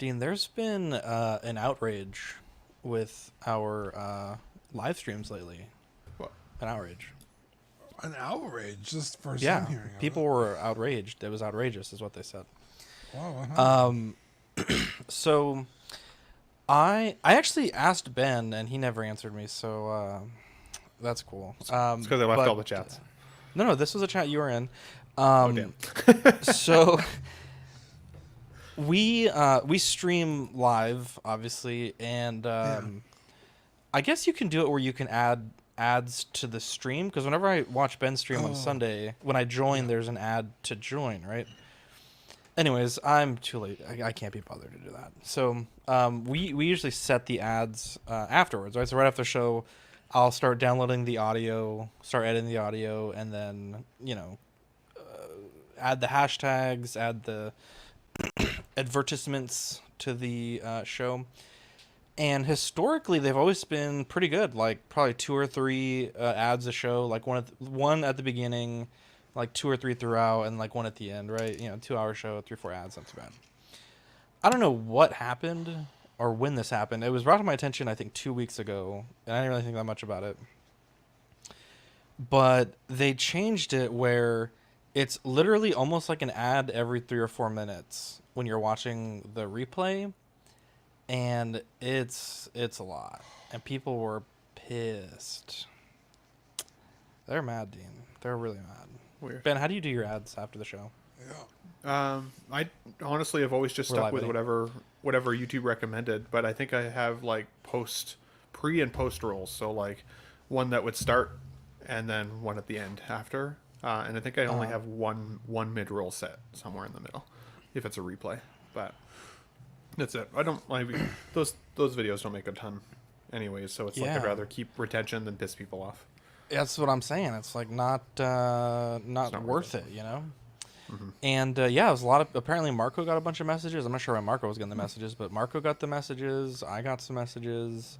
Dean, there's been an outrage with our live streams lately. What? An outrage. An outrage, just first Yeah, time hearing people were outraged. It was outrageous, is what they said. Wow, what happened? So I actually asked Ben, and he never answered me. So that's cool. It's because I left all the chats. No, this was a chat you were in. Oh, damn. So we stream live, obviously, and I guess you can do it where you can add ads to the stream, because whenever I watch Ben stream on Sunday, when I join, there's an ad to join, right? Anyways, I'm too late. I can't be bothered to do that. So we usually set the ads afterwards, right? So right after the show, I'll start downloading the audio, start editing the audio, and then, add the hashtags, add the advertisements to the show. And historically, they've always been pretty good. Like probably 2 or 3 ads a show. Like one at the beginning, like 2 or 3 throughout, and like one at the end. Right? 2-hour show, 3 or 4 ads. Not too bad. I don't know what happened or when this happened. It was brought to my attention, I think, 2 weeks ago, and I didn't really think that much about it. But they changed it where it's literally almost like an ad every 3 or 4 minutes when you're watching the replay. And it's a lot. And people were pissed. They're mad, Dean. They're really mad. Weird. Ben, how do you do your ads after the show? Yeah. I honestly have always just stuck with whatever YouTube recommended, but I think I have like pre and post rolls. So like one that would start and then one at the end after. And I think I only have one mid roll set somewhere in the middle if it's a replay. But that's it. I don't like those videos don't make a ton anyways, so it's like I'd rather keep retention than piss people off. That's what I'm saying. It's like not worth it, Mm-hmm. And it was a lot of, apparently Marco got a bunch of messages. I'm not sure why Marco was getting the messages, but Marco got the messages. I got some messages.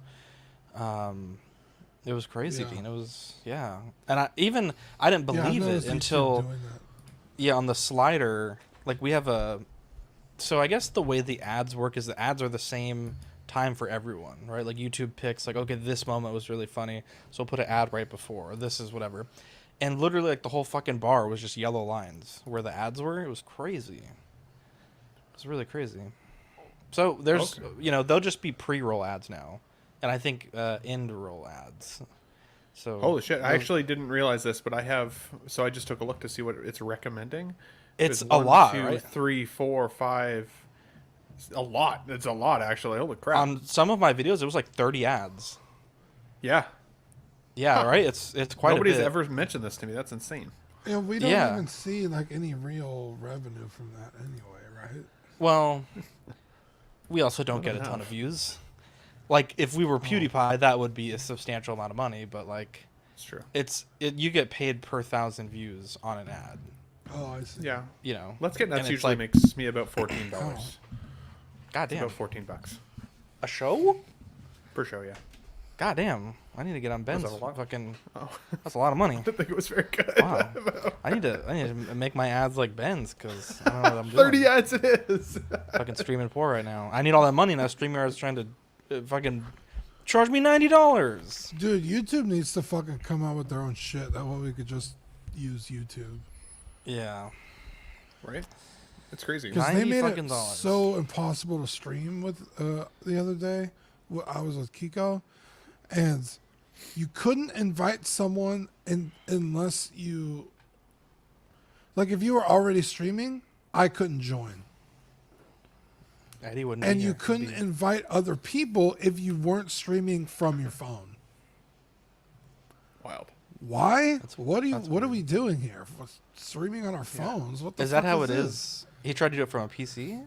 It was crazy, Dean. It was, and I didn't believe it until on the slider, like we have so I guess the way the ads work is the ads are the same time for everyone, right? Like YouTube picks like, okay, this moment was really funny, so we'll put an ad right before, or this is whatever. And literally like the whole fucking bar was just yellow lines where the ads were. It was crazy. It was really crazy. So there's, they'll just be pre-roll ads now. And I think end roll ads. So holy shit! I actually didn't realize this, but I just took a look to see what it's recommending. It's a lot, 2, right? 3, 4, 5. A lot. It's a lot, actually. Holy crap! On some of my videos, it was like 30 ads. Yeah. Yeah, right. It's quite. Nobody's a bit. ever mentioned this to me. That's insane. Yeah, we don't even see like any real revenue from that anyway, right? Well, we also don't get a ton of views. Like if we were PewDiePie, that would be a substantial amount of money. But like, it's true. You get paid per 1,000 views on an ad. Oh, I see. Yeah. Let's Get Nuts usually makes me about $14. God damn. About $14. A show? Per show, yeah. God damn. I need to get on Ben's fucking. Oh. That's a lot of money. I didn't think it was very good. Wow. I need to make my ads like Ben's because I don't know what I'm doing. 30 ads it is. Fucking streaming poor right now. I need all that money now. StreamYard's trying to fucking charge me $90. Dude, YouTube needs to fucking come out with their own shit. That way we could just use YouTube. Yeah. Right? It's crazy. Because they made it so impossible to stream with the other day. I was with Kiko, and you couldn't invite someone unless you... Like, if you were already streaming, I couldn't join. Eddie wouldn't. And you couldn't invite other people if you weren't streaming from your phone. Wild. Why? What are we doing here? Streaming on our phones? What the fuck is that how it this? is? He tried to do it from a PC?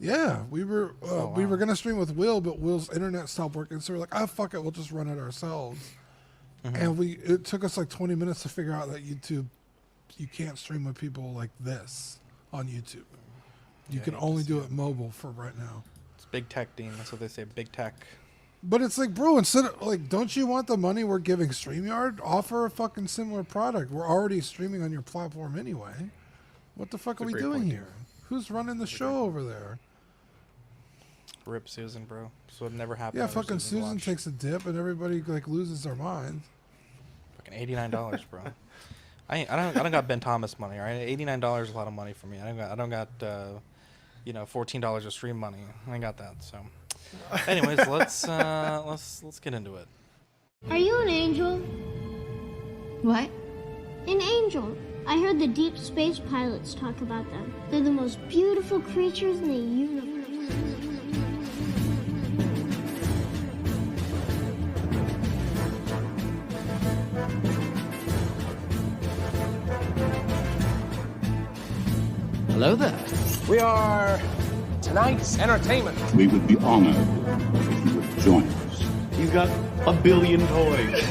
Yeah, we were gonna stream with Will, but Will's internet stopped working, so we're like, oh fuck it, we'll just run it ourselves. And it took us like 20 minutes to figure out that you can't stream with people like this on YouTube. You can only do it mobile for right now. It's big tech, Dean. That's what they say, big tech. But it's like, bro, instead of like, don't you want the money we're giving StreamYard? Offer a fucking similar product. We're already streaming on your platform anyway. What the fuck are we doing here? Who's running the show over there? Rip Susan, bro. So it never happened. Yeah, fucking Susan takes a dip and everybody like loses their mind. Fucking $89, bro. I don't got Ben Thomas money, all right? $89 is a lot of money for me. I don't got $14 of stream money. I ain't got that. So, anyways, let's get into it. Are you an angel? What? An angel. I heard the deep space pilots talk about them. They're the most beautiful creatures in the universe. Hello there. We are tonight's entertainment. We would be honored if you would join us. He's got a billion toys.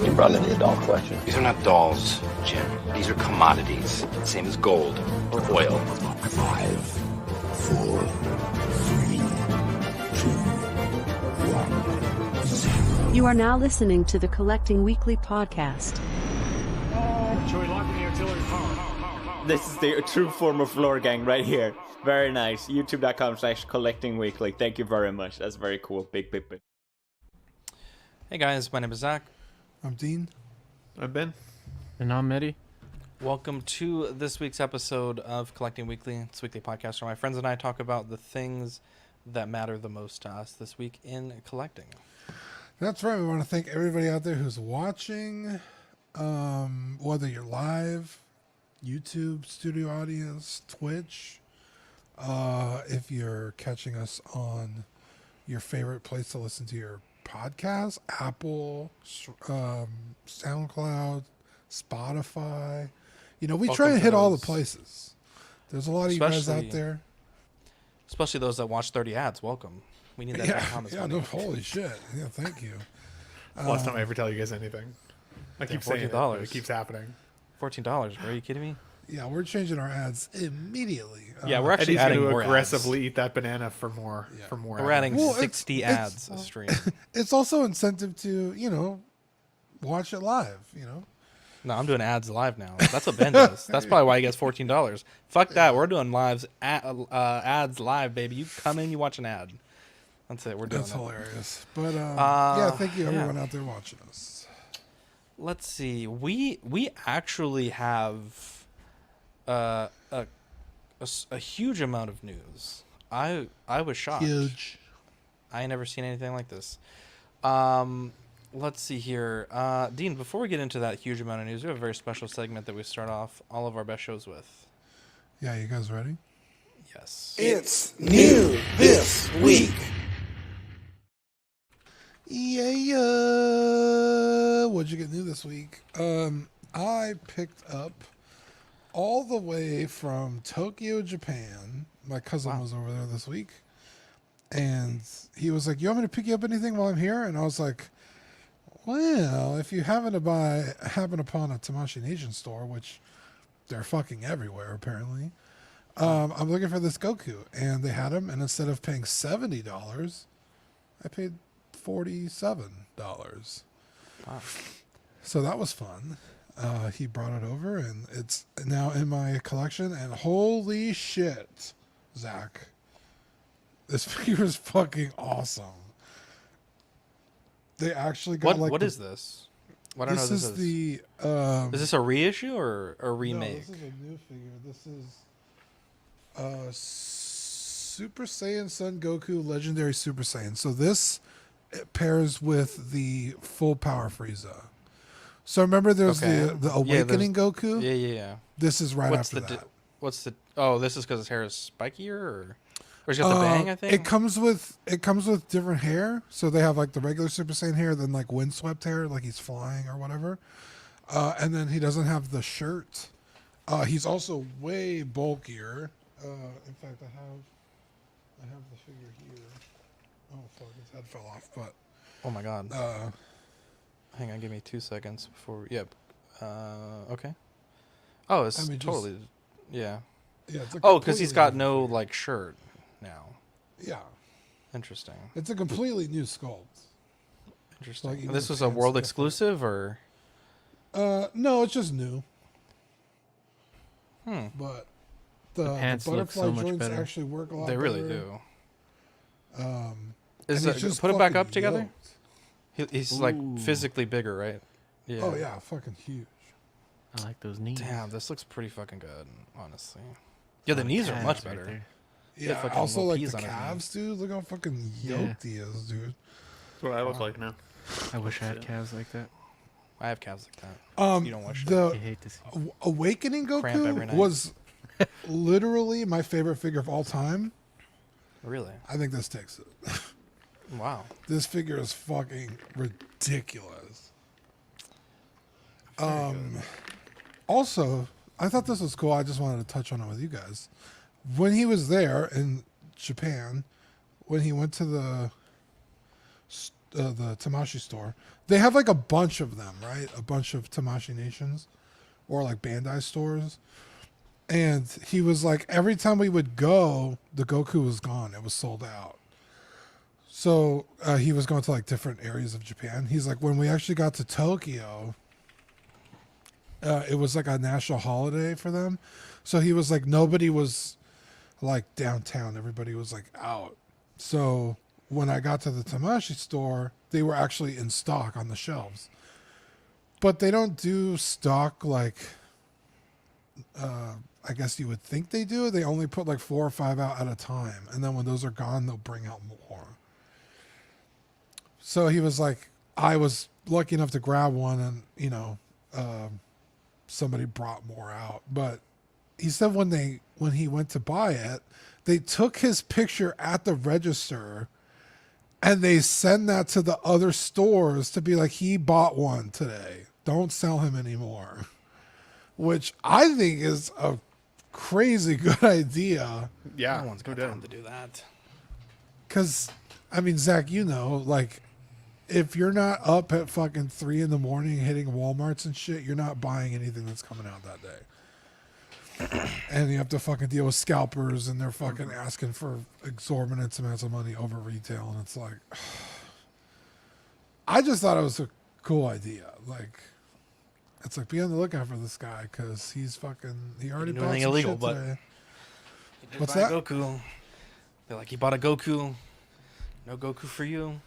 You brought in the doll collection. These are not dolls, Jim. These are commodities. Same as gold or oil. 5, 4, 3, 2, 1, 0. You are now listening to the Collecting Weekly podcast. Should we lock in the artillery power? This is the true form of lore gang right here. Very nice. YouTube.com/collectingweekly. Thank you very much. That's very cool. Big. Hey guys, my name is Zach. I'm Dean. I'm Ben. And I'm Eddie. Welcome to this week's episode of Collecting Weekly. It's a weekly podcast where my friends and I talk about the things that matter the most to us this week in collecting. That's right. We want to thank everybody out there who's watching, whether you're live, YouTube, studio audience, Twitch. If you're catching us on your favorite place to listen to your podcast, Apple, SoundCloud, Spotify. You know, we try and hit all the places. There's a lot of you guys out there. Especially those that watch 30 ads. Welcome. We need that. Holy shit. Yeah, thank you. Last time I ever tell you guys anything. I keep saying it, but it keeps happening. $14, bro. Are you kidding me? Yeah, we're changing our ads immediately. Yeah, we're actually adding more aggressively ads. eat that banana for more. Yeah. For more. We're adding 60 ads a stream. It's also incentive to watch it live. No, I'm doing ads live now. That's what Ben does. That's probably why he gets $14. Fuck that. We're doing ads live, baby. You come in, you watch an ad. That's it. We're doing That's hilarious. But yeah, thank you everyone out there watching us. Let's see. We actually have a huge amount of news. I was shocked. Huge. I ain't never seen anything like this. Let's see here. Dean, before we get into that huge amount of news, we have a very special segment that we start off all of our best shows with. Yeah, you guys ready? Yes. It's new this week. Yeah. What'd you get new this week? I picked up all the way from Tokyo, Japan. My cousin was over there this week. And he was like, you want me to pick you up anything while I'm here? And I was like, well, if you happen upon a Tamashii Nation store, which they're fucking everywhere apparently, I'm looking for this Goku. And they had him, and instead of paying $70, I paid $47. Wow. So that was fun. He brought it over, and it's now in my collection. And holy shit, Zach, this figure is fucking awesome. They actually got what is this? I don't know what this is. The is this a reissue or a remake? No, this is a new figure. This is Super Saiyan Son Goku Legendary Super Saiyan. So this pairs with the full power Frieza. So remember there's the Awakening Goku? Yeah. This is after that. This is because his hair is spikier or he's got the bang, I think? It comes with different hair. So they have like the regular Super Saiyan hair, then like windswept hair, like he's flying or whatever. And then he doesn't have the shirt. He's also way bulkier. In fact, I have the figure here. Oh fuck, his head fell off. But oh my god. Hang on, give me 2 seconds before. Yep. Okay. Oh, it's totally. Yeah. Yeah. It's because he's got no like shirt now. Yeah. Interesting. It's a completely new sculpt. Interesting. Like this was a world exclusive, or? No, it's just new. But the pants butterfly look so much joints better. actually work a lot. They really better. do. Put it back up together. He's like physically bigger, right? Yeah. Oh yeah, fucking huge. I like those knees. Damn, this looks pretty fucking good, honestly. Yeah, the knees are much better. Right yeah, also like the calves, dude. Look how fucking yoked he is, dude. That's what I look like now. I wish I had calves like that. I have calves like that. You don't watch the hate to see. Awakening Goku was literally my favorite figure of all time. Really? I think this takes it. Wow. This figure is fucking ridiculous. Also, I thought this was cool. I just wanted to touch on it with you guys. When he was there in Japan, when he went to the Tamashii store, they have like a bunch of them, right? A bunch of Tamashii Nations or like Bandai stores. And he was like, every time we would go, the Goku was gone. It was sold out. So he was going to like different areas of Japan. He's like, when we actually got to Tokyo, it was like a national holiday for them. So he was like, nobody was like downtown. Everybody was like out. So when I got to the Tamashii store, they were actually in stock on the shelves. But they don't do stock like, I guess you would think they do. They only put like 4 or 5 out at a time. And then when those are gone, they'll bring out more. So he was like, I was lucky enough to grab one and, you know, somebody brought more out. But he said when he went to buy it, they took his picture at the register and they send that to the other stores to be like, he bought one today. Don't sell him anymore. Which I think is a crazy good idea. Yeah. No one's got time to do that. Because, I mean, Zach, you know, like, if you're not up at fucking 3 a.m. hitting Walmarts and shit, you're not buying anything that's coming out that day. And you have to fucking deal with scalpers and they're fucking asking for exorbitant amounts of money over retail. And it's like, I just thought it was a cool idea. Like, it's like, be on the lookout for this guy because he already bought some illegal, shit today. What's that? Goku. They're like, he bought a Goku. No Goku for you.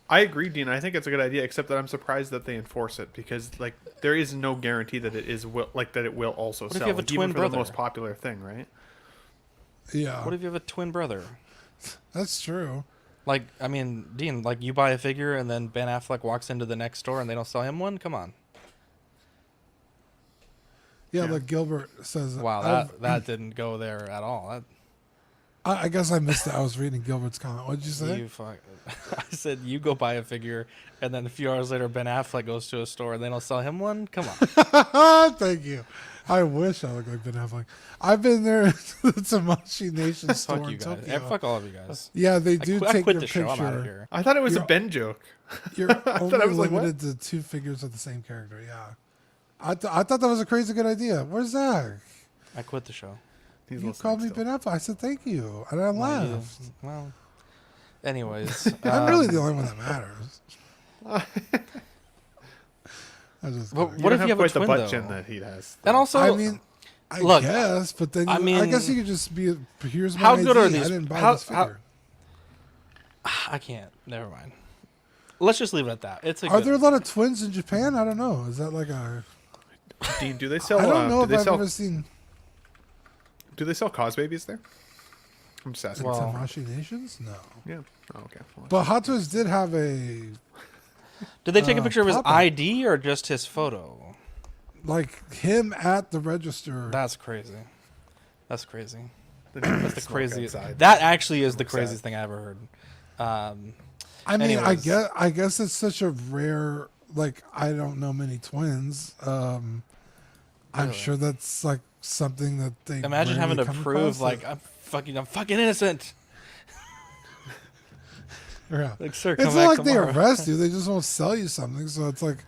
I agree, Dean. I think it's a good idea, except that I'm surprised that they enforce it because, like, there is no guarantee that it will also sell. If you have a twin brother? The most popular thing, right? Yeah. What if you have a twin brother? That's true. Like, I mean, Dean, like, you buy a figure and then Ben Affleck walks into the next store and they don't sell him one? Come on. Yeah, like Gilbert says. Wow, that didn't go there at all. I guess I missed it. I was reading Gilbert's comment. What did you say? I said you go buy a figure, and then a few hours later, Ben Affleck goes to a store, and they don't sell him one? Come on. Thank you. I wish I looked like Ben Affleck. I've been there to the Tamashii Nation store. Fuck you guys. Fuck all of you guys. Yeah, they do take your picture. I'm out of here. I thought it was a Ben joke. You're only limited to 2 figures of the same character. Yeah. I thought that was a crazy good idea. Where's Zach? I quit the show. You called me Ben Affleck. I said thank you, and I laughed. Well, anyways, I'm really the only one that matters. What if you have a twin, the butt chin that he has? And also, I mean, I guess, but then I guess you could just be. Here's my how good ID. are these? I didn't buy this figure. I can't. Never mind. Let's just leave it at that. Are there a lot of twins in Japan? I don't know. Is that like a? Dean, do they sell? I don't know if I've ever seen. Do they sell cos babies there? I'm just asking. Tamashii Nations? No. Yeah. Oh, okay. Well, but Hot Toys did have a. Did they take a picture of his ID or just his photo? Like him at the register. That's crazy. That's crazy. That's the craziest. That actually is the craziest thing I ever heard. I mean, I guess it's such a rare. Like, I don't know many twins. I'm sure that's like something that they imagine having to prove like I'm fucking innocent. Yeah. Like, sir, it's not like tomorrow. They arrest you; they just won't sell you something. So it's like,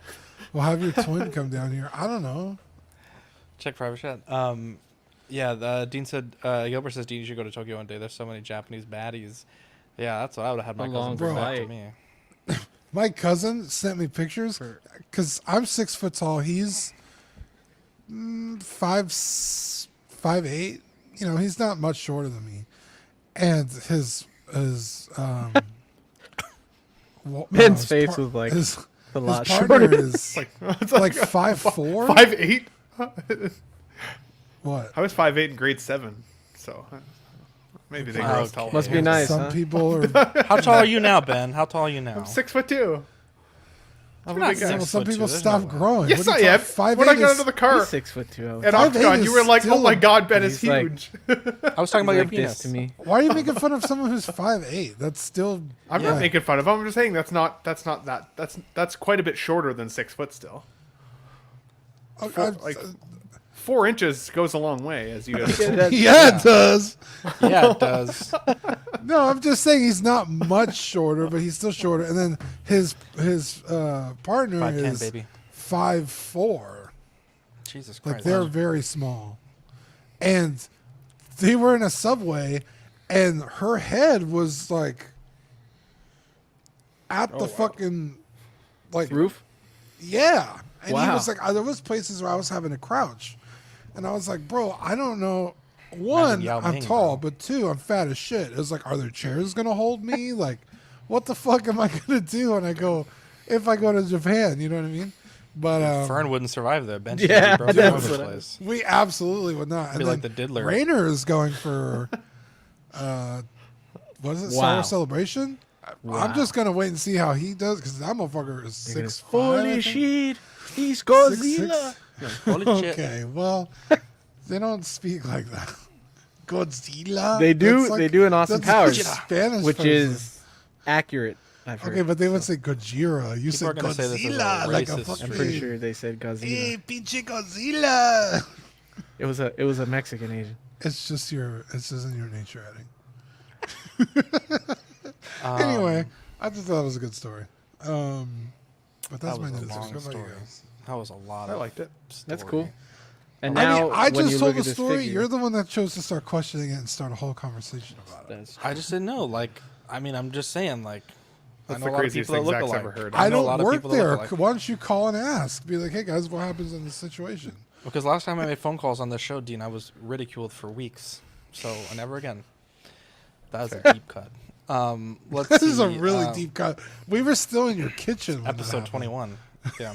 well, have your twin come down here. I don't know. Check private chat. Yeah. Dean said. Gilbert says Dean, you should go to Tokyo one day. There's so many Japanese baddies. Yeah, that's what I would have had my cousin bring back to me. My cousin sent me pictures because I'm 6 foot tall. He's 5'8". You know, he's not much shorter than me. And his Ben's face was like a lot shorter. Is like 5'4", 5'8". What? I was 5'8" in grade 7, so maybe they grow tall. Must be nice. Some people are. How tall are you now, Ben? How tall are you now? I'm 6'2". Some people stop growing. Yes, I am. When I got out of the car, 6'2". And Octagon, you were like, "Oh my God, Ben is huge." I was talking about your penis. To me. Why are you making fun of someone who's 5'8"? That's still. I'm not making fun of him. I'm just saying that's quite a bit shorter than 6 foot still. 4 inches goes a long way, as you guys said. Yeah, it does. Yeah, it does. No, I'm just saying he's not much shorter, but he's still shorter. And then his partner 5'10", is baby. 5'4". Jesus Christ! Like they're very small, and they were in a subway, and her head was like at the fucking like roof. Yeah, and he was like, there was places where I was having to crouch, and I was like, bro, I don't know. One, I'm tall, but 2, I'm fat as shit. It was like, are there chairs gonna hold me? Like, what the fuck am I gonna do when I go if I go to Japan? You know what I mean? But Fern wouldn't survive there. Ben, yeah, place. We absolutely would not. Be like the diddler. Rainer is going for what is it? Summer Celebration. Wow. I'm just gonna wait and see how he does because that motherfucker is 6'5". Holy shit! He's Godzilla. Okay, well, they don't speak like that. Godzilla. They do. Like, they do in Austin Powers, Spanish which person. is accurate. I've heard. Okay, but they would say Gojira. You said Godzilla, like a fucking. I'm pretty sure they said Godzilla. Hey, pinche Godzilla. It was a Mexican Asian. It's just in your nature, Eddie. Anyway, I just thought it was a good story. But that's my news. That was a lot. I liked it. That's cool. And now, I just told the this story. figure, You're the one that chose to start questioning it and start a whole conversation about it. I just didn't know. Like, I mean, I'm just saying. Like, that's I know the a lot of craziest people that thing look Zach's alike. ever heard. I don't work there. Why don't you call and ask? Be like, hey guys, what happens in this situation? Because last time I made phone calls on this show, Dean, I was ridiculed for weeks. So never again. That was a deep cut. Let's This see, is a really deep cut. We were still in your kitchen. When episode 21. Yeah.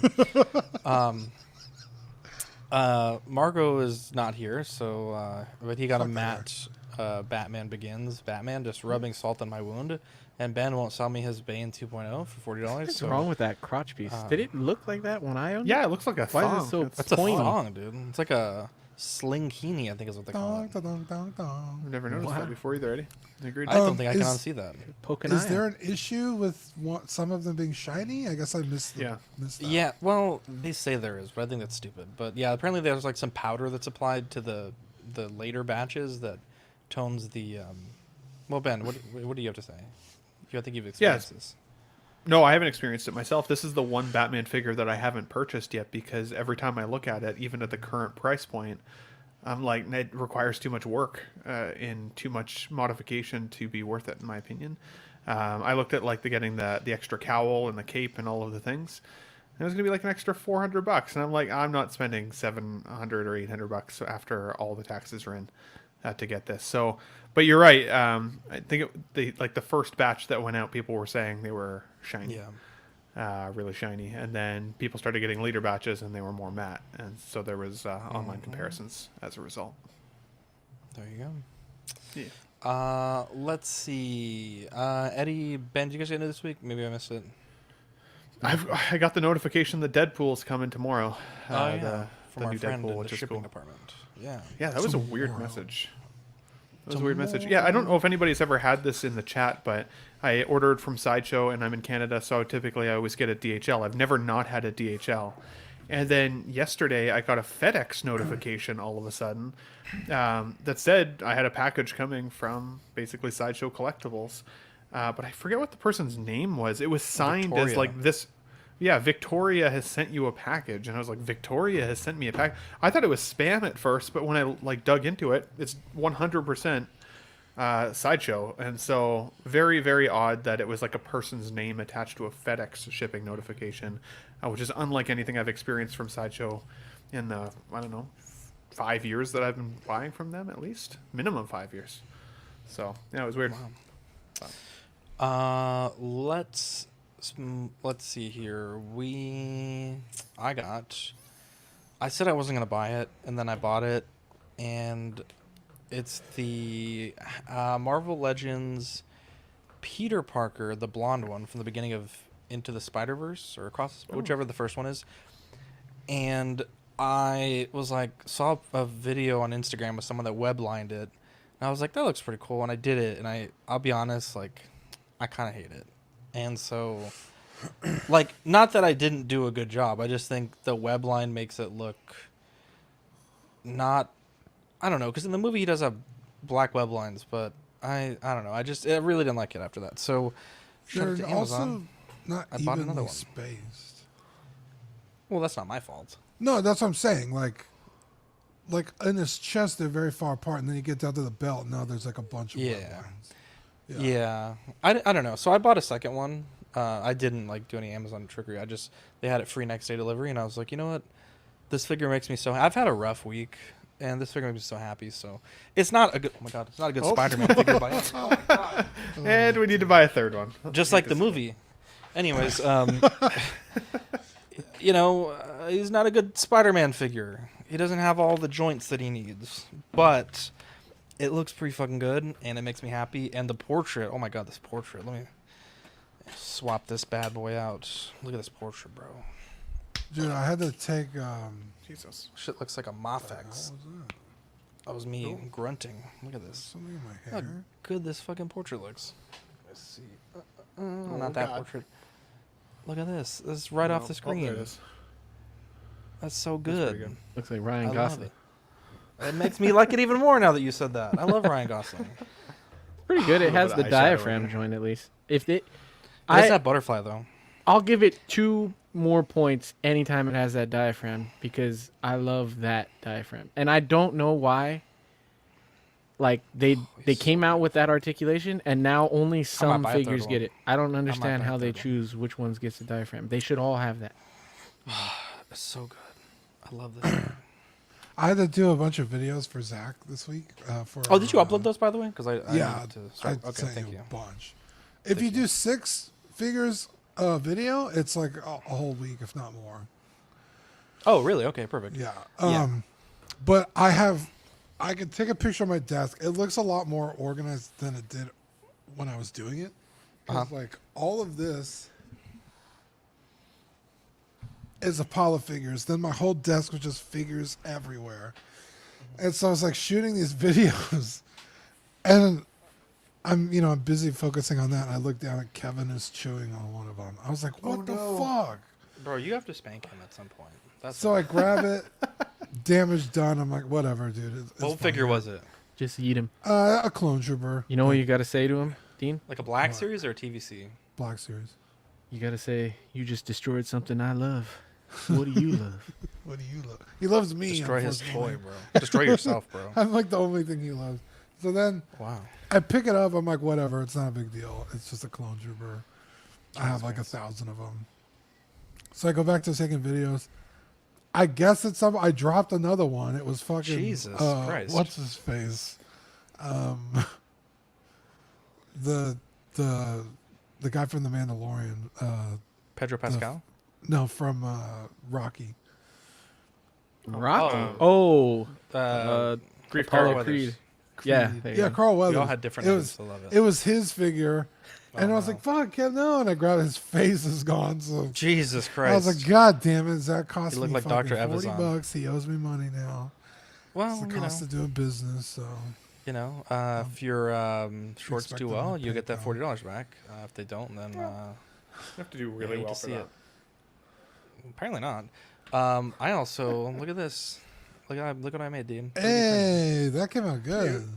Margot is not here, so but he got a matte Batman Begins Batman just rubbing salt on my wound, and Ben won't sell me his Bane 2.0 for $40. What's wrong with that crotch piece? Did it look like that when I owned it? Yeah, it looks like a thong. Why is it so That's a pointy? thong, dude. It's like a slinkini, I think is what they call it. I've never noticed that before either, Eddie. I agree. I don't think I can unsee that. Is there an issue with some of them being shiny? I guess I missed that. Yeah, well, they say there is, but I think that's stupid. But yeah, apparently there's like some powder that's applied to the later batches that tones the. Well, Ben, what do you have to say? I think you've experienced this. No, I haven't experienced it myself. This is the one Batman figure that I haven't purchased yet because every time I look at it, even at the current price point, I'm like, it requires too much work and too much modification to be worth it, in my opinion. I looked at like getting the extra cowl and the cape and all of the things. And it was gonna be like an extra $400, and I'm like, I'm not spending $700 or $800 after all the taxes are in to get this. So, but you're right. I think the first batch that went out, people were saying they were shiny. Yeah. Really shiny, and then people started getting later batches and they were more matte, and so there was online comparisons as a result. There you go. Yeah. Let's see. Eddie, Ben, did you guys get into this week? Maybe I missed it. I got the notification that Deadpool's coming tomorrow. From the our new friend Deadpool, in the which is shipping cool. department. Yeah. Yeah, that was a weird message. That was a weird message. Yeah, I don't know if anybody's ever had this in the chat, but I ordered from Sideshow, and I'm in Canada, so typically I always get a DHL. I've never not had a DHL. And then yesterday I got a FedEx notification all of a sudden that said I had a package coming from basically Sideshow Collectibles. But I forget what the person's name was. It was signed Victoria. as like this. Yeah, Victoria has sent you a package. And I was like, Victoria has sent me a package. I thought it was spam at first, but when I dug into it, it's 100% Sideshow. And so very, very odd that it was like a person's name attached to a FedEx shipping notification, which is unlike anything I've experienced from Sideshow in the, 5 years that I've been buying from them, at least. Minimum 5 years. So, yeah, it was weird. Wow. Let's see here. I said I wasn't gonna buy it, and then I bought it, and it's the Marvel Legends Peter Parker, the blonde one from the beginning of Into the Spider-Verse or whichever the first one is. And I was like, saw a video on Instagram with someone that weblined it, and I was like, that looks pretty cool, and I did it, and I'll be honest, like, I kind of hate it. And so, like, not that I didn't do a good job, I just think the webline makes it look not, I don't know, because in the movie he does have black weblines, but I don't know, I really didn't like it after that. So, they're to also Amazon, not I bought another evenly one. spaced. Well, that's not my fault. No, that's what I'm saying. Like in his chest, they're very far apart, and then you get down to the belt, and now there's like a bunch of weblines. Yeah. I don't know. So I bought a second one. I didn't like do any Amazon trickery. They had it free next day delivery, and I was like, you know what? This figure makes me so. I've had a rough week, and this figure makes me so happy. So it's not a good. Oh my god, it's not a good Spider-Man figure by any. Oh my god. And we need to buy a third one. Just like the movie. Anyways, he's not a good Spider-Man figure. He doesn't have all the joints that he needs, but it looks pretty fucking good, and it makes me happy. And the portrait, oh my god, this portrait. Let me swap this bad boy out. Look at this portrait, bro. Dude, I had to take. Jesus, shit looks like a Mofex. That was me grunting. Look at this. Something in my How hair. good this fucking portrait looks. Let's see. Not that portrait. Look at this. This is right off the screen. There it is. That's so good. Looks like Ryan I love Gosling. It makes me like it even more now that you said that. I love Ryan Gosling. Pretty good. It has the eyeshadow diaphragm in it. joint at least. If it, It's that butterfly though. I'll give it 2 more points anytime it has that diaphragm because I love that diaphragm, and I don't know why. Like they came out with that articulation, and now only some figures get it. I don't understand how they choose which ones gets the diaphragm. They should all have that. It's so good. I love this. I had to do a bunch of videos for Zach this week. Did you upload those by the way? Because I sent thank you you. a bunch. If you do 6 figures a video, it's like a whole week, if not more. Oh, really? Okay, perfect. Yeah. But I could take a picture of my desk. It looks a lot more organized than it did when I was doing it. Because like all of this is a pile of figures. Then my whole desk was just figures everywhere. And so I was like shooting these videos, and I'm busy focusing on that. And I look down at Kevin is chewing on one of them. I was like, what the fuck? Bro, you have to spank him at some point. So I grab it, damage done. I'm like, whatever, dude. What figure was it? Just eat him. A clone trooper. You know what you got to say to him, Dean? Like a Black Series or a TVC? Black Series. You got to say, you just destroyed something I love. What do you love? What do you love? He loves me. Destroy his toy, bro. Destroy yourself, bro. I'm like the only thing he loves. So then I pick it up. I'm like, whatever. It's not a big deal. It's just a clone trooper. I have like 1,000 of them. So I go back to taking videos. I guess it's I dropped another one. It was fucking Jesus Christ. What's his face? The guy from The Mandalorian. Pedro Pascal? No, from Rocky. Rocky? Apollo Creed. Yeah, Carl Weathers. We all had different names. I love it. It was his figure. And I was like, fuck him, no. And I grabbed his face is gone. So Jesus Christ. I was like, God damn it. That cost me like fucking Dr. $40. Evazan. He owes me money now. Well, it's the cost of doing business. So if your shorts do well, you get that $40 back. If they don't, then you have to do really well for that. Apparently not. I also look at this. Look what I made, Dean. Hey, that came out good.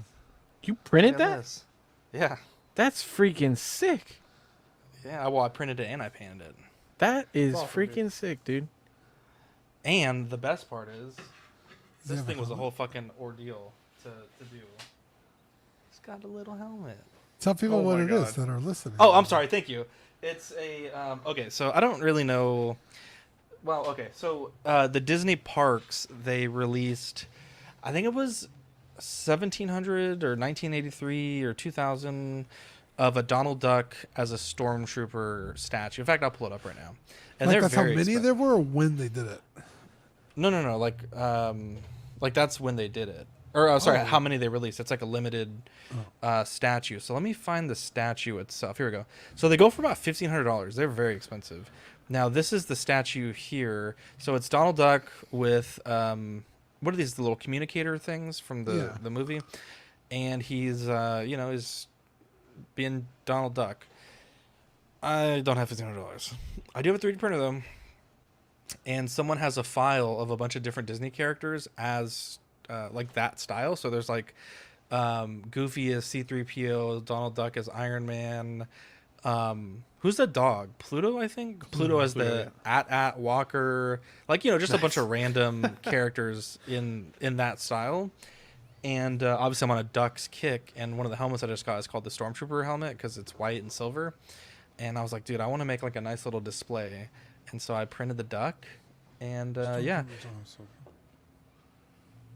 You printed that? This. Yeah. That's freaking sick. Yeah, well, I printed it and I painted it. That is freaking sick, dude. And the best part is, this thing was a whole fucking ordeal to do. It's got a little helmet. Tell people what it is that are listening. Oh, I'm sorry. Thank you. It's a okay. So I don't really know. Well, okay. So the Disney parks, they released, I think it was 1700 or 1983 or 2000. of a Donald Duck as a stormtrooper statue. In fact, I'll pull it up right now. And like that's how many there were, or when they did it. No. Like that's when they did it. Or sorry, how many they released. It's like a limited statue. So let me find the statue itself. Here we go. So they go for about $1,500. They're very expensive. Now this is the statue here. So it's Donald Duck with what are these, the little communicator things from the movie? And he's is being Donald Duck. I don't have $1,500. I do have a 3D printer though. And someone has a file of a bunch of different Disney characters as like that style. So there's like Goofy as C-3PO, Donald Duck as Iron Man. Who's the dog? Pluto, I think. Pluto as the at Walker. Like, just a bunch of random characters in that style. And obviously I'm on a Duck's kick, and one of the helmets I just got is called the Stormtrooper helmet because it's white and silver. And I was like, dude, I want to make like a nice little display. And so I printed the Duck, and yeah.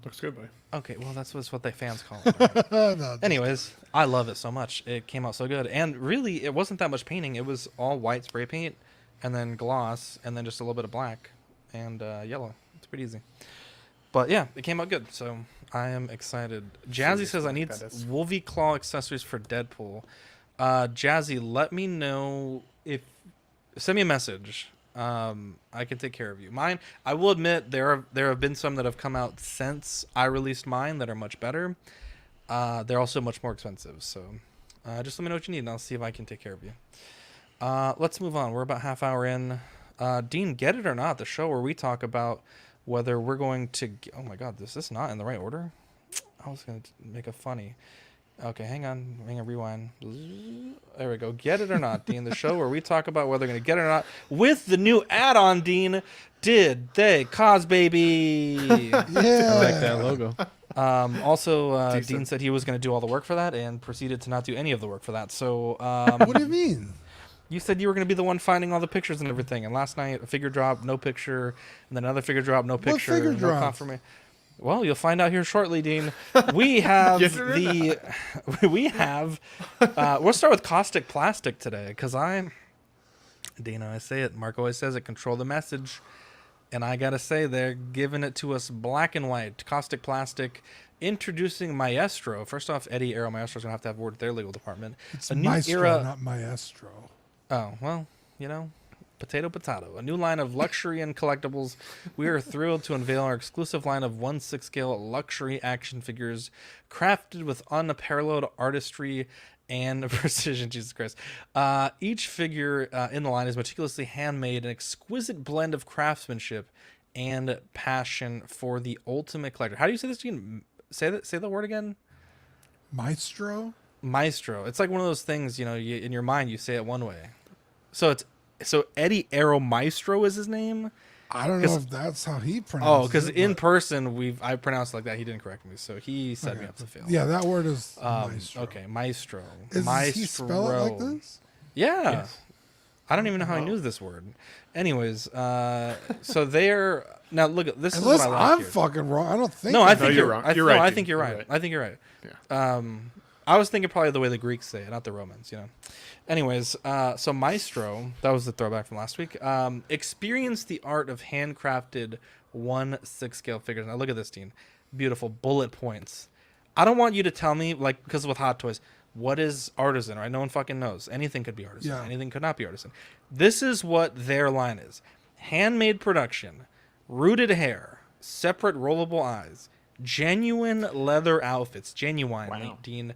Looks good, boy. Okay, well, that's what the fans call it. Right? No, anyways, I love it so much. It came out so good. And really, it wasn't that much painting. It was all white spray paint, and then gloss, and then just a little bit of black and yellow. It's pretty easy. But yeah, it came out good, so I am excited. Jazzy says, I need Wolvie Claw accessories for Deadpool. Jazzy, let me know if... Send me a message. I can take care of you. Mine, I will admit, there have been some that have come out since I released mine that are much better. They're also much more expensive. So just let me know what you need, and I'll see if I can take care of you. Let's move on. We're about half hour in. Dean, Get It or Not, the show where we talk about whether we're going to... Oh my God, is this not in the right order? I was going to make a funny... Okay, hang on, rewind. There we go. Get It or Not, Dean, the show where we talk about whether they're going to get it or not with the new add-on, Dean. Did they cause baby? Yeah. I like that logo. Also, Dean said he was going to do all the work for that and proceeded to not do any of the work for that. So, what do you mean? You said you were going to be the one finding all the pictures and everything. And last night, a figure drop, no picture. And then another figure drop, no picture. What figure drop? Confirmation. Well, you'll find out here shortly, Dean. We have we'll start with Caustic Plastic today, because Dana, I say it, Mark always says it, control the message. And I got to say, they're giving it to us black and white. Caustic Plastic introducing Maestro. First off, Eddie Arrow Maestro's going to have a word with their legal department. It's a new Maestro, era, not Maestro. Oh, well, potato. A new line of luxury and collectibles. We are thrilled to unveil our exclusive line of 1/6 scale luxury action figures crafted with unparalleled artistry and precision. Jesus Christ. Each figure in the line is meticulously handmade, an exquisite blend of craftsmanship and passion for the ultimate collector. How do you say this again? Say the word again. Maestro? Maestro. It's like one of those things, in your mind you say it one way. So Eddie Arrow Maestro is his name? I don't know if that's how he pronounces it. Oh, because in person I pronounced it like that. He didn't correct me, so he set me up to fail. Yeah, that word is Maestro. Okay, Maestro. Does he spell it like this? Yeah. Yes. I don't even know how I knew this word. Anyways, so they're... Now, look, this is what I like I'm fucking wrong. I don't think... No, I think you're wrong. You're right. I think you're right. I think you're right. Yeah. I was thinking probably the way the Greeks say it, not the Romans, Anyways, so Maestro, that was the throwback from last week, experienced the art of handcrafted 1/6 scale figures. Now look at this, Dean. Beautiful bullet points. I don't want you to tell me, like, because with Hot Toys, what is artisan, right? No one fucking knows. Anything could be artisan. Yeah. Anything could not be artisan. This is what their line is. Handmade production, rooted hair, separate rollable eyes, genuine leather outfits, genuine, Dean,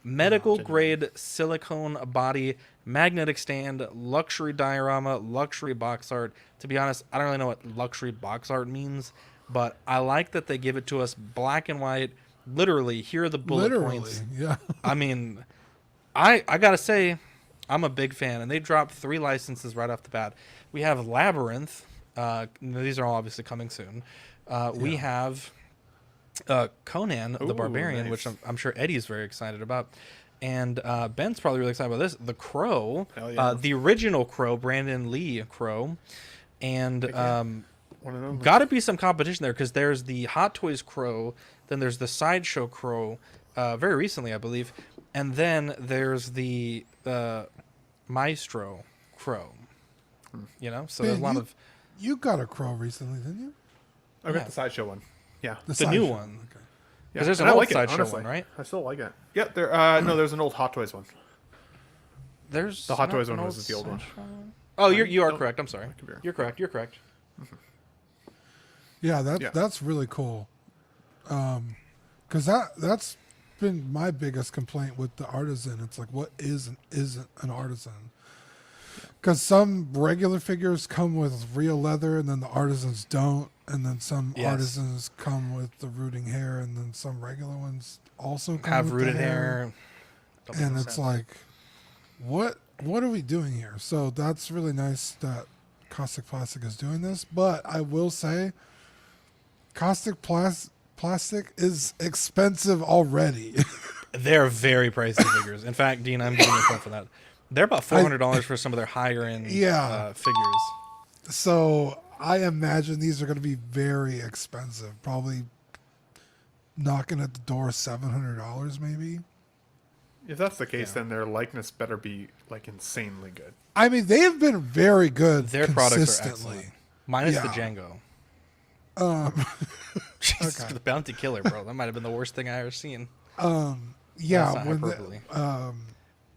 medical grade silicone body, magnetic stand, luxury diorama, luxury box art. To be honest, I don't really know what luxury box art means, but I like that they give it to us black and white. Literally, here are the bullet points. Yeah. I mean, I gotta say, I'm a big fan, and they dropped 3 licenses right off the bat. We have Labyrinth. These are all obviously coming soon. We have Conan the Barbarian, nice. which I'm sure Eddie's very excited about. And Ben's probably really excited about this. The Crow, the original Crow, Brandon Lee Crow. And got to be some competition there, because there's the Hot Toys Crow, then there's the Sideshow Crow, very recently, I believe. And then there's the Maestro Crow. You know, so there's a lot of. You got a Crow recently, didn't you? I got the Sideshow one. Yeah, the new one. Okay. Yeah, there's an old Sideshow one, right? I still like it. Yeah, there. No, there's an old Hot Toys one. There's the Hot Toys one was the old one. Oh, you are correct. I'm sorry. You're correct. You're correct. Yeah, that's really cool. Because that's been my biggest complaint with the Artisan. It's like, what isn't an Artisan? Because some regular figures come with real leather, and then the Artisans don't, and then some Artisans come with the rooting hair, and then some regular ones also come have with rooted the hair. And it's like, what are we doing here? So that's really nice that Caustic Plastic is doing this. But I will say, Caustic Plastic is expensive already. They're very pricey figures. In fact, Dean, I'm giving you credit for that. They're about $400 for some of their higher end figures. So I imagine these are going to be very expensive. Probably knocking at the door $700 maybe. If that's the case, then their likeness better be like insanely good. I mean, they have been very good. Their products are excellent. Minus the Django. Jesus, the bounty killer, bro. That might have been the worst thing I ever seen.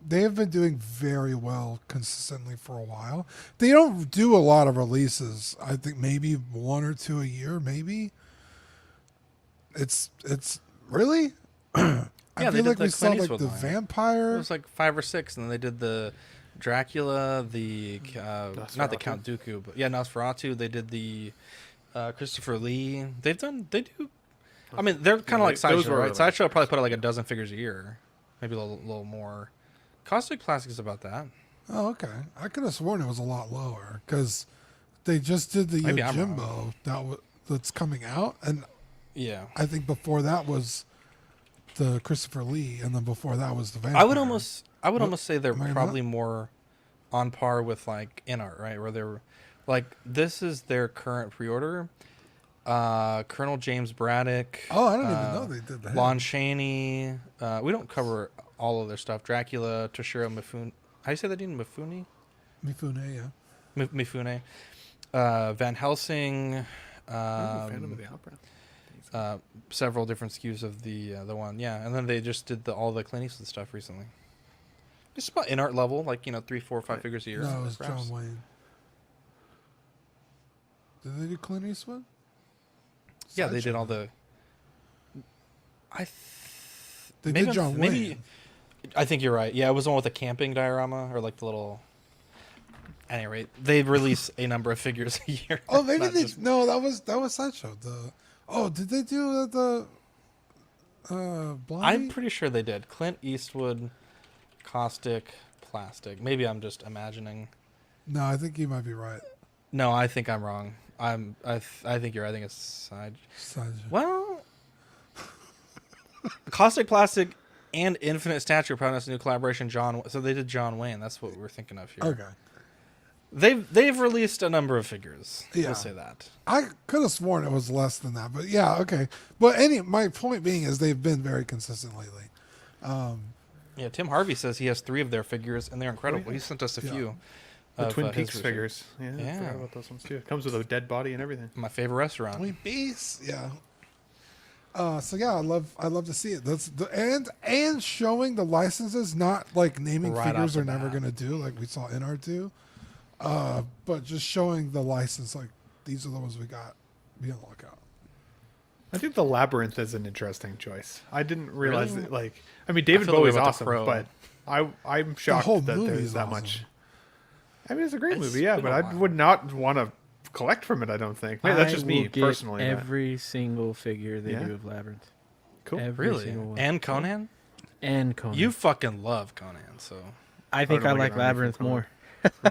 They have been doing very well consistently for a while. They don't do a lot of releases. I think maybe 1 or 2 a year, maybe. It's really. I feel like we saw like the vampire. It was like 5 or 6, and then they did the Dracula, the not the Count Dooku, but Nosferatu. They did the Christopher Lee. They do. I mean, they're kind of like Sideshow, right? Sideshow probably put out like a dozen figures a year, maybe a little more. Caustic Plastic is about that. Oh, okay. I could have sworn it was a lot lower because they just did the Yojimbo that's coming out, and I think before that was the Christopher Lee, and then before that was the vampire. I would almost say they're probably more on par with like InArt, right? Where they're like, this is their current pre-order. Colonel James Braddock. Oh, I don't even know they did that. Lon Chaney. We don't cover all of their stuff. Dracula, Toshiro Mifune. How do you say that name? Mifune? Mifune, yeah. Mifune. Van Helsing. Phantom of the Opera. Several different SKUs of the one. Yeah, and then they just did all the Clint Eastwood stuff recently. Just about InArt level, like, 3, 4, 5 figures a year. No, it was John Wayne. Did they do Clint Eastwood? Yeah, they did all the. They did John Wayne. I think you're right. Yeah, it was the one with the camping diorama, or like the little. At any rate, they release a number of figures a year. Oh, maybe they. No, that was Sideshow. Did they do the? Blondie? I'm pretty sure they did. Clint Eastwood, Caustic Plastic. Maybe I'm just imagining. No, I think you might be right. No, I think I'm wrong. I think you're right. I think it's Sideshow. Well, Caustic Plastic and Infinite Statue are probably a new collaboration. So they did John Wayne. That's what we're thinking of here. Okay. They've released a number of figures. Yeah. We'll say that. I could have sworn it was less than that, but yeah, okay. But my point being is they've been very consistent lately. Yeah, Tim Harvey says he has 3 of their figures, and they're incredible. Oh, yeah. He sent us a few. The Twin Peaks figures. Yeah, I forgot about those ones too. It comes with a dead body and everything. My favorite restaurant. Twin Peaks, yeah. So yeah, I love to see it. That's and showing the licenses, not like naming figures they're never gonna do, like we saw in R2. But just showing the license, like these are the ones we got. Be on the lookout. I think the Labyrinth is an interesting choice. I didn't realize that. Like, I mean, David Bowie's awesome, but I'm shocked that there's that much. I mean, it's a great movie, yeah, but I would not want to collect from it. I don't think. Maybe that's just me personally. Every single figure they do of Labyrinth. Cool. Every single one. And Conan. And Conan. You fucking love Conan, so I think I like Labyrinth more.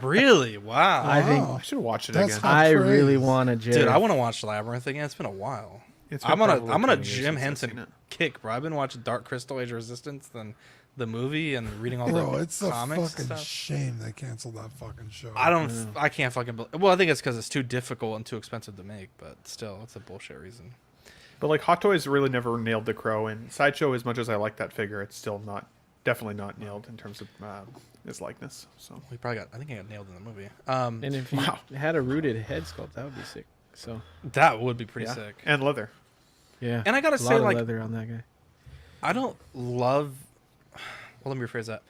Really? Wow. I should watch it again. I really want to. Dude, I want to watch Labyrinth again. It's been a while. I'm on a Jim Henson kick, bro. I've been watching Dark Crystal, Age of Resistance, then the movie, and reading all the comics. It's a fucking shame they canceled that fucking show. I can't fucking believe. Well, I think it's because it's too difficult and too expensive to make, but still, it's a bullshit reason. But like Hot Toys really never nailed the Crow, and Sideshow, as much as I like that figure, it's still not definitely not nailed in terms of his likeness. So we probably got. I think he got nailed in the movie. And if he had a rooted head sculpt, that would be sick. So that would be pretty sick. And leather. Yeah. And I gotta say, like, leather on that guy. I don't love. Well, let me rephrase that.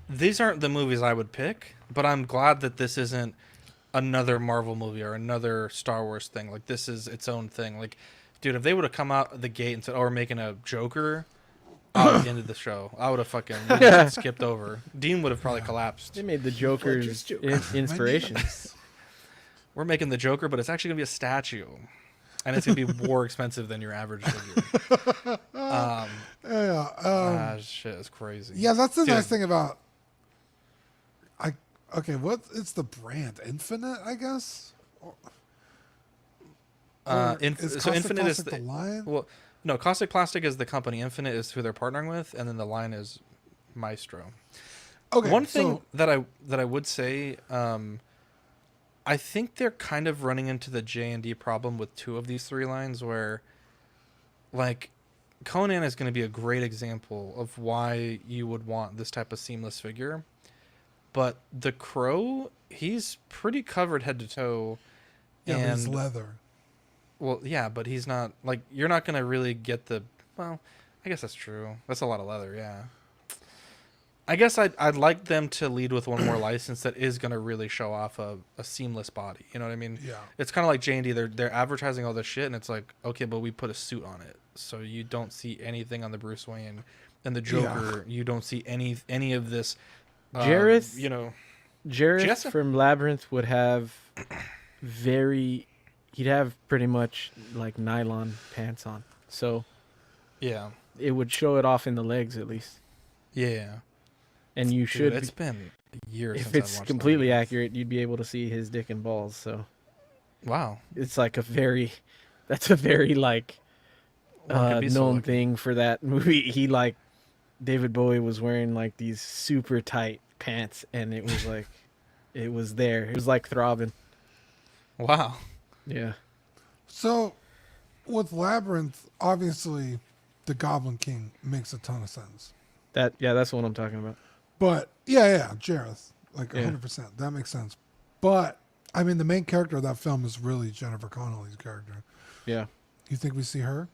These aren't the movies I would pick, but I'm glad that this isn't another Marvel movie or another Star Wars thing. Like, this is its own thing. Like, dude, if they would have come out the gate and said, "Oh, we're making a Joker," I would have ended the show. I would have fucking skipped over. Dean would have probably collapsed. They made the Joker's inspiration. We're making the Joker, but it's actually gonna be a statue, and it's gonna be more expensive than your average figure. Shit is crazy. Yeah, that's the nice thing about. It's the brand Infinite, I guess. So Infinite is the line. Well, no, Caustic Plastic is the company. Infinite is who they're partnering with, and then the line is Maestro. Okay. One thing that I would say, I think they're kind of running into the J&D problem with 2 of these 3 lines, where, like, Conan is going to be a great example of why you would want this type of seamless figure, but the Crow, he's pretty covered head to toe. Yeah, and but he's leather. Well, yeah, but he's not, like, you're not going to really get the, well, I guess that's true. That's a lot of leather, yeah. I guess I'd like them to lead with one more license that is going to really show off a seamless body. You know what I mean? Yeah. It's kind of like J&D. They're advertising all this shit, and it's like, okay, but we put a suit on it. So you don't see anything on the Bruce Wayne. And the Joker, you don't see any of this. Jareth, Jareth from Labyrinth would have he'd have pretty much like nylon pants on. So yeah, it would show it off in the legs at least. Yeah. And you should. It's been years. If it's completely accurate, you'd be able to see his dick and balls. So, wow, it's like that's a very like known thing for that movie. He like David Bowie was wearing like these super tight pants, and it was like it was there. It was like throbbing. Wow. Yeah. So, with Labyrinth, obviously, the Goblin King makes a ton of sense. That's what I'm talking about. But yeah, Jareth, like 100%, that makes sense. But I mean, the main character of that film is really Jennifer Connelly's character. Yeah. You think we see her?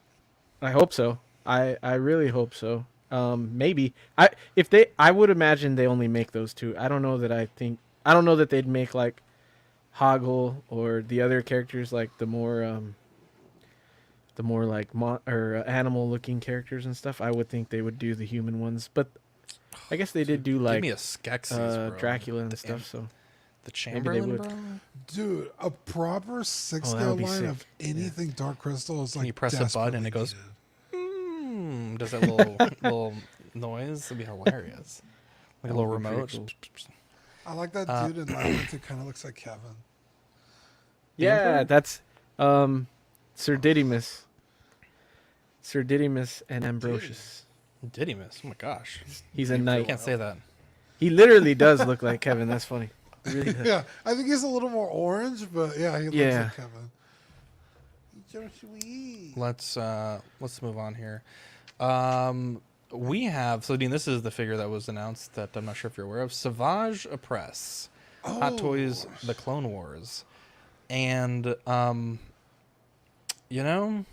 I hope so. I really hope so. Maybe I would imagine they only make those 2. I don't know that they'd make like Hoggle or the other characters, like the more like animal looking characters and stuff. I would think they would do the human ones, but I guess they did do like give me a Skeksis, bro. Dracula and stuff. So the Chamberlain, bro. Dude, a proper 6-scale line sick. Of anything Dark Crystal is like you press a button and it goes. Does that little noise? It'd be hilarious. Like a little remote. Cool. I like that dude in Labyrinth who kind of looks like Kevin. Yeah, that's Sir Didymus. Sir Didymus and Ambrosius. Didymus? Oh my gosh. He's a knight. You can't say that. He literally does look like Kevin. That's funny. Really does. Yeah, I think he's a little more orange, but yeah, he looks like Kevin. Let's move on here. We have, so Dean, this is the figure that was announced that I'm not sure if you're aware of. Savage Opress. Hot Toys, The Clone Wars. And, you know,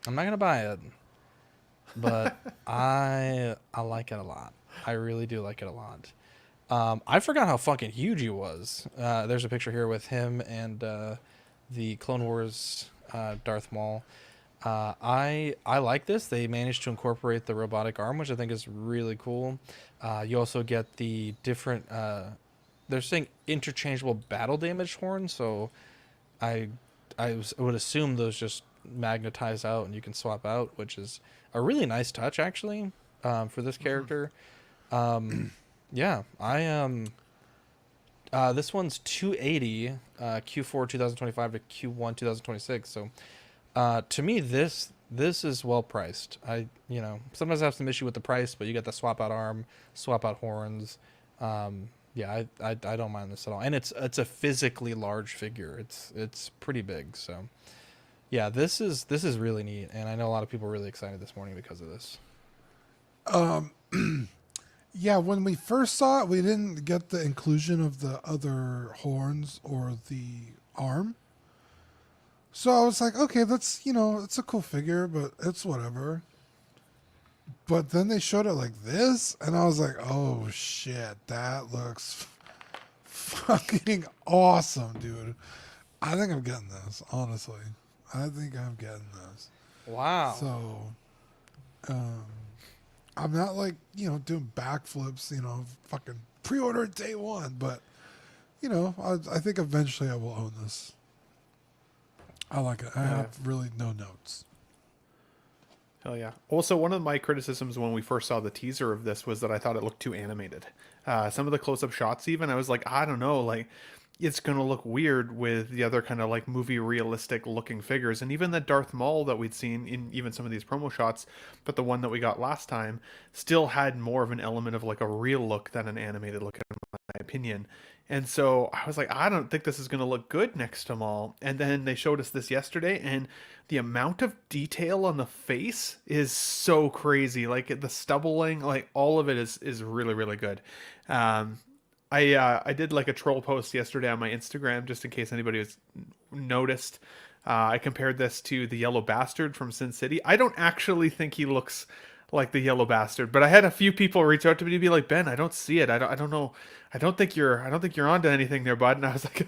I'm not going to buy it, but I like it a lot. I really do like it a lot. I forgot how fucking huge he was. There's a picture here with him and the Clone Wars Darth Maul. I like this. They managed to incorporate the robotic arm, which I think is really cool. You also get the different they're saying interchangeable battle damage horns, so I would assume those just magnetize out and you can swap out, which is a really nice touch actually for this character. Yeah, this one's $280 Q4 2025 to Q1 2026. So to me this is well priced. Sometimes I have some issue with the price, but you get the swap out arm, swap out horns. Yeah, I don't mind this at all, and it's a physically large figure. It's pretty big. So yeah, this is really neat, and I know a lot of people are really excited this morning because of this. Yeah, when we first saw it, we didn't get the inclusion of the other horns or the arm. So I was like, okay, that's, it's a cool figure, but it's whatever. But then they showed it like this, and I was like, oh shit, that looks fucking awesome, dude. I think I'm getting this, honestly. I think I'm getting this. Wow. So, I'm not like, doing backflips, fucking pre-order day one, but, I think eventually I will own this. I like it. I have really no notes. Hell yeah. Also, one of my criticisms when we first saw the teaser of this was that I thought it looked too animated. Some of the close-up shots even, I was like, I don't know, like, it's going to look weird with the other kind of like movie realistic looking figures. And even the Darth Maul that we'd seen in even some of these promo shots, but the one that we got last time still had more of an element of like a real look than an animated look, in my opinion. And so I was like, I don't think this is going to look good next to Maul. And then they showed us this yesterday, and the amount of detail on the face is so crazy. Like the stubbling, like all of it is really, really good. I did like a troll post yesterday on my Instagram, just in case anybody was noticed. I compared this to the Yellow Bastard from Sin City. I don't actually think he looks like the Yellow Bastard, but I had a few people reach out to me to be like, Ben, I don't see it. I don't know. I don't think you're onto anything there, bud. And I was like,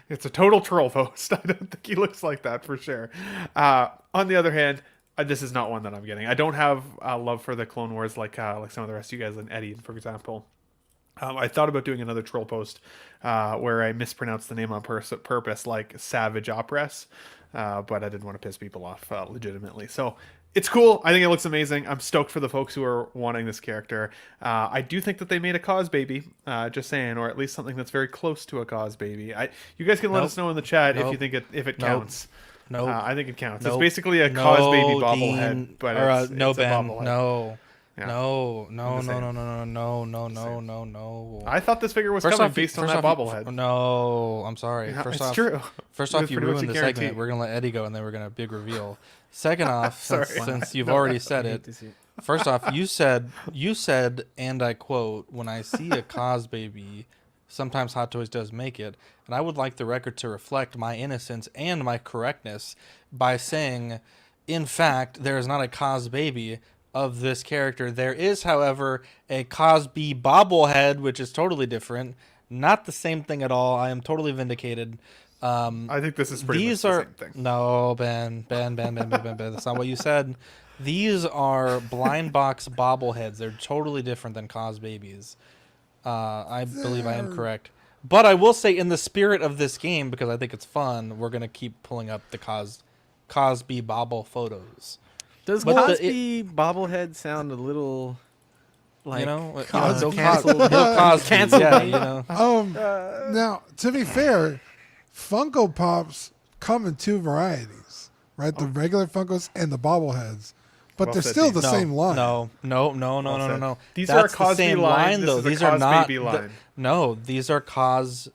it's a total troll post. I don't think he looks like that for sure. On the other hand, this is not one that I'm getting. I don't have love for the Clone Wars like some of the rest of you guys, and Eddie, for example. I thought about doing another troll post where I mispronounced the name on purpose, like Savage Opress, but I didn't want to piss people off legitimately. So it's cool. I think it looks amazing. I'm stoked for the folks who are wanting this character. I do think that they made a cause baby, just saying, or at least something that's very close to a cause baby. You guys can let us know in the chat if you think it counts. No, I think it counts. It's basically a cause baby bobblehead, but it's a bobblehead. No. Yeah. No. I thought this figure was coming based on that bobblehead. No, I'm sorry. Yeah, First it's off, true. First off, you ruined the segment. We're gonna let Eddie go, and then we're gonna big reveal. Second off, since you've already said it. First off, you said, and I quote, "When I see a cause baby, sometimes Hot Toys does make it," and I would like the record to reflect my innocence and my correctness by saying, in fact, there is not a cause baby of this character. There is, however, a Cosby bobblehead, which is totally different. Not the same thing at all. I am totally vindicated. I think this is pretty much the same thing. No, Ben. That's not what you said. These are blind box bobbleheads. They're totally different than cause babies. I believe I am correct. But I will say, in the spirit of this game, because I think it's fun, we're going to keep pulling up the Cosby bobble photos. Does Cosby bobblehead sound a little like Cosby? Canceled? Yeah, now, to be fair, Funko Pops come in two varieties, right? The regular Funkos and the bobbleheads, but they're still the same line. No. These That's are a Cosby line, though. These are not. No, these are COSB,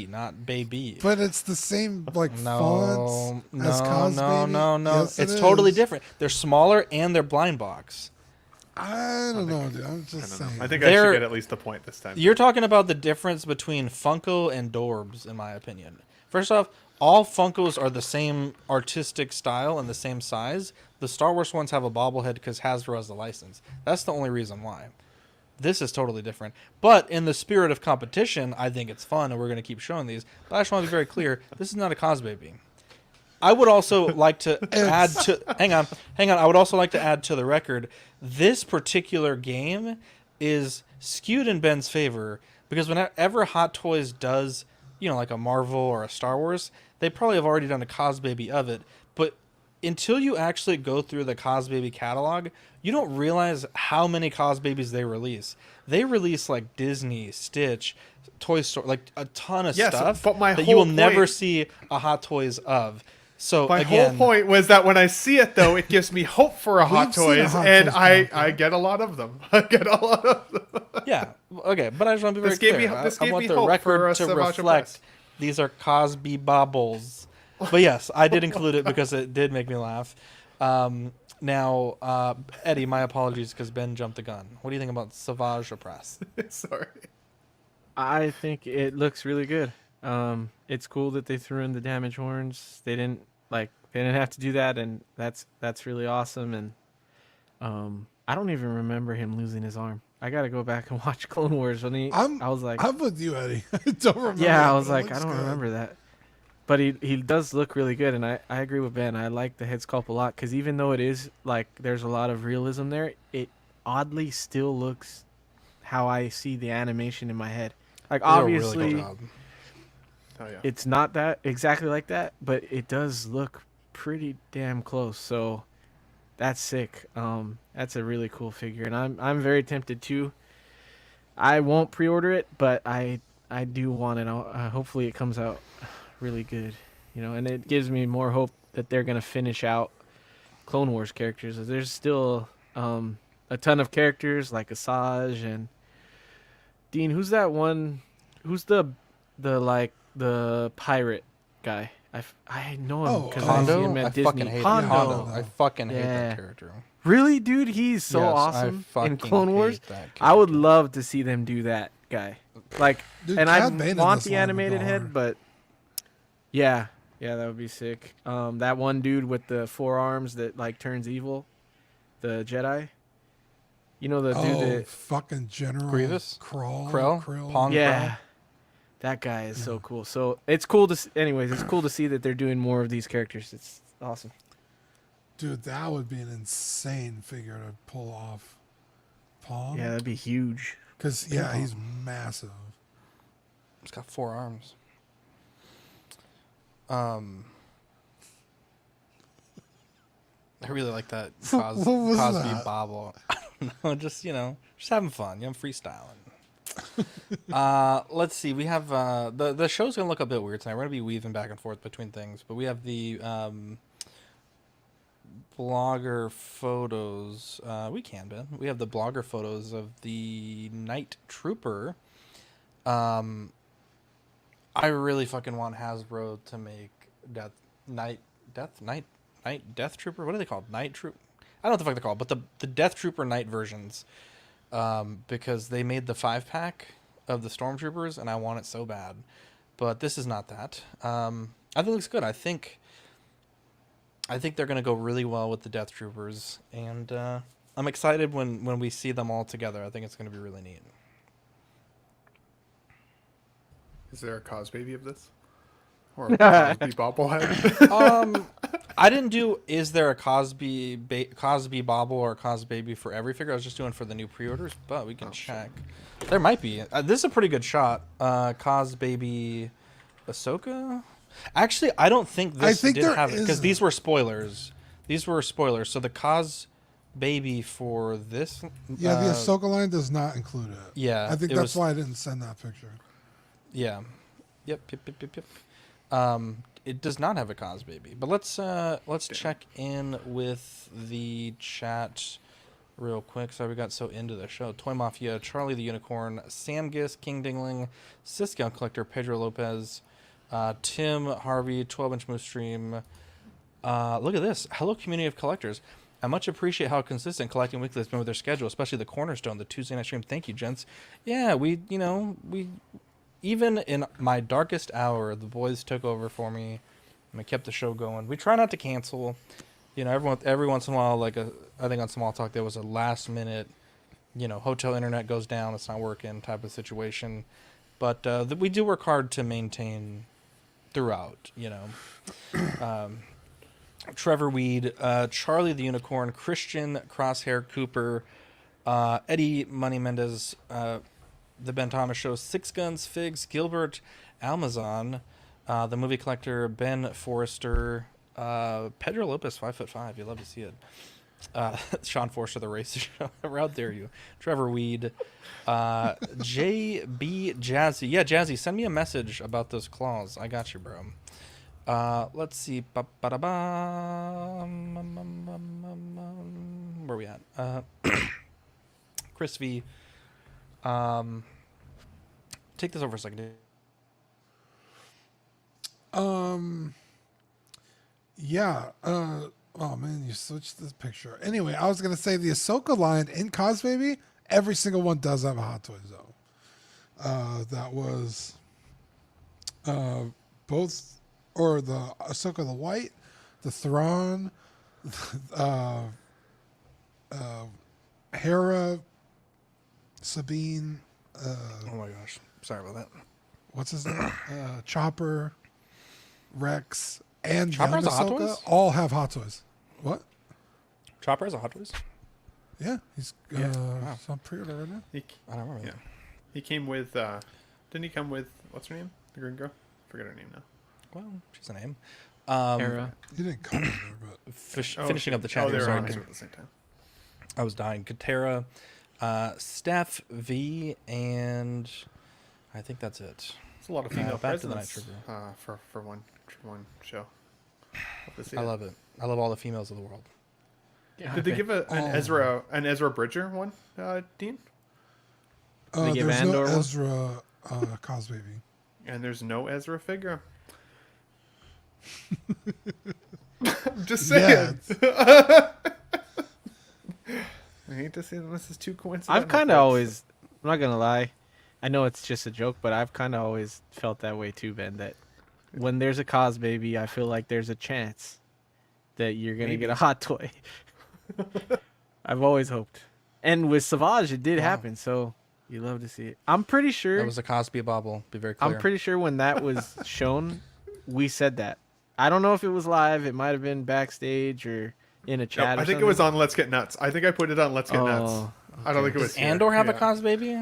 not baby. But it's the same fonts as Cosby. No. Yes, it's totally different. They're smaller and they're blind box. I don't know, dude. I'm just saying. I think I should get at least a point this time. You're talking about the difference between Funko and Dorbs, in my opinion. First off, all Funkos are the same artistic style and the same size. The Star Wars ones have a bobblehead because Hasbro has the license. That's the only reason why. This is totally different. But in the spirit of competition, I think it's fun, and we're going to keep showing these. But I just want to be very clear, this is not a cause baby. I would also like to add to... Hang on. I would also like to add to the record, this particular game is skewed in Ben's favor, because whenever Hot Toys does, like a Marvel or a Star Wars, they probably have already done a cause baby of it. But until you actually go through the cause baby catalog, you don't realize how many cause babies they release. They release like Disney, Stitch, Toy Story, like a ton of stuff but that you will never see a Hot Toys of. So my whole point was that when I see it, though, it gives me hope for a Hot Toys, and I get a lot of them. Yeah, okay, but I just want to be very clear. I want the record to reflect these are Cosby bobbles. But yes, I did include it because it did make me laugh. Now, Eddie, my apologies because Ben jumped the gun. What do you think about Savage Opress? Sorry. I think it looks really good. It's cool that they threw in the damage horns. They didn't have to do that, and that's really awesome. And I don't even remember him losing his arm. I gotta go back and watch Clone Wars when I was like, I'm with you, Eddie. I don't remember. Yeah, I was like, I don't remember that. But he does look really good, and I agree with Ben. I like the head sculpt a lot because even though it is like there's a lot of realism there, it oddly still looks how I see the animation in my head. Like obviously, really good job. Oh, yeah. It's not that exactly like that, but it does look pretty damn close. So that's sick. That's a really cool figure, and I'm very tempted too. I won't pre-order it, but I do want it. Hopefully, it comes out really good, and it gives me more hope that they're gonna finish out Clone Wars characters. There's still a ton of characters like Asajj and Dean. Who's that one? Who's the pirate guy? I know him because I see him at Disney. Fucking hate Hondo. I fucking hate that character. Really, dude? He's so awesome in Clone Wars. I would love to see them do that guy. Like, Dude, and Cad I Bane in want this the line would animated go head, hard. but yeah, that would be sick. That one dude with the 4 arms that like turns evil, the Jedi. You know the dude that fucking General Grievous? Krill. Pong yeah. Krill? That guy is so cool. So it's cool to anyways, it's cool to see that they're doing more of these characters. It's awesome. Dude, that would be an insane figure to pull off. Pong? Yeah, that'd be huge. Because, he's massive. It's got 4 arms. I really like that What was Cosby that? bobble. I don't know, just having fun. I'm freestyling. Let's see. We have the show's gonna look a bit weird tonight. We're gonna be weaving back and forth between things, but we have the blogger photos. We have the blogger photos of the Night Trooper. I really fucking want Hasbro to make Night Death Trooper. What are they called? Night Troop. I don't know what the fuck they're called, but the Death Trooper Night versions. Because they made the 5-pack of the Stormtroopers, and I want it so bad. But this is not that. I think it looks good. I think they're going to go really well with the Death Troopers, and I'm excited when we see them all together. I think it's going to be really neat. Is there a Cosbaby of this? Or a Cosby bobblehead? I didn't do. Is there a Cosby bobble or a Cosbaby for every figure? I was just doing for the new pre-orders, but we can check. Sure. There might be. This is a pretty good shot. Cosbaby, Ahsoka. Actually, I don't think this did have it because these were spoilers. These were spoilers. So the Cosbaby for this. Yeah, the Ahsoka line does not include it. Yeah, I think that's why I didn't send that picture. Yeah. Yep. It does not have a Cosbaby, but let's check in with the chat real quick. Sorry, we got so into the show. Toy Mafia, Charlie the Unicorn, Sam Gist, King Dingling, Cisco Collector, Pedro Lopez, Tim Harvey, 12-inch Moose Stream. Look at this. Hello, community of collectors. I much appreciate how consistent Collecting Weekly has been with their schedule, especially the Cornerstone, the Tuesday night stream. Thank you, gents. Yeah, we even in my darkest hour, the boys took over for me, and we kept the show going. We try not to cancel. Every once in a while, I think on Small Talk, there was a last minute, hotel internet goes down, it's not working type of situation. But we do work hard to maintain throughout, Trevor Weed, Charlie the Unicorn, Christian Crosshair Cooper, Eddie Money Mendez, The Ben Thomas Show, Six Guns, Figs, Gilbert, Almazon, The Movie Collector, Ben Forrester, Pedro Lopez, 5'5". You love to see it. Sean Forster, The Racer Show. How dare you? Trevor Weed, JB Jazzy. Yeah, Jazzy, send me a message about those claws. I got you, bro. Let's see. Where are we at? Chris V. Take this over for a second. Yeah. Oh man, you switched the picture. Anyway, I was gonna say the Ahsoka line in Cos Baby, every single one does have a Hot Toys though. That was both, or the Ahsoka the White, the Thrawn, Hera, Sabine. Oh my gosh, sorry about that. What's his name? Chopper, Rex, and Chopper young has a Hot Ahsoka Toys? all have Hot Toys. What? Chopper has a Hot Toys? Yeah, he's Yeah. wow. It's on pre-order right now. I don't remember that. He came with. Didn't he come with what's her name? The green girl. Forget her name now. Well, she's a name. Hera. He didn't come with her, but Finishing up the chat. Oh, they here, were sorry, on 'cause at the same time. I was dying. Katera, Steph, V, and I think that's it. It's a lot of female back to the Night presence Trooper. for one show. Love to see I it. love it. I love all the females of the world. Yeah, Did they give an Ezra Bridger one, Dean? They give there's no Andor one? Ezra Cos Baby. And there's no Ezra figure. I'm just saying. I hate to say that this is too coincidental. I've kind of always, I'm not gonna lie, I know it's just a joke, but I've kind of always felt that way too, Ben. That when there's a Cos Baby, I feel like there's a chance that you're gonna get a Hot Toy. I've always hoped, and with Savage, it did happen. So you love to see it. I'm pretty sure That was a Cosby bobble. Be very clear. I'm pretty sure when that was shown, we said that. I don't know if it was live. It might have been backstage or in a chat. No, I think it was on Let's Get Nuts. I think I put it on Let's Get Nuts. I don't think it was. Does Andor have a Cos Baby?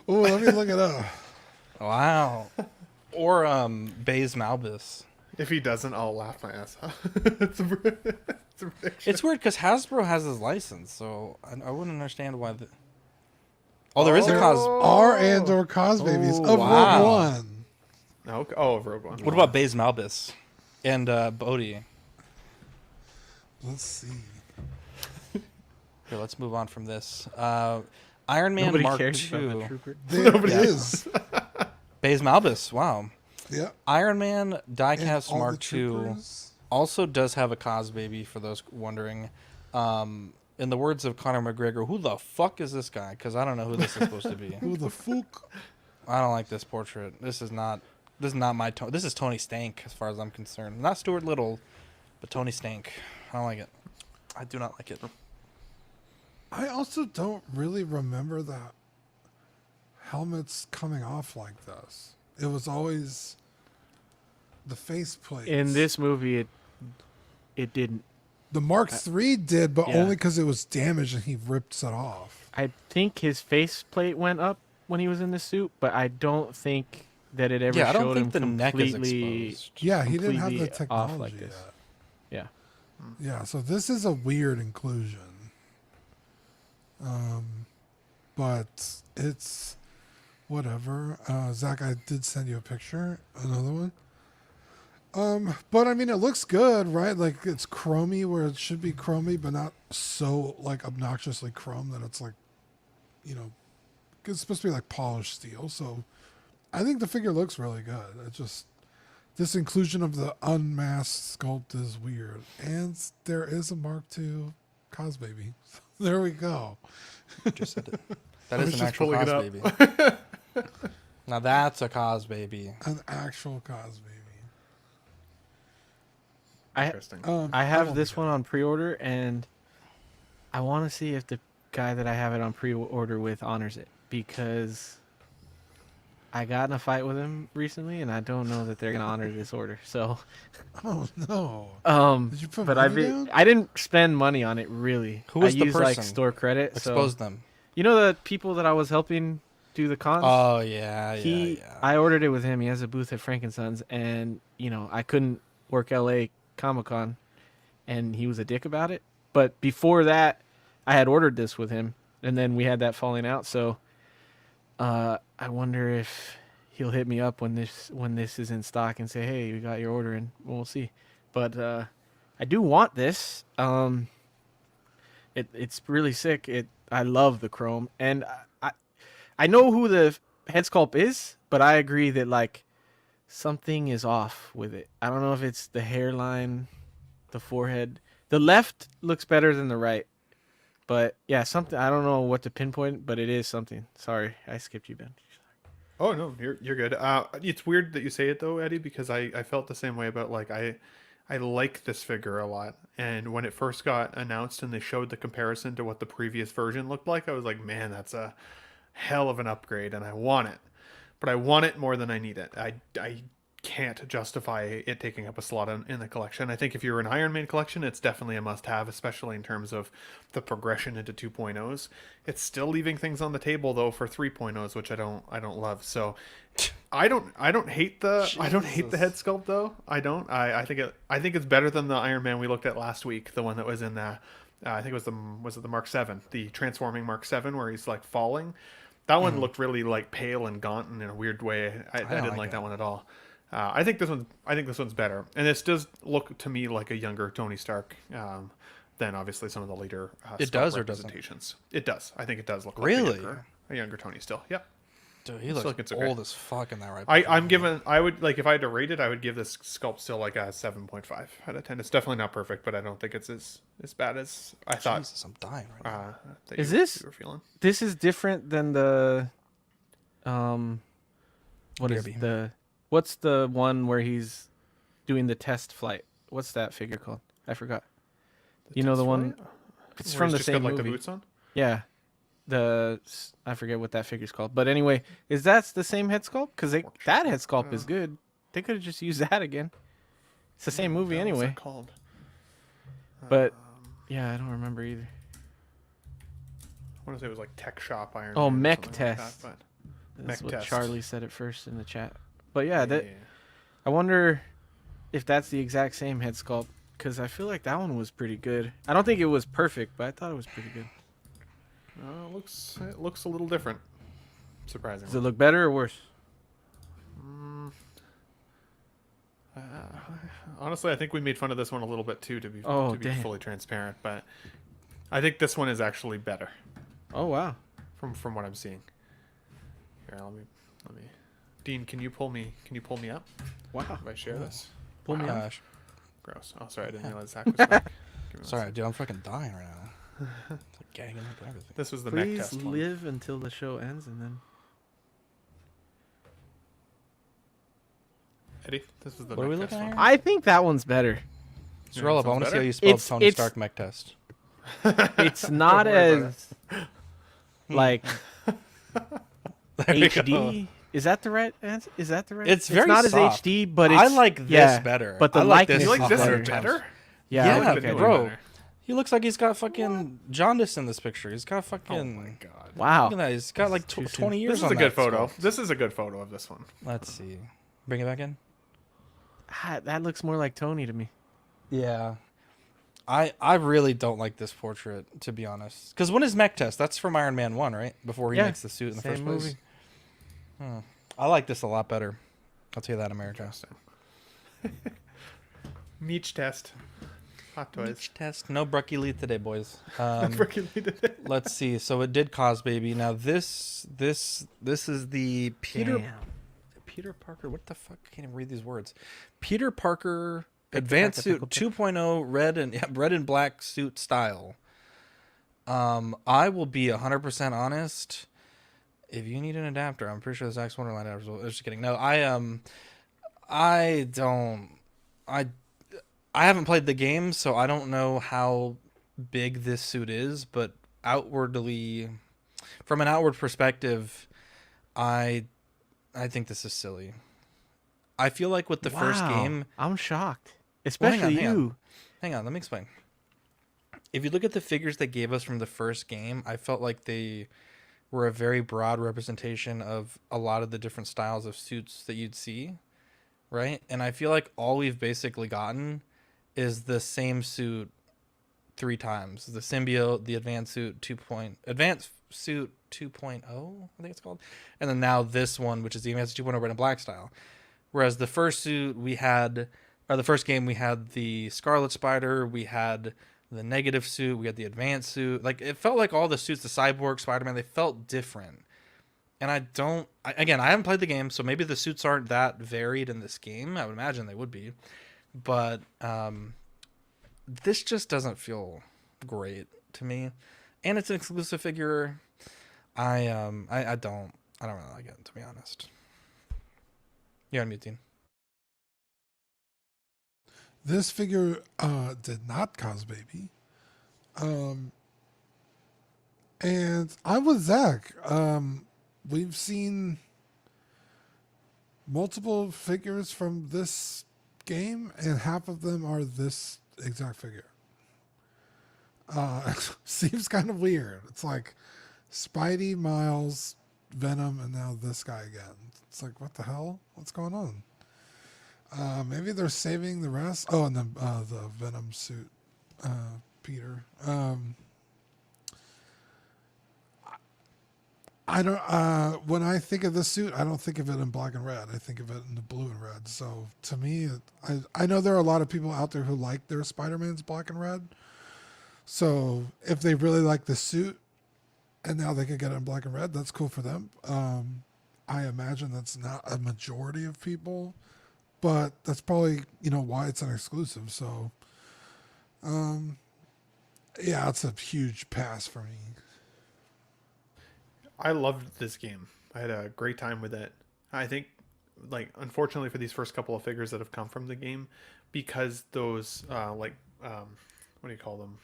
Oh, let me look it up. Wow. Or Baze Malbus. If he doesn't, I'll laugh my ass off. it's a prediction. It's weird because Hasbro has his license, so I wouldn't understand why. Oh, there is a Cos. Are Andor Cos Babies of wow. Rogue One. No, oh, Rogue One. What about Baze Malbus and Bodhi? Let's see. Here, let's move on from this. Iron Man Nobody Mark cares II. about the Trooper. There it is. Baze Malbus. Wow. Yeah. Iron Man Diecast all the Mark II troopers. also does have a Cos Baby, for those wondering. In the words of Conor McGregor, who the fuck is this guy? Because I don't know who this is supposed to be. Who the fuck? I don't like this portrait. This is not my tone. This is Tony Stank, as far as I'm concerned. Not Stuart Little, but Tony Stank. I don't like it. I do not like it. I also don't really remember that helmets coming off like this. It was always the faceplate. In this movie, it didn't. The Mark III did, but yeah. only because it was damaged and he ripped it off. I think his faceplate went up when he was in the suit, but I don't think that it ever I don't showed think him the neck is completely. exposed. Yeah, he didn't have the completely technology off like this. yet. Yeah. Yeah, so this is a weird inclusion. But it's whatever. Zach, I did send you a picture, another one. But I mean, it looks good, right? Like it's chromy where it should be chromy, but not so like obnoxiously chrome that it's like, you know, it's supposed to be like polished steel. So I think the figure looks really good. It just, this inclusion of the unmasked sculpt is weird. And there is a Mark II Cos Baby. There we go. Just said it. That is an just actual pulling Cos it Baby. Now that's a Cos Baby. An actual Cos Baby. Interesting. I have this one on pre-order, and I want to see if the guy that I have it on pre-order with honors it, because I got in a fight with him recently, and I don't know that they're gonna honor this order. So, oh no. Did you put but money down? I didn't spend money on it really. Who was I the used person? like store credit. Expose so, them. You know the people that I was helping do the cons? Oh yeah. I ordered it with him. He has a booth at Frankensons, and I couldn't work LA Comic-Con, and he was a dick about it. But before that, I had ordered this with him, and then we had that falling out. So I wonder if he'll hit me up when this is in stock and say, hey, we got your order, and we'll see. But I do want this. It's really sick. I love the chrome, and I know who the head sculpt is, but I agree that like something is off with it. I don't know if it's the hairline, the forehead. The left looks better than the right. But yeah, something I don't know what to pinpoint, but it is something. Sorry, I skipped you, Ben. Oh no, you're good. It's weird that you say it though, Eddie, because I felt the same way about like I like this figure a lot, and when it first got announced and they showed the comparison to what the previous version looked like, I was like, man, that's a hell of an upgrade, and I want it, but I want it more than I need it. I can't justify it taking up a slot in the collection. I think if you're an Iron Man collection, it's definitely a must-have, especially in terms of the progression into 2.0s. It's still leaving things on the table though for 3.0s, which I don't love. So I don't hate the head sculpt though. I think it's better than the Iron Man we looked at last week, the one that was in the I think it was the Mark 7, the transforming Mark 7 where he's like falling. That one looked really like pale and gaunt in a weird way. I didn't like that one at all. I think this one's better, and this does look to me like a younger Tony Stark than obviously some of the later it does or doesn't. It does. I think it does look really like a younger Tony still. Yep. Dude, he looks old as fuck in that right. I would like if I had to rate it, I would give this sculpt still like a 7.5 out of 10. It's definitely not perfect, but I don't think it's as bad as I thought. Jesus, I'm dying right now. You were feeling. This is different than the what's the one where he's doing the test flight? What's that figure called? I forgot. You know the one. It's from the same movie. Like the boots on? Yeah. I forget what that figure's called, but anyway, is that the same head sculpt? Because that head sculpt is good. They could have just used that again. It's the same movie anyway. What's that called? But yeah, I don't remember either. I want to say it was like Tech Shop Iron. Oh, Man Mech Test. Like that, That's what Charlie said it first in the chat. But yeah, I wonder if that's the exact same head sculpt, because I feel like that one was pretty good. I don't think it was perfect, but I thought it was pretty good. It looks a little different, surprisingly. Does it look better or worse? Honestly, I think we made fun of this one a little bit too, to be fully transparent. But I think this one is actually better. Oh wow! From what I'm seeing. Here, let me. Dean, can you pull me up? Wow! If I share this, pull me up. Gross. Oh, sorry, I didn't realize Zach was back. Sorry, dude, I'm fucking dying right now. It's like gagging up and everything. This was the Please mech test one. live until the show ends, and then. Eddie, this was the what are we mech test looking one. at? I think that one's better. Scroll up. I want to see how you spelled Tony Stark mech test. It's not as like HD. Is that the right answer? Is that the right? It's very not soft. as HD, but it's, I like this better. But the I like likeness this. You like this better. better? Yeah, okay, bro. He looks like he's got fucking jaundice in this picture. He's got fucking. Oh my god! Wow. Look at that. He's got like 20 years. This is a good photo. This is a good photo of this one. Let's see. Bring it back in. That looks more like Tony to me. Yeah. I really don't like this portrait, to be honest. Because when is mech test? That's from Iron Man 1, right? Before he makes the suit in the first place. I like this a lot better. I'll tell you that, America. Meech test. Hot Toys. Meech test. No Brucky Lee today, boys. Brucky Lee today. Let's see. So it did cause baby. Now this is the Peter Parker. What the fuck? I can't even read these words. Peter Parker Advanced Suit 2.0 red and black suit style. I will be 100% honest. If you need an adapter, I'm pretty sure this Axe Wonderland adapter. I'm just kidding. No, I haven't played the game, so I don't know how big this suit is, but outwardly, from an outward perspective, I think this is silly. I feel like with the first game, I'm shocked. Especially you. Hang on, let me explain. If you look at the figures they gave us from the first game, I felt like they were a very broad representation of a lot of the different styles of suits that you'd see, right? And I feel like all we've basically gotten is the same suit 3 times. The symbiote, the advanced suit 2.0, I think it's called. And then now this one, which is the advanced 2.0 red and black style. Whereas the first suit we had, or the first game we had the Scarlet Spider, we had the negative suit, we had the advanced suit. Like, it felt like all the suits, the Cyborg, Spider-Man, they felt different. And I haven't played the game, so maybe the suits aren't that varied in this game. I would imagine they would be. But this just doesn't feel great to me, and it's an exclusive figure. I don't really like it, to be honest. You're unmuting. This figure did not cause baby. And I'm with Zach. We've seen multiple figures from this game, and half of them are this exact figure. Seems kind of weird. It's like Spidey, Miles, Venom, and now this guy again. It's like, what the hell? What's going on? Maybe they're saving the rest. Oh, and then the Venom suit, Peter. I don't. When I think of this suit, I don't think of it in black and red. I think of it in the blue and red. So to me, I know there are a lot of people out there who like their Spider-Man's black and red. So if they really like the suit, and now they can get it in black and red, that's cool for them. I imagine that's not a majority of people, but that's probably why it's an exclusive. So, yeah, it's a huge pass for me. I loved this game. I had a great time with it. I think, unfortunately for these first couple of figures that have come from the game, because those, what do you call them?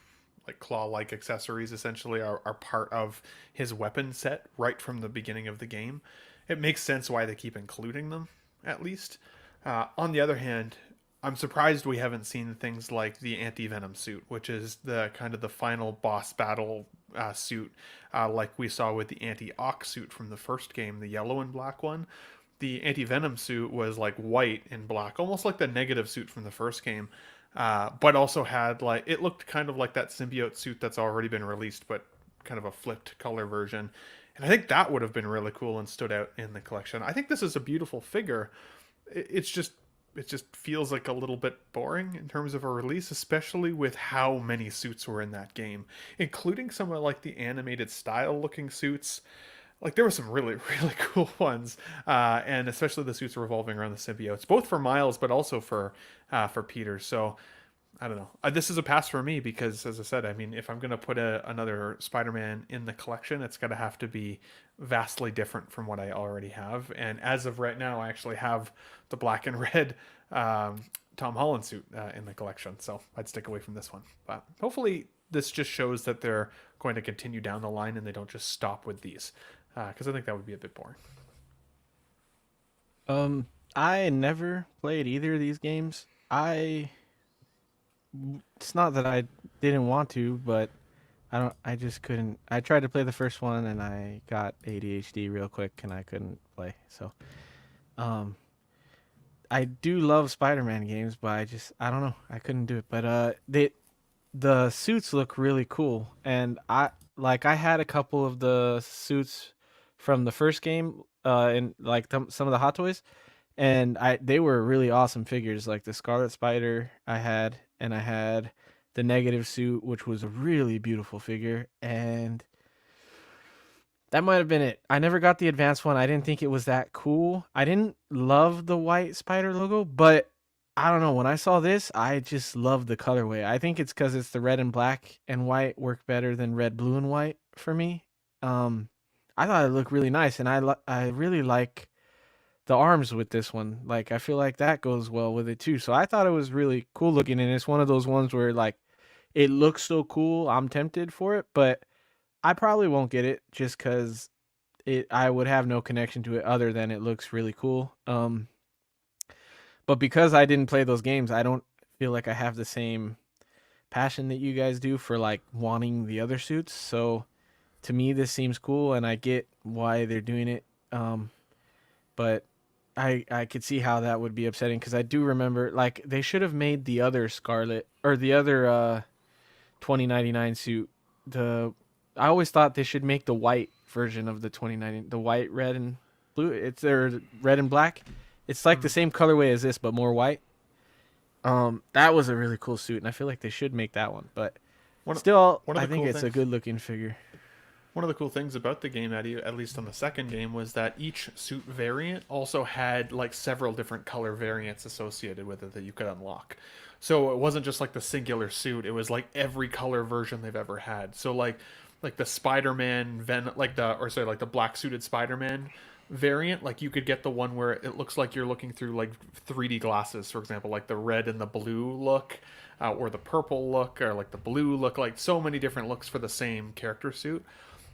Like claw-like accessories essentially are part of his weapon set right from the beginning of the game. It makes sense why they keep including them, at least. On the other hand, I'm surprised we haven't seen things like the Anti-Venom suit, which is the kind of the final boss battle suit, like we saw with the Anti-Ox suit from the first game, the yellow and black one. The Anti-Venom suit was like white and black, almost like the negative suit from the first game, but also had it looked kind of like that symbiote suit that's already been released, but kind of a flipped color version. And I think that would have been really cool and stood out in the collection. I think this is a beautiful figure. It just feels like a little bit boring in terms of a release, especially with how many suits were in that game, including some of the animated style looking suits. There were some really, really cool ones, and especially the suits revolving around the symbiotes, both for Miles but also for Peter. So I don't know. This is a pass for me because, as I said, I mean, if I'm going to put another Spider-Man in the collection, it's going to have to be vastly different from what I already have. And as of right now, I actually have the black and red Tom Holland suit in the collection. So I'd stick away from this one. But hopefully this just shows that they're going to continue down the line and they don't just stop with these. Because I think that would be a bit boring. I never played either of these games. It's not that I didn't want to, but I just couldn't. I tried to play the first one and I got ADHD real quick and I couldn't play. So, I do love Spider-Man games, but I don't know. I couldn't do it. But the suits look really cool, and I had a couple of the suits from the first game, in some of the Hot Toys, and they were really awesome figures. Like the Scarlet Spider I had the negative suit, which was a really beautiful figure, and that might have been it. I never got the advanced one. I didn't think it was that cool. I didn't love the white spider logo, but I don't know. When I saw this, I just loved the colorway. I think it's because it's the red and black and white work better than red, blue, and white for me. I thought it looked really nice, and I really like the arms with this one. I feel like that goes well with it too. So I thought it was really cool looking, and it's one of those ones where it looks so cool. I'm tempted for it, but I probably won't get it just because I would have no connection to it other than it looks really cool. But because I didn't play those games, I don't feel like I have the same passion that you guys do for wanting the other suits. So to me, this seems cool, and I get why they're doing it. But I could see how that would be upsetting because I do remember they should have made the other Scarlet or the other 2099 suit. I always thought they should make the white version of the 2099, the white, red, and blue. It's their red and black. It's the same colorway as this, but more white. That was a really cool suit, and I feel like they should make that one. But I think it's a good looking figure. One of the cool things about the game, at least on the second game, was that each suit variant also had like several different color variants associated with it that you could unlock. So it wasn't just like the singular suit; it was like every color version they've ever had. So like the Spider-Man like the black suited Spider-Man variant, like you could get the one where it looks like you're looking through like 3D glasses, for example, like the red and the blue look, or the purple look, or like the blue look, like so many different looks for the same character suit.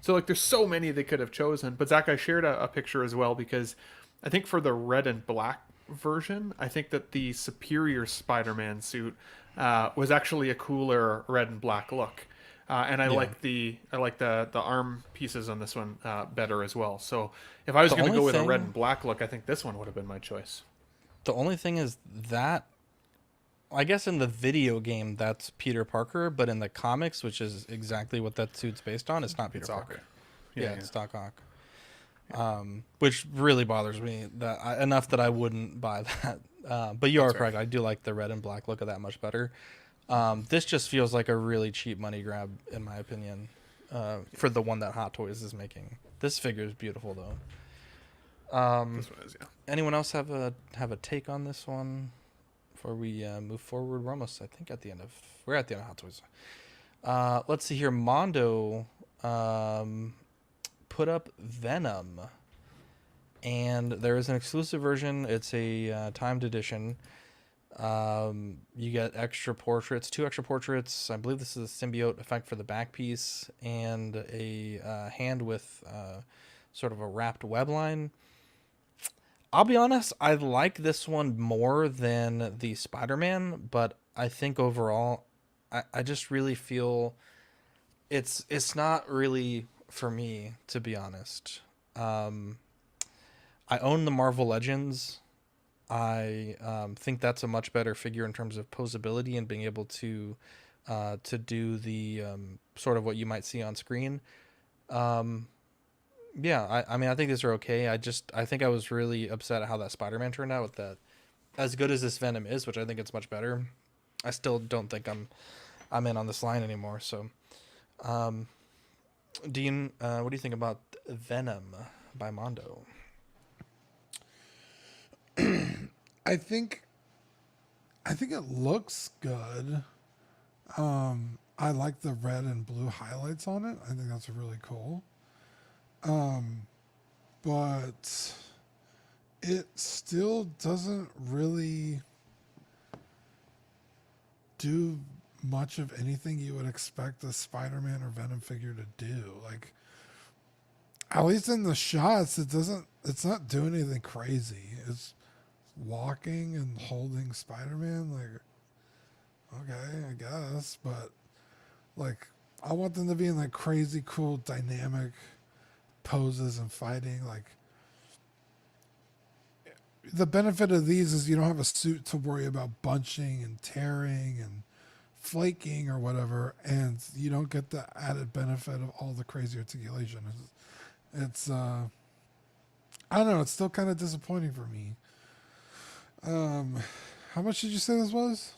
So like there's so many they could have chosen. But Zach, I shared a picture as well because I think for the red and black version, I think that the superior Spider-Man suit was actually a cooler red and black look. And I like the arm pieces on this one better as well. So if I was going to go with a red and black look, I think this one would have been my choice. The only thing is that, I guess in the video game that's Peter Parker, but in the comics, which is exactly what that suit's based on, it's not Peter Parker. Yeah, it's Doc Ock. Which really bothers me enough that I wouldn't buy that. But you are correct. I do like the red and black look of that much better. This just feels like a really cheap money grab, in my opinion, for the one that Hot Toys is making. This figure is beautiful, though. This one is, yeah. Anyone else have a take on this one before we move forward? We're almost, I think, at the end of Hot Toys. Let's see here. Mondo put up Venom, and there is an exclusive version. It's a timed edition. You get extra portraits, 2 extra portraits. I believe this is a symbiote effect for the back piece, and a hand with sort of a wrapped web line. I'll be honest, I like this one more than the Spider-Man, but I think overall, I just really feel it's not really for me, to be honest. I own the Marvel Legends. I think that's a much better figure in terms of posability and being able to do the sort of what you might see on screen. Yeah, I mean, I think these are okay. I think I was really upset at how that Spider-Man turned out with that. As good as this Venom is, which I think it's much better, I still don't think I'm in on this line anymore. So, Dean, what do you think about Venom by Mondo? I think it looks good. I like the red and blue highlights on it. I think that's really cool. But it still doesn't really do much of anything you would expect a Spider-Man or Venom figure to do. Like, at least in the shots, it's not doing anything crazy. It's walking and holding Spider-Man. Like, okay, I guess, but like, I want them to be in like crazy cool dynamic poses and fighting. Like, the benefit of these is you don't have a suit to worry about bunching and tearing and flaking or whatever, and you don't get the added benefit of all the crazy articulation. It's I don't know, it's still kind of disappointing for me. How much did you say this was?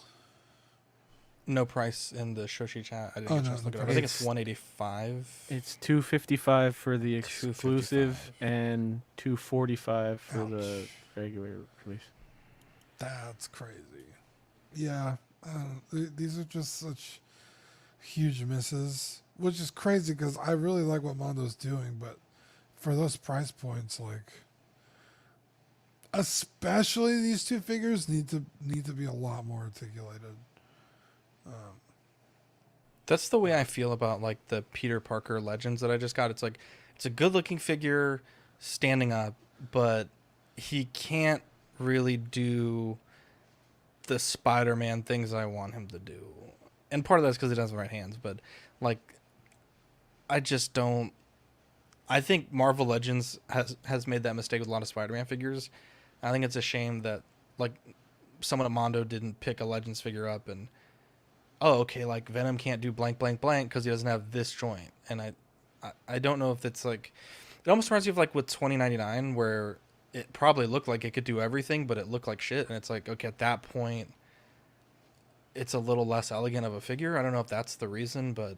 No price in the Shoshi chat. I didn't just look it up. I think it's $185. It's $255 for the exclusive and $245 for the regular release. That's crazy. Yeah, these are just such huge misses, which is crazy because I really like what Mondo's doing, but for those price points, like, especially these two figures need to be a lot more articulated. That's the way I feel about like the Peter Parker Legends that I just got. It's like, it's a good looking figure standing up, but he can't really do the Spider-Man things I want him to do. And part of that's because he doesn't have the right hands, but like, I just don't. I think Marvel Legends has made that mistake with a lot of Spider-Man figures. I think it's a shame that like someone at Mondo didn't pick a Legends figure up and, oh, okay, like Venom can't do blank, blank, blank because he doesn't have this joint. And I don't know if it's like, it almost reminds me of like with 2099 where it probably looked like it could do everything, but it looked like shit. And it's like, okay, at that point, it's a little less elegant of a figure. I don't know if that's the reason, but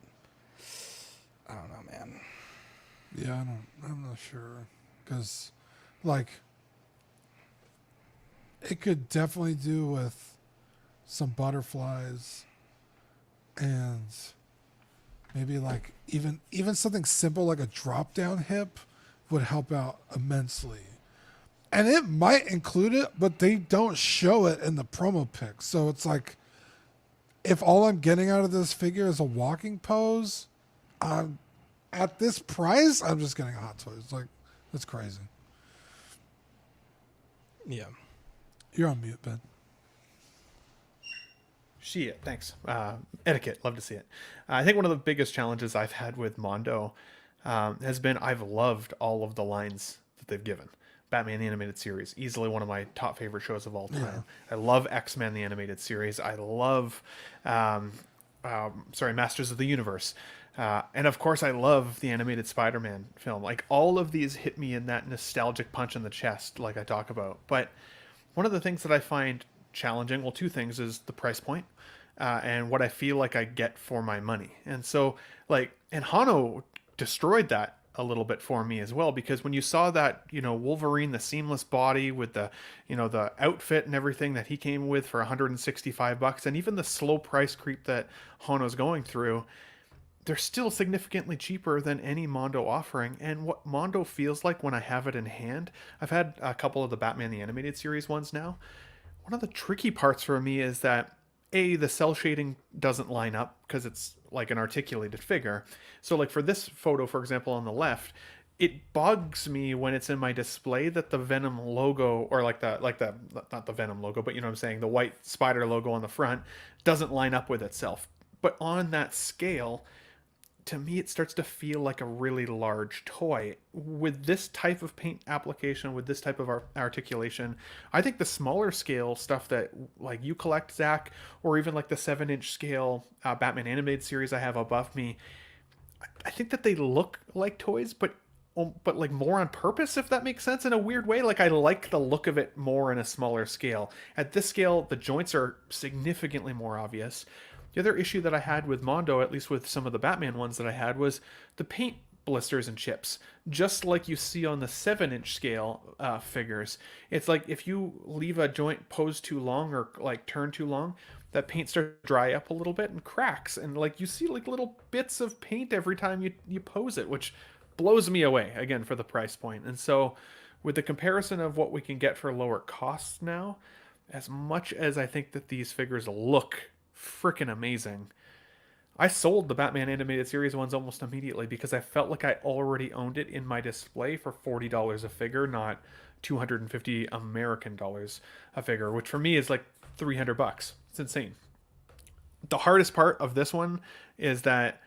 I don't know, man. Yeah, I'm not sure. Because, like, it could definitely do with some butterflies and maybe like even something simple like a drop down hip would help out immensely. And it might include it, but they don't show it in the promo pic. So it's like, if all I'm getting out of this figure is a walking pose, at this price, I'm just getting a Hot Toys. Like, that's crazy. Yeah. You're on mute, Ben. Shit, thanks. Etiquette, love to see it. I think one of the biggest challenges I've had with Mondo has been I've loved all of the lines that they've given. Batman the Animated Series, easily one of my top favorite shows of all time. Yeah. I love X-Men the Animated Series. I love, Masters of the Universe. And of course, I love the animated Spider-Man film. Like, all of these hit me in that nostalgic punch in the chest, like I talk about. But one of the things that I find challenging, well, two things, is the price point and what I feel like I get for my money. And so, like, and Hano destroyed that a little bit for me as well, because when you saw that, Wolverine, the seamless body with the, the outfit and everything that he came with for $165, and even the slow price creep that Hano's going through, they're still significantly cheaper than any Mondo offering. And what Mondo feels like when I have it in hand, I've had a couple of the Batman the Animated Series ones now. One of the tricky parts for me is that the cell shading doesn't line up because it's like an articulated figure. So like for this photo, for example, on the left, it bugs me when it's in my display that the Venom logo, or like the not the Venom logo, but you know what I'm saying, the white spider logo on the front doesn't line up with itself. But on that scale, to me, it starts to feel like a really large toy. With this type of paint application, with this type of articulation, I think the smaller scale stuff that like you collect, Zach, or even like the 7-inch scale Batman Animated Series I have above me, I think that they look like toys, but like more on purpose, if that makes sense, in a weird way. Like, I like the look of it more in a smaller scale. At this scale, the joints are significantly more obvious. The other issue that I had with Mondo, at least with some of the Batman ones that I had, was the paint blisters and chips. Just like you see on the 7-inch scale figures. It's like if you leave a joint posed too long or like turn too long, that paint starts to dry up a little bit and cracks. And like you see like little bits of paint every time you pose it, which blows me away, again, for the price point. And so with the comparison of what we can get for lower costs now, as much as I think that these figures look freaking amazing, I sold the Batman Animated Series ones almost immediately because I felt like I already owned it in my display for $40 a figure, not $250 American dollars a figure, which for me is like $300. It's insane. The hardest part of this one is that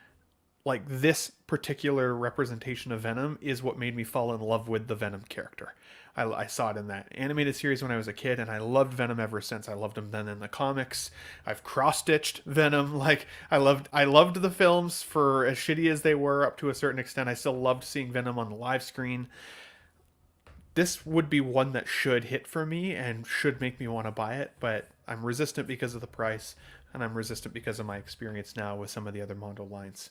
like this particular representation of Venom is what made me fall in love with the Venom character. I saw it in that animated series when I was a kid, and I loved Venom ever since. I loved him then in the comics. I've cross-stitched Venom. Like, I loved the films for as shitty as they were up to a certain extent. I still loved seeing Venom on the live screen. This would be one that should hit for me and should make me want to buy it, but I'm resistant because of the price, and I'm resistant because of my experience now with some of the other Mondo lines.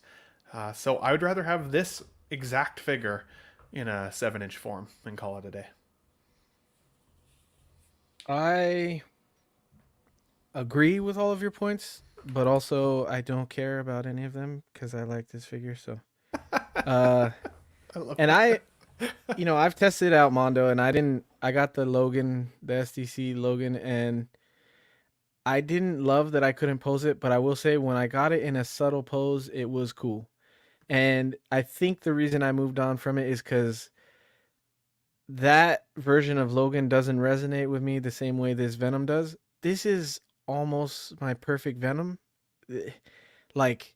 So I would rather have this exact figure in a 7-inch form and call it a day. I agree with all of your points, but also I don't care about any of them because I like this figure. So, I've tested out Mondo, and I got the Logan, the SDC Logan, and I didn't love that I couldn't pose it, but I will say when I got it in a subtle pose, it was cool. And I think the reason I moved on from it is because that version of Logan doesn't resonate with me the same way this Venom does. This is almost my perfect Venom. Like,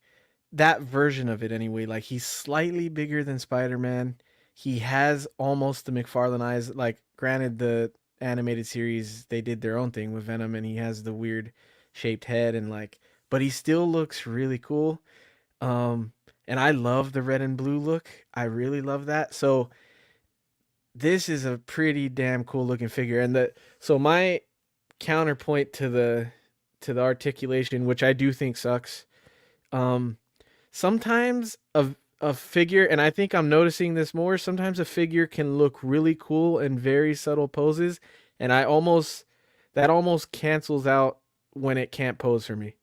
that version of it anyway. Like, he's slightly bigger than Spider-Man. He has almost the McFarlane eyes. Like, granted, the animated series, they did their own thing with Venom, and he has the weird shaped head, and like, but he still looks really cool. And I love the red and blue look. I really love that. So this is a pretty damn cool looking figure. And so my counterpoint to the articulation, which I do think sucks. Sometimes a a figure, and I think I'm noticing this more, sometimes a figure can look really cool in very subtle poses, and that almost cancels out when it can't pose for me.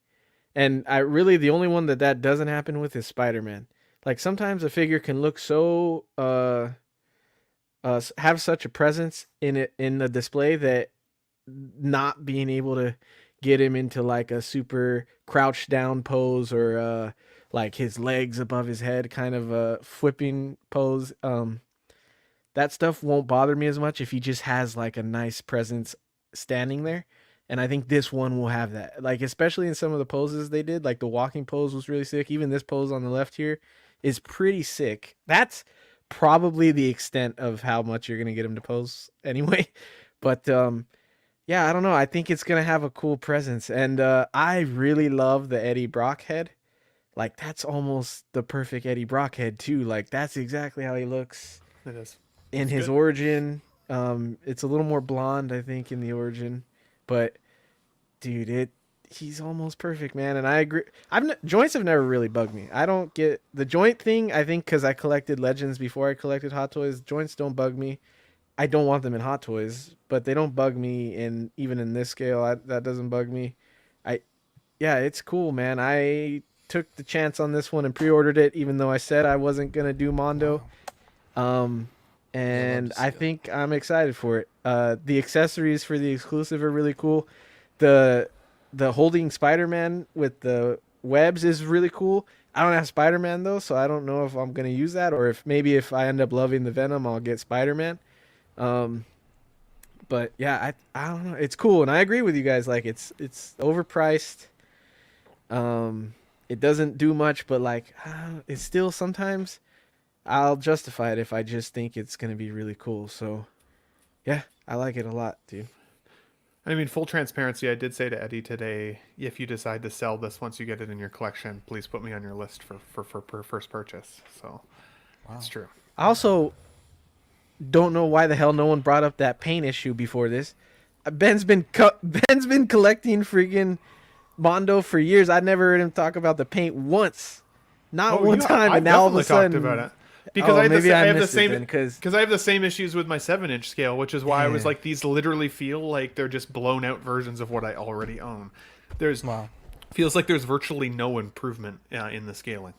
And the only one that doesn't happen with is Spider-Man. Like sometimes a figure can look so have such a presence in the display that not being able to get him into like a super crouched down pose or like his legs above his head kind of a flipping pose, that stuff won't bother me as much if he just has like a nice presence standing there. And I think this one will have that, like especially in some of the poses they did, like the walking pose was really sick. Even this pose on the left here is pretty sick. That's probably the extent of how much you're gonna get him to pose anyway. But yeah, I don't know. I think it's gonna have a cool presence, and I really love the Eddie Brock head. Like that's almost the perfect Eddie Brock head too. Like that's exactly how he looks. It is in his origin. It's a little more blonde, I think, in the origin, but dude, he's almost perfect, man. And I agree. Joints have never really bugged me. I don't get the joint thing. I think because I collected Legends before I collected Hot Toys, joints don't bug me. I don't want them in Hot Toys, but they don't bug me even in this scale. That doesn't bug me. Yeah, it's cool, man. I took the chance on this one and pre-ordered it, even though I said I wasn't gonna do Mondo. And I think I'm excited for it. The accessories for the exclusive are really cool. The holding Spider-Man with the webs is really cool. I don't have Spider-Man though, so I don't know if I'm gonna use that, or if I end up loving the Venom, I'll get Spider-Man. But yeah, I don't know. It's cool, and I agree with you guys. Like it's overpriced. It doesn't do much, but like it's still sometimes I'll justify it if I just think it's gonna be really cool. So yeah, I like it a lot, dude. I mean, full transparency, I did say to Eddie today, if you decide to sell this once you get it in your collection, please put me on your list for first purchase. So that's true. I also don't know why the hell no one brought up that paint issue before this. Ben's been collecting freaking Mondo for years. I never heard him talk about the paint once, not one time. And now all of a sudden, talked about it. Because I have the same issues with my 7-inch scale, which is why I was like, these literally feel like they're just blown out versions of what I already own. Feels like there's virtually no improvement in the scaling.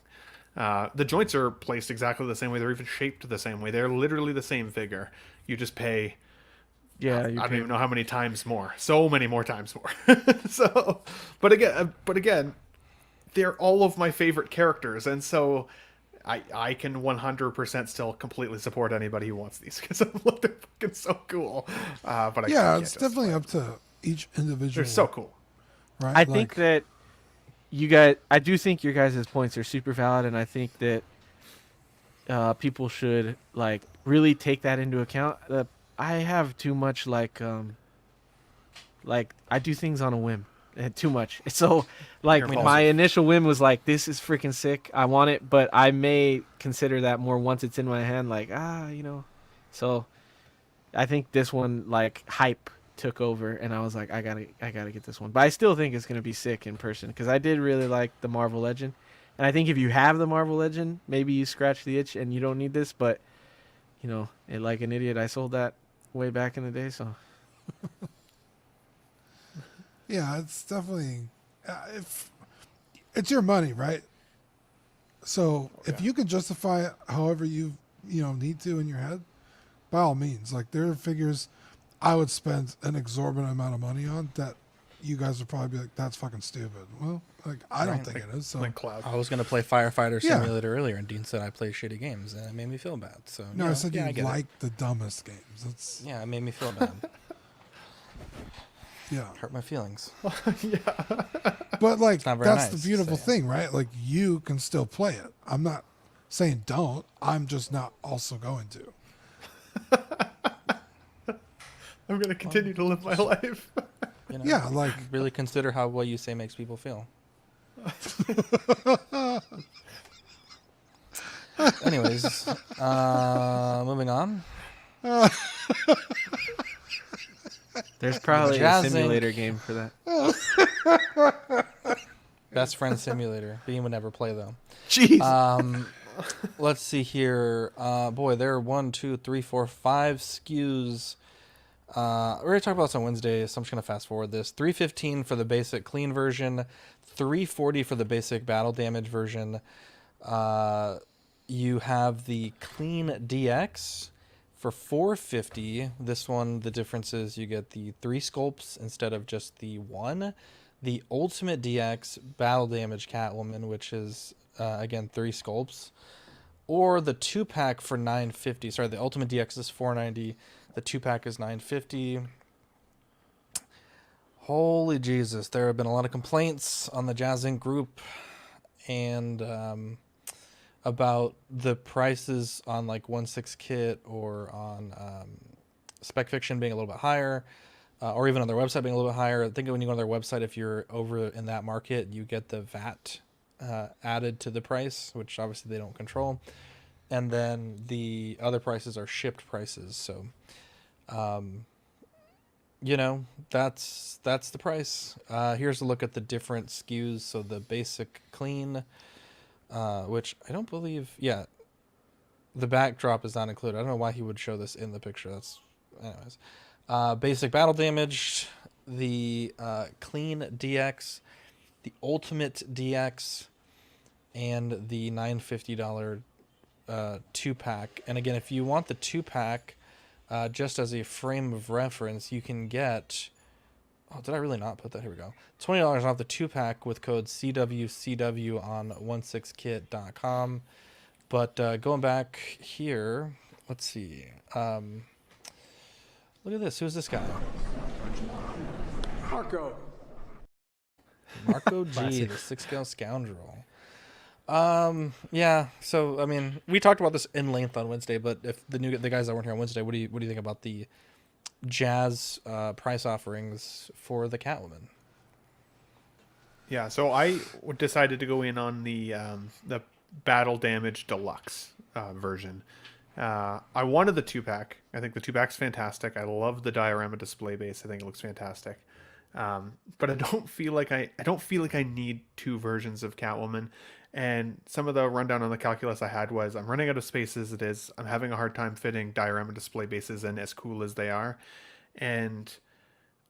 The joints are placed exactly the same way. They're even shaped the same way. They're literally the same figure. You just pay. I don't even know how many times more. So many more times more. But again, they're all of my favorite characters, and so I can 100% still completely support anybody who wants these because they're fucking so cool. But it's definitely up to each individual. They're so cool, right? I think that you guys, I do think your guys' points are super valid, and I think that people should like really take that into account. I have too much like I do things on a whim. Too much. So like my initial whim was like, this is freaking sick, I want it, but I may consider that more once it's in my hand, like so I think this one, like, hype took over and I was like, I gotta get this one. But I still think it's gonna be sick in person because I did really like the Marvel Legend, and I think if you have the Marvel Legend, maybe you scratch the itch and you don't need this. But like an idiot, I sold that way back in the day, so yeah, it's definitely if it's your money, right? So if you can justify it however you need to in your head, by all means. Like, there are figures I would spend an exorbitant amount of money on that you guys would probably be like, that's fucking stupid. Well, like, I don't think it is. So I was gonna play Firefighter Simulator earlier, and Dean said I play shitty games, and it made me feel bad. So no, I said you like the dumbest games. It made me feel bad. Yeah, hurt my feelings. But like, that's nice, the beautiful thing, right? Like, you can still play it. I'm not saying don't. I'm just not also going to. I'm going to continue to live my life. Yeah, like, really consider how what you say makes people feel. Anyways, moving on. There's probably a simulator game for that. Best Friend Simulator. Bean would never play though. Jeez. let's see here. Boy, there are 1, 2, 3, 4, 5 SKUs. We're going to talk about this on Wednesday, so I'm just going to fast forward this. $315 for the basic clean version, $340 for the basic battle damage version. You have the clean DX for $450. This one, the difference is you get the 3 sculpts instead of just the 1. The Ultimate DX battle damage Catwoman, which is again 3 sculpts, or the 2-pack for $950. Sorry, the Ultimate DX is $490. The 2-pack is $950. Holy Jesus, there have been a lot of complaints on the Jazz Inc group and about the prices on like 1/6 kit or on Spec Fiction being a little bit higher, or even on their website being a little bit higher. I think when you go on their website, if you're over in that market, you get the VAT added to the price, which obviously they don't control. And then the other prices are shipped prices. So, you know, that's the price. Here's a look at the different SKUs. So the basic clean, which I don't believe, yeah, the backdrop is not included. I don't know why he would show this in the picture. That's, anyways. Basic battle damage, the clean DX, the ultimate DX, and the $950 2-pack. And again, if you want the 2-pack, just as a frame of reference, you can get, oh, did I really not put that? Here we go. $20 off the 2-pack with code CWCW on 16kit.com. But going back here, let's see. Look at this. Who's this guy? Marco G, the 6-scale scoundrel. Yeah. So I mean, we talked about this in length on Wednesday, but if the guys that weren't here on Wednesday, what do you think about the Jazz price offerings for the Catwoman? Yeah. So I decided to go in on the Battle Damage Deluxe version. I wanted the 2-pack. I think the 2-pack's fantastic. I love the diorama display base. I think it looks fantastic. But I don't feel like I need 2 versions of Catwoman. And some of the rundown on the calculus I had was I'm running out of space as it is. I'm having a hard time fitting diorama display bases in, as cool as they are. And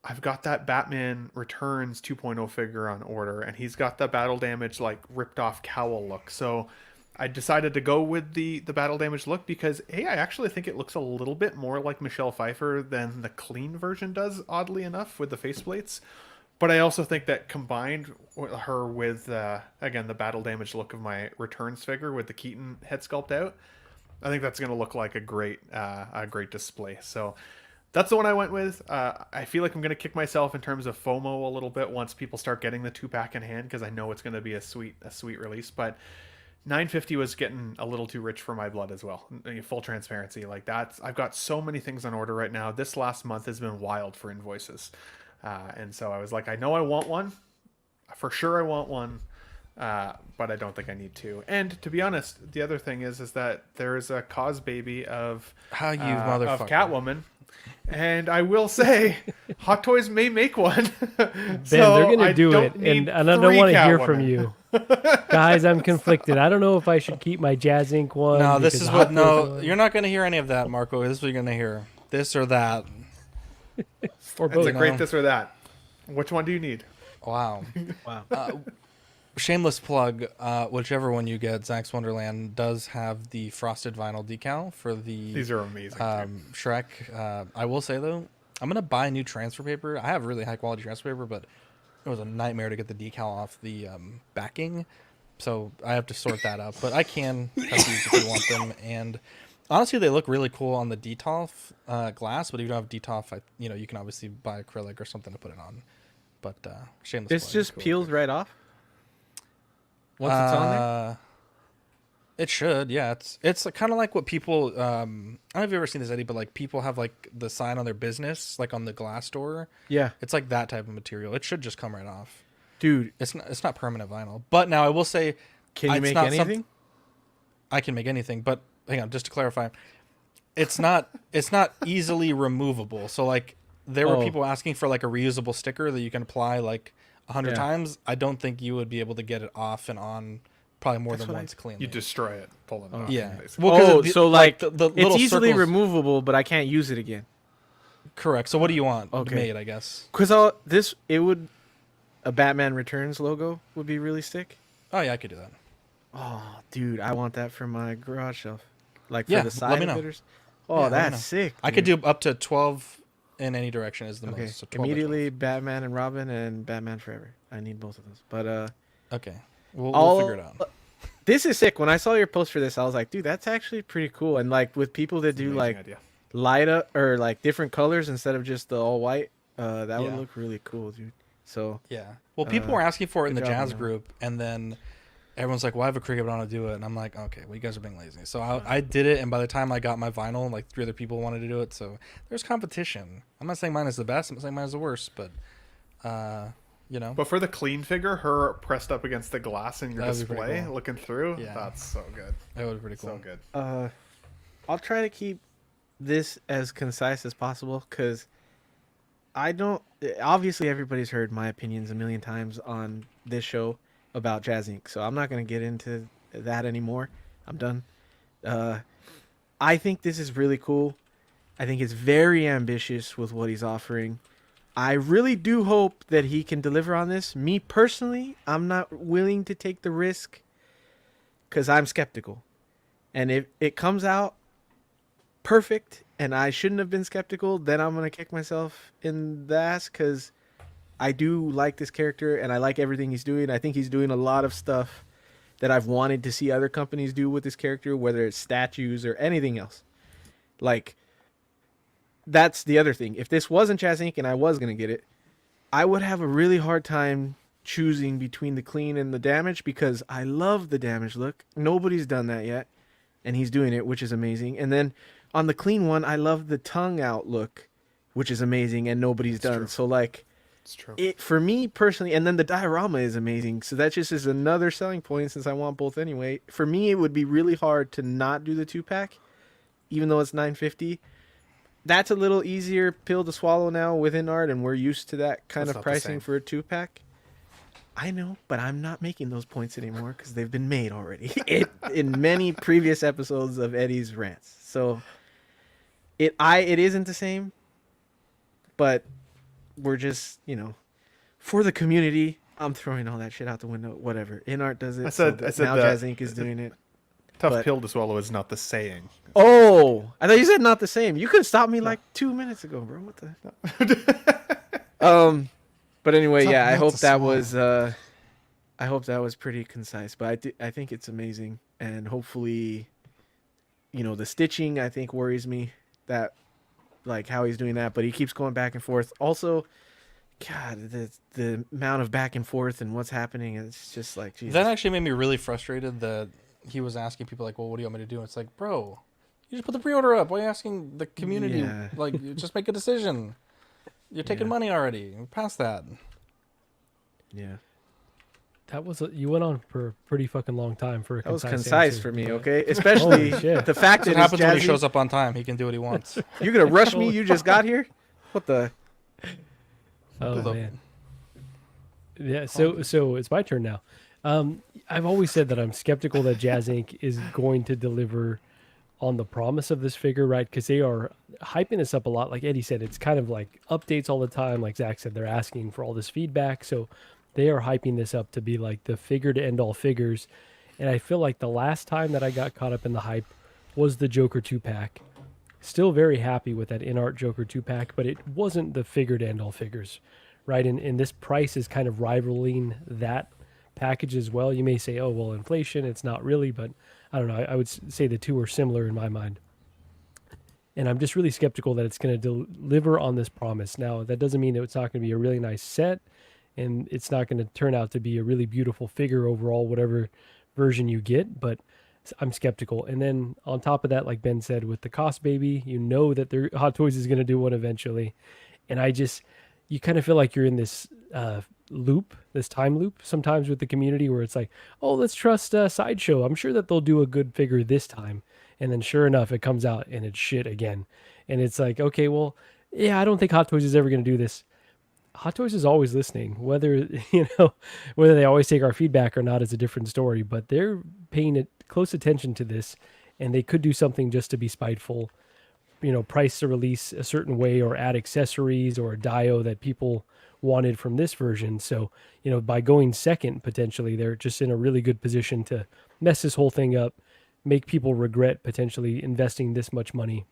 I've got that Batman Returns 2.0 figure on order, and he's got the battle damage like ripped off cowl look. So I decided to go with the battle damage look because I actually think it looks a little bit more like Michelle Pfeiffer than the clean version does, oddly enough, with the faceplates. But I also think that combined her with, again, the battle damage look of my Returns figure with the Keaton head sculpt out, I think that's going to look like a great display. So that's the one I went with. I feel like I'm going to kick myself in terms of FOMO a little bit once people start getting the 2-pack in hand, because I know it's going to be a sweet release. But $950 was getting a little too rich for my blood as well. Full transparency, like that's, I've got so many things on order right now. This last month has been wild for invoices. And so I was like, I know I want one. For sure I want one. But I don't think I need 2. And to be honest, the other thing is that there is a cause baby of Catwoman. And I will say, Hot Toys may make one. Ben, they're going to do it. And I don't want to hear from you. Guys, I'm conflicted. I don't know if I should keep my Jazz Inc. one. No, this is what, no, you're not going to hear any of that, Marco. This is what you're going to hear. This or that. Or both. It's a great this or that. Which one do you need? Wow. Shameless plug, whichever one you get, Zach's Wonderland does have the frosted vinyl decal for the... These are amazing. Shrek. I will say, though, I'm going to buy new transfer paper. I have really high-quality transfer paper, but it was a nightmare to get the decal off the backing, so I have to sort that up. But I can cut these if you want them, and honestly, they look really cool on the DTOF glass, but if you don't have DTOF, you can obviously buy acrylic or something to put it on. But shameless This plug. just Cool. peels right off? Once it's on there? It should, yeah. It's kind of like what people I don't know if you've ever seen this, Eddie, but like people have like the sign on their business, like on the glass door. Yeah. It's like that type of material. It should just come right off. Dude. It's not permanent vinyl. But now I will say, can you make anything? I can make anything, but hang on, just to clarify, it's not easily removable. So like there were people asking for like a reusable sticker that you can apply like 100 times. I don't think you would be able to get it off and on probably more than once cleanly. You destroy it, pull it off. Yeah. Basically. Well, so like the it's little easily circles... removable, but I can't use it again. Correct. So what do you want Okay. made? I guess. Because a Batman Returns logo would be really sick. Oh yeah, I could do that. Oh, dude, I want that for my garage shelf. Like Yeah, for the side let me know. hitters. Oh, Yeah, that's sick. I could do up to 12 in any direction is the Okay. most. So 12 by Immediately Batman and Robin and Batman Forever. I need both of those. But okay. We'll figure it out. This is sick. When I saw your post for this, I was like, dude, that's actually pretty cool. And like with people that do like idea. light up or like different colors instead of just the all white, that would Yeah. look really cool, dude. So yeah. Well, people were asking for it in the good job, jazz man. group, and then everyone's like, "Well, I have a Cricut, but I don't want to do it." And I'm like, "Okay, well, you guys are being lazy." So I did it, and by the time I got my vinyl, like 3 other people wanted to do it. So there's competition. I'm not saying mine is the best. I'm not saying mine is the worst, but you know. But for the clean figure, her pressed up against the glass in your That'd be pretty display, cool. looking through, Yeah. that's so good. That would be pretty cool. So good. I'll try to keep this as concise as possible because I don't. Obviously, everybody's heard my opinions a million times on this show about Jazz Inc. So I'm not going to get into that anymore. I'm done. I think this is really cool. I think it's very ambitious with what he's offering. I really do hope that he can deliver on this. Me personally, I'm not willing to take the risk because I'm skeptical. And if it comes out perfect and I shouldn't have been skeptical, then I'm going to kick myself in the ass because I do like this character and I like everything he's doing. I think he's doing a lot of stuff that I've wanted to see other companies do with this character, whether it's statues or anything else. Like, that's the other thing. If this wasn't Jazz Inc. and I was going to get it, I would have a really hard time choosing between the clean and the damage because I love the damage look. Nobody's done that yet, and he's doing it, which is amazing. And then on the clean one, I love the tongue out look, which is amazing, and nobody's done. True. So, like, It's true. it for me personally, and then the diorama is amazing. So that just is another selling point since I want both anyway. For me, it would be really hard to not do the 2-pack, even though it's $9.50. That's a little easier pill to swallow now within art, and we're used to that kind That's of not the pricing same. for a 2-pack. I know, but I'm not making those points anymore because they've been made already in many previous episodes of Eddie's rants. So it isn't the same, but we're just, for the community, I'm throwing all that shit out the window. Whatever. InArt does it. I said now that Jazz Inc. is doing it. Tough pill to swallow is not the saying. Oh, I thought you said not the same. You could have stopped me like 2 minutes ago, bro. What the? But anyway, yeah. I hope that was pretty concise. But I think it's amazing, and hopefully, the stitching I think worries me that, like how he's doing that. But he keeps going back and forth. Also, God, the amount of back and forth and what's happening, it's just like Jesus. That actually made me really frustrated that he was asking people like, well, what do you want me to do? And it's like, bro, you just put the pre-order up. Why are you asking the community? Yeah. Like, you just make a decision. You're taking money already. We're past that. Yeah. That was you went on for a pretty fucking long time for a That was concise concise answer. for me, okay? Especially Holy shit. the fact That's that what happens when he Jazzy. shows up on time. He can do what he wants. You're gonna rush me? You just got here? What the? Oh man. Yeah, so it's my turn now. I've always said that I'm skeptical that Jazz Inc. is going to deliver on the promise of this figure, right? Because they are hyping this up a lot. Like Eddie said, it's kind of like updates all the time. Like Zach said, they're asking for all this feedback. So they are hyping this up to be like the figure to end all figures. And I feel like the last time that I got caught up in the hype was the Joker 2-pack. Still very happy with that InArt Joker 2-pack, but it wasn't the figure to end all figures, right? And this price is kind of rivaling that package as well. You may say, oh, well, inflation, it's not really, but I don't know. I would say the two are similar in my mind. And I'm just really skeptical that it's going to deliver on this promise. Now, that doesn't mean that it's not going to be a really nice set, and it's not going to turn out to be a really beautiful figure overall, whatever version you get, but I'm skeptical. And then on top of that, like Ben said, with the Cost Baby, you know that Hot Toys is going to do one eventually. And you kind of feel like you're in this loop, this time loop sometimes with the community where it's like, oh, let's trust Sideshow. I'm sure that they'll do a good figure this time. And then sure enough, it comes out and it's shit again. And it's like, okay, well, yeah, I don't think Hot Toys is ever going to do this. Hot Toys is always listening. Whether whether they always take our feedback or not is a different story. But they're paying close attention to this, and they could do something just to be spiteful. Price the release a certain way, or add accessories or a dio that people wanted from this version. So by going second, potentially they're just in a really good position to mess this whole thing up, make people regret potentially investing this much money.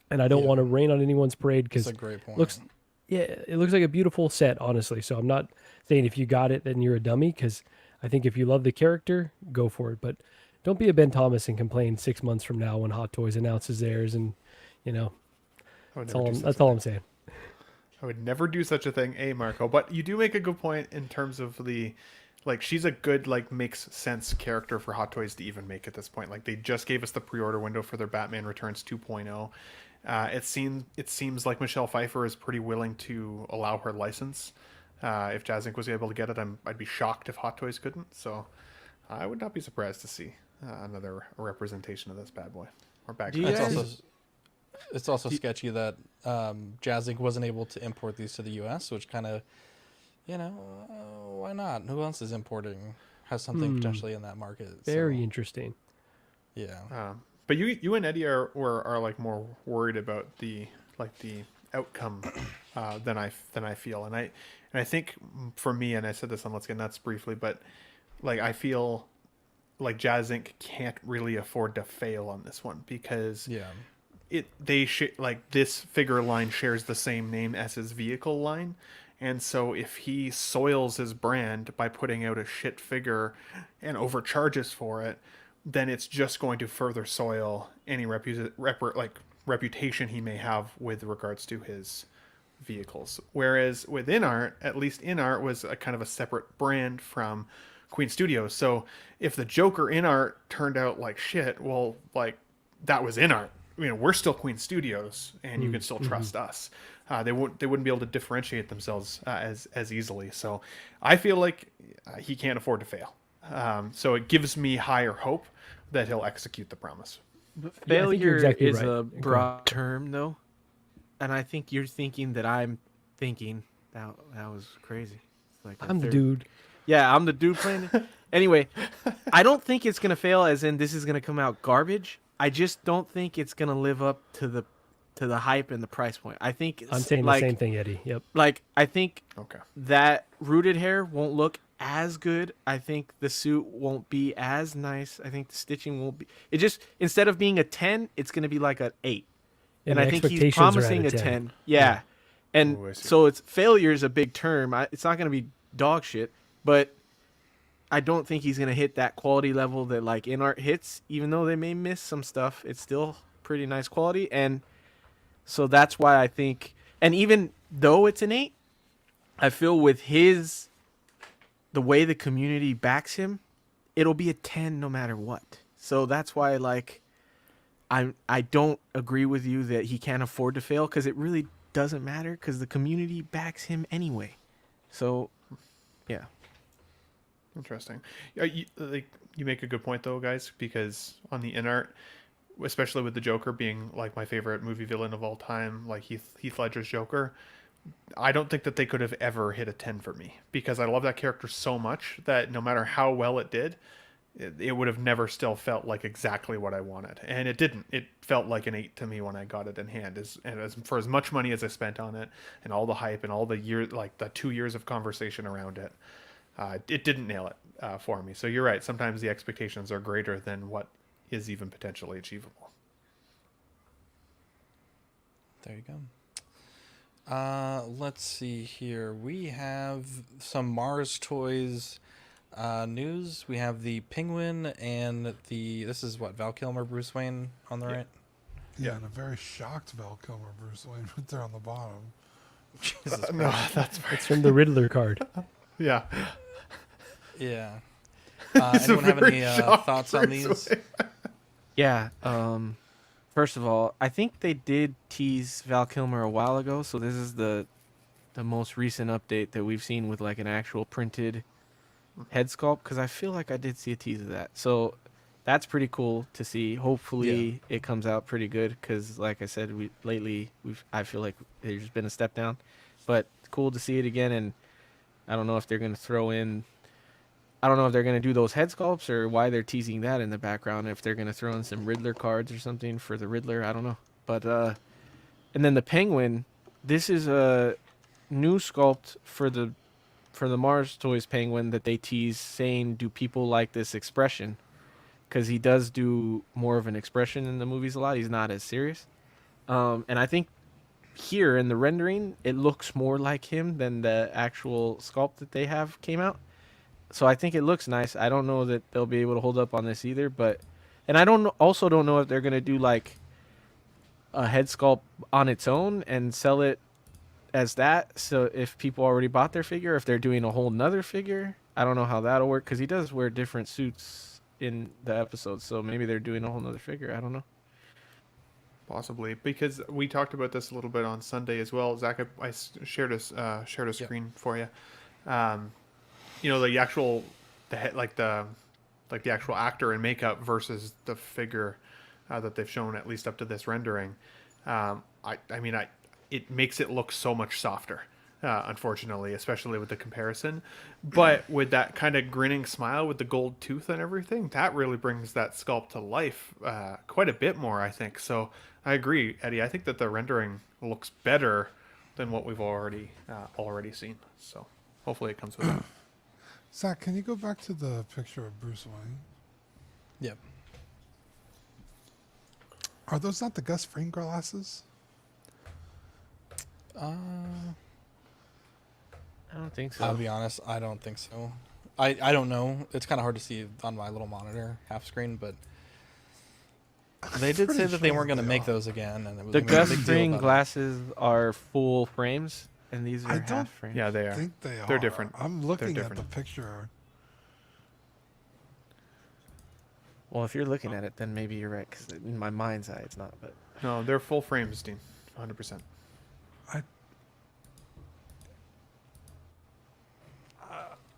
And I don't want to rain on anyone's parade because that's a great point. It looks like a beautiful set, honestly. So I'm not saying if you got it, then you're a dummy, because I think if you love the character, go for it. But don't be a Ben Thomas and complain 6 months from now when Hot Toys announces theirs. And, that's all I'm saying. I would never do such a thing, Marco. But you do make a good point in terms of she's a good, makes sense character for Hot Toys to even make at this point. Like, they just gave us the pre-order window for their Batman Returns 2.0. It seems like Michelle Pfeiffer is pretty willing to allow her license. If Jazz Inc was able to get it, I'd be shocked if Hot Toys couldn't. So I would not be surprised to see another representation of this bad boy. Or bad guy. It's also sketchy that Jazz Inc wasn't able to import these to the U.S., which kind of, why not? Who else is importing? Has something potentially in that market. Very interesting. Yeah. But you and Eddie are more worried about the outcome than I feel, and I think for me, and I said this on Let's Get Nuts briefly, but I feel like Jazz Inc can't really afford to fail on this one, because this figure line shares the same name as his vehicle line, and so if he soils his brand by putting out a shit figure and overcharges for it, then it's just going to further soil any reputation he may have with regards to his vehicles. Whereas with InArt, at least InArt was a kind of a separate brand from Queen Studios. So if the Joker InArt turned out like shit, well, that was InArt. We're still Queen Studios, and you can still trust us. They wouldn't be able to differentiate themselves as easily. So I feel like he can't afford to fail. So it gives me higher hope that he'll execute the promise. Failure exactly is right. a broad term, though, and I think you're thinking that I'm thinking that was crazy. I'm the dude. Yeah, I'm the dude playing it. Anyway, I don't think it's gonna fail, as in this is gonna come out garbage. I just don't think it's gonna live up to the hype and the price point. I think I'm saying the same thing, Eddie. Yep. I think that rooted hair won't look as good. I think the suit won't be as nice. I think the stitching won't be. It just, instead of being a 10, it's going to be like an 8. And I think he's promising a 10. Yeah. And so failure is a big term. It's not going to be dog shit, but I don't think he's going to hit that quality level that InArt hits, even though they may miss some stuff. It's still pretty nice quality. And so that's why I think, and even though it's an 8, I feel with the way the community backs him, it'll be a 10 no matter what. So that's why I don't agree with you that he can't afford to fail, because it really doesn't matter, because the community backs him anyway. So yeah. Interesting. You make a good point though, guys, because on the InArt, especially with the Joker being my favorite movie villain of all time, Heath Ledger's Joker, I don't think that they could have ever hit a 10 for me, because I love that character so much that no matter how well it did, it would have never still felt like exactly what I wanted. And it didn't. It felt like an 8 to me when I got it in hand. For as much money as I spent on it, and all the hype and all the the 2 years of conversation around it, it didn't nail it for me. So you're right. Sometimes the expectations are greater than what is even potentially achievable. There you go. Let's see here. We have some Mars Toys news. We have the Penguin and this is what, Val Kilmer, Bruce Wayne on the right? Yeah, and a very shocked Val Kilmer, Bruce Wayne, right there on the bottom. Jesus no, that's from the Riddler card. Yeah. Yeah. Anyone have any thoughts on these? Yeah. First of all, I think they did tease Val Kilmer a while ago, so this is the most recent update that we've seen with an actual printed head sculpt, because I feel like I did see a tease of that. So that's pretty cool to see. Hopefully it comes out pretty good, because like I said, I feel like there's been a step down, but cool to see it again, and I don't know if they're going to throw in. I don't know if they're going to do those head sculpts or why they're teasing that in the background. If they're going to throw in some Riddler cards or something for the Riddler, I don't know. But and then the Penguin, this is a new sculpt for the Mars Toys Penguin that they tease, saying, "Do people like this expression?" Because he does do more of an expression in the movies a lot. He's not as serious. And I think here in the rendering, it looks more like him than the actual sculpt that they have came out. So I think it looks nice. I don't know that they'll be able to hold up on this either, and I also don't know if they're gonna do like a head sculpt on its own and sell it as that. So if people already bought their figure, if they're doing a whole nother figure, I don't know how that'll work because he does wear different suits in the episode. So maybe they're doing a whole nother figure. I don't know. Possibly, because we talked about this a little bit on Sunday as well. Zach, I shared a screen for you. You know, the actual the actual actor in makeup versus the figure that they've shown, at least up to this rendering. It makes it look so much softer, unfortunately, especially with the comparison. But with that kind of grinning smile with the gold tooth and everything, that really brings that sculpt to life quite a bit more, I think. So I agree, Eddie. I think that the rendering looks better than what we've already seen. So hopefully it comes with that. Zach, can you go back to the picture of Bruce Wayne? Yep. Are those not the Gus Fring glasses? I don't think so. I'll be honest, I don't think so. I don't know. It's kind of hard to see on my little monitor, half screen, but they did say that they weren't going to make those again. And it was the Gus Fring glasses are full frames, and these are half frames. Yeah, they are. I think they are. They're different. I'm looking at the picture. Well, if you're looking at it, then maybe you're right, because in my mind's eye, it's not. But no, they're full frames, Dean. 100%.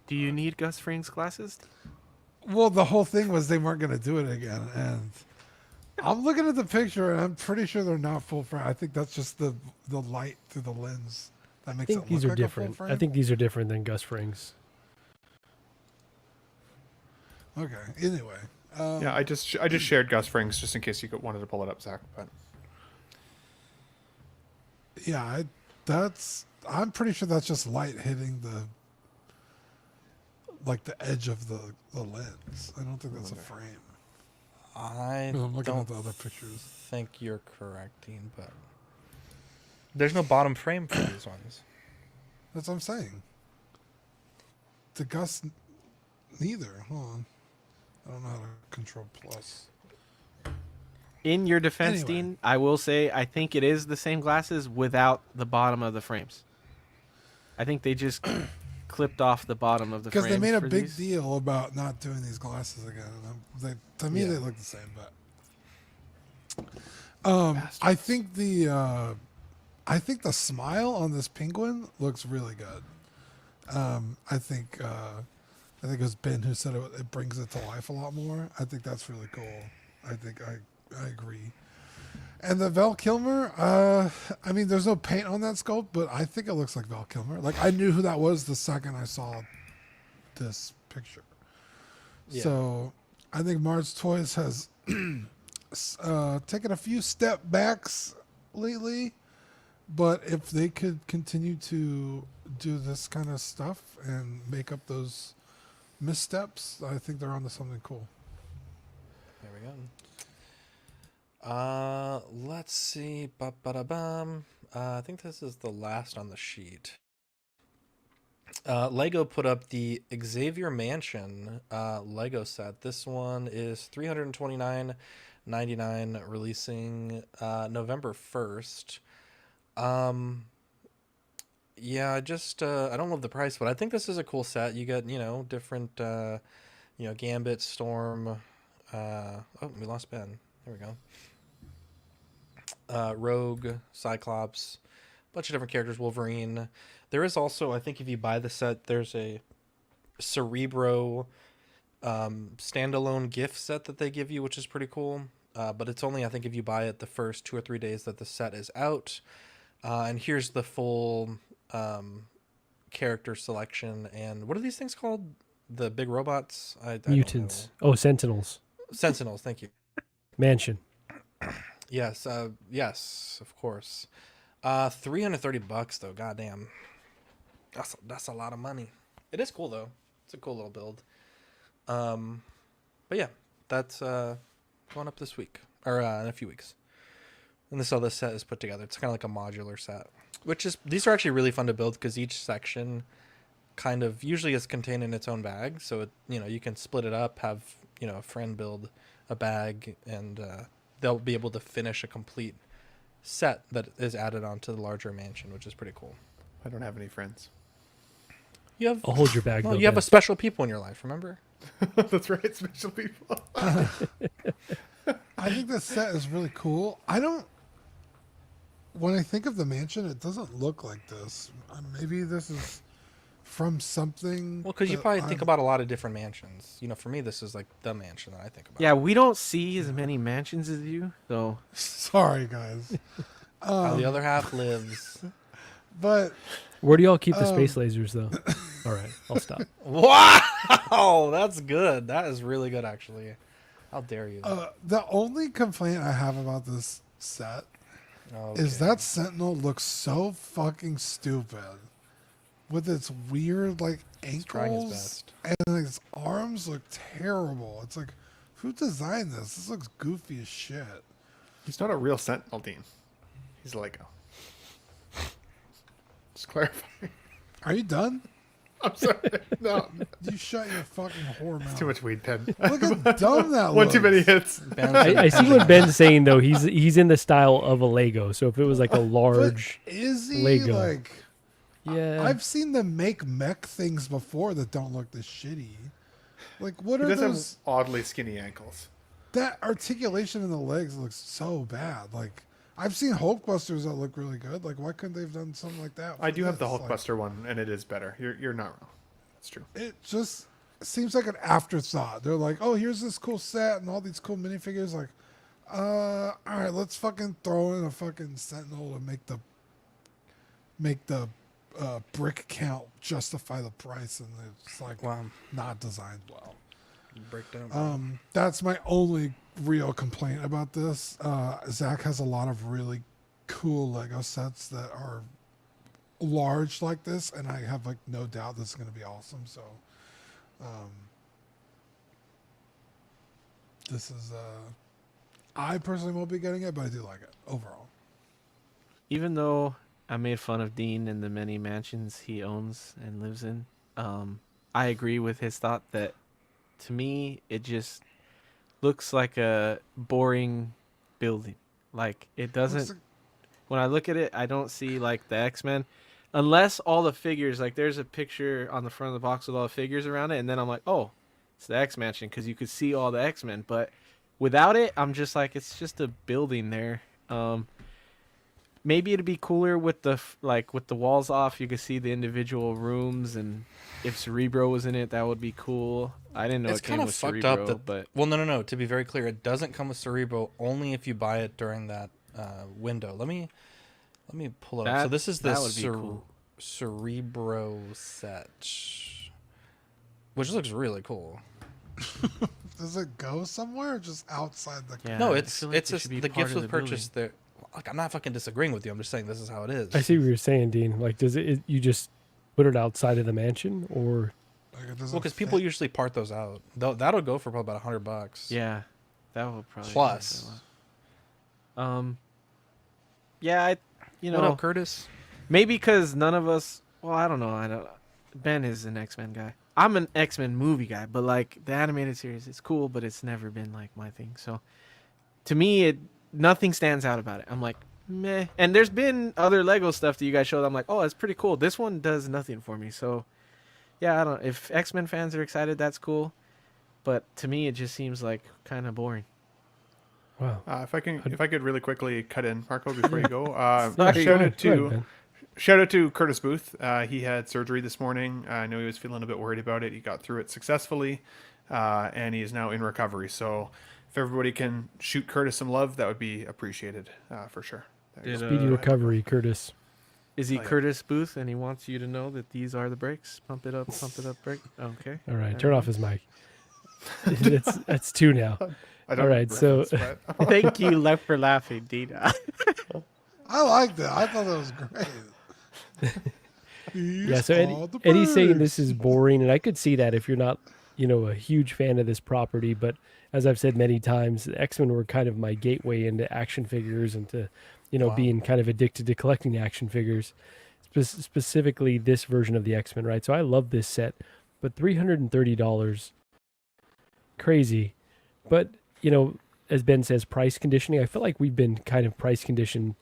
Do you need Gus Fring's glasses? Well, the whole thing was they weren't going to do it again, and I'm looking at the picture, and I'm pretty sure they're not full frame. I think that's just the light through the lens that makes it look these are like different. A full frame. I think these are different than Gus Fring's. Okay. Anyway. Yeah, I just shared Gus Fring's just in case you wanted to pull it up, Zach. But yeah, I'm pretty sure that's just light hitting the edge of the lens. I don't think that's a frame. I'm looking at the other pictures. Think you're correct, Dean, but there's no bottom frame for these ones. That's what I'm saying. The Gus, neither. Hold on. I don't know how to control plus. In your defense, Anyway. Dean, I will say I think it is the same glasses without the bottom of the frames. I think they just clipped off the bottom of the frames. Because they made a for big these. deal about not doing these glasses again. To me, they look the same, but I think the smile on this penguin looks really good. I think it was Ben who said it brings it to life a lot more. I think that's really cool. I think I agree. And the Val Kilmer, I mean, there's no paint on that sculpt, but I think it looks like Val Kilmer. Like, I knew who that was the second I saw this picture. Yeah. So I think Mars Toys has taken a few step backs lately, but if they could continue to do this kind of stuff and make up those missteps, I think they're onto something cool. There we go. Let's see. Ba-ba-da-bum. I think this is the last on the sheet. Lego put up the Xavier Mansion Lego set. This one is $329.99, releasing November 1st. Yeah, I don't love the price, but I think this is a cool set. You get, different, Gambit, Storm. We lost Ben. There we go. Rogue, Cyclops, bunch of different characters, Wolverine. There is also, I think if you buy the set, there's a Cerebro standalone gift set that they give you, which is pretty cool. But it's only, I think, if you buy it the first 2 or 3 days that the set is out. And here's the full character selection. And what are these things called? The big robots? I Mutants. Oh, Sentinels. Sentinels, thank you. Mansion. Yes, yes, of course. $330 though, goddamn. That's a lot of money. It is cool though. It's a cool little build. But yeah, that's going up this week or in a few weeks. And this set is put together. It's kind of like a modular set, these are actually really fun to build because each section kind of usually is contained in its own bag. So it, you can split it up, have a friend build a bag, and they'll be able to finish a complete set that is added onto the larger mansion, which is pretty cool. I don't have any friends. I'll hold your bag. Well, you have a special people in your life, remember? That's right, special people. I think this set is really cool. When I think of the mansion, it doesn't look like this. Maybe this is from something. Well, because you probably think about a lot of different mansions. For me, this is like the mansion that I think about. Yeah, we don't see as many mansions as you, so. Sorry, guys. How the other half lives. But where do y'all keep the space lasers, though? All right, I'll stop. Wow, that's good. That is really good, actually. How dare you? The only complaint I have about this set is that Sentinel looks so fucking stupid with its weird ankles and his arms look terrible. It's like, who designed this? This looks goofy as shit. He's not a real Sentinel, Dean. He's Lego. Just clarifying. Are you done? I'm sorry. No. You shut your fucking whore mouth. It's too much weed, Ted. Look how dumb that looks. One too many hits. I see what Ben's saying, though. He's in the style of a Lego. So if it was like a large is he Lego. Yeah. I've seen them make mech things before that don't look this shitty. What are those? Have oddly skinny ankles. That articulation in the legs looks so bad. I've seen Hulkbusters that look really good. Why couldn't they have done something like that? I do have the Hulkbuster one, and it is better. You're not wrong. It's true. It just seems like an afterthought. They're like, oh, here's this cool set and all these cool minifigures. All right, let's fucking throw in a fucking Sentinel and make the brick count justify the price, and it's not designed well. Breakdown. That's my only real complaint about this. Zach has a lot of really cool Lego sets that are large like this, and I have no doubt this is going to be awesome. So, this is I personally won't be getting it, but I do like it overall. Even though I made fun of Dean and the many mansions he owns and lives in, I agree with his thought that to me it just looks like a boring building. It doesn't. When I look at it, I don't see the X-Men, unless all the figures. There's a picture on the front of the box with all the figures around it, and then I'm like, oh, it's the X-Mansion because you could see all the X-Men. But without it, I'm just it's just a building there. Maybe it'd be cooler with the with the walls off. You could see the individual rooms, and if Cerebro was in it, that would be cool. I didn't know it came with Cerebro. It's kind of fucked up. Well, no. To be very clear, it doesn't come with Cerebro. Only if you buy it during that window. Let me pull it up. So this is the Cerebro set, which looks really cool. Does it go somewhere or just outside the? Yeah, no, it's the gifts with purchase there. I'm not fucking disagreeing with you. I'm just saying this is how it is. I see what you're saying, Dean. Does it you just put it outside of the mansion, or? Well, because people usually part those out. That'll go for probably about $100. Yeah, that will probably plus. Yeah, What up, Curtis? Maybe because none of us. Well, I don't know. Ben is an X-Men guy. I'm an X-Men movie guy, but the animated series is cool, but it's never been my thing. So, to me, nothing stands out about it. I'm like, meh. And there's been other Lego stuff that you guys showed. I'm like, oh, it's pretty cool. This one does nothing for me. So, yeah, I don't. If X-Men fans are excited, that's cool. But to me, it just seems kind of boring. Wow. If I could really quickly cut in, Marco, before you go. Shout out to Curtis Booth. He had surgery this morning. I know he was feeling a bit worried about it. He got through it successfully, and he is now in recovery. So if everybody can shoot Curtis some love, that would be appreciated for sure. Speedy recovery, Curtis. Is he Curtis Booth and he wants you to know that these are the brakes? Pump it up, break. Okay. All right, turn off his mic. That's 2 now. All right, so thank you for laughing, Dina. I liked it. I thought that was great. Yeah, so Eddie's saying this is boring, and I could see that if you're not, a huge fan of this property. But as I've said many times, X-Men were kind of my gateway into action figures and to, being kind of addicted to collecting action figures, specifically this version of the X-Men, right? So I love this set, but $330, crazy. But, as Ben says, price conditioning. I feel like we've been kind of price conditioned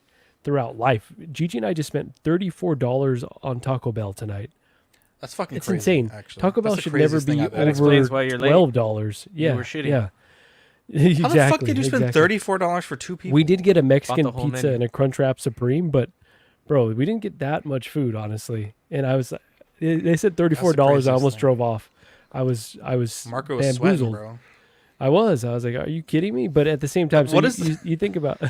throughout life. Gigi and I just spent $34 on Taco Bell tonight. That's fucking it's crazy. Insane. Actually. Taco Bell should never be over $12. Yeah, you were shitting. Yeah. Exactly. How the fuck did you spend $34 for 2 people? We did get a Mexican pizza menu. and a Crunchwrap Supreme, but bro, we didn't get that much food, honestly. And I was, they said $34. I almost drove off. I was Marco was sweating, bro. I was like, are you kidding me? But at the same time, so you think about.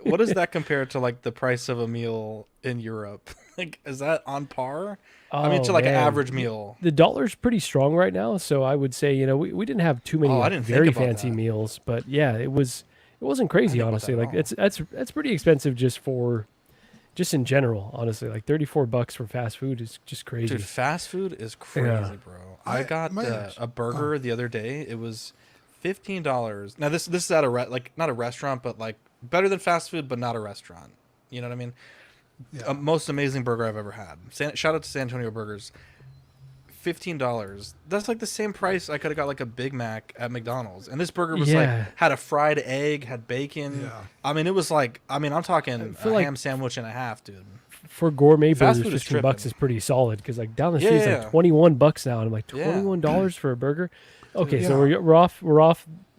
What does that compare to like the price of a meal in Europe? Like, is that on par? I mean, to like an average meal. The dollar's pretty strong right now, so I would say we didn't have too many very fancy meals, but yeah, it wasn't crazy, honestly. Like that's pretty expensive just in general, honestly. Like $34 for fast food is just crazy. Dude, fast food is crazy, bro. I got a burger the other day. It was $15. Now this is at a not a restaurant, but like better than fast food, but not a restaurant. You know what I mean? Yeah. Most amazing burger I've ever had. Shout out to San Antonio Burgers. $15. That's like the same price I could have got like a Big Mac at McDonald's. And this burger was had a fried egg, had bacon. Yeah. I mean, it was like, I'm talking a ham sandwich and a half, dude. For gourmet burgers, $15 is pretty solid because like down the street it's like $21 now, and I'm like $21 for a burger. Okay, so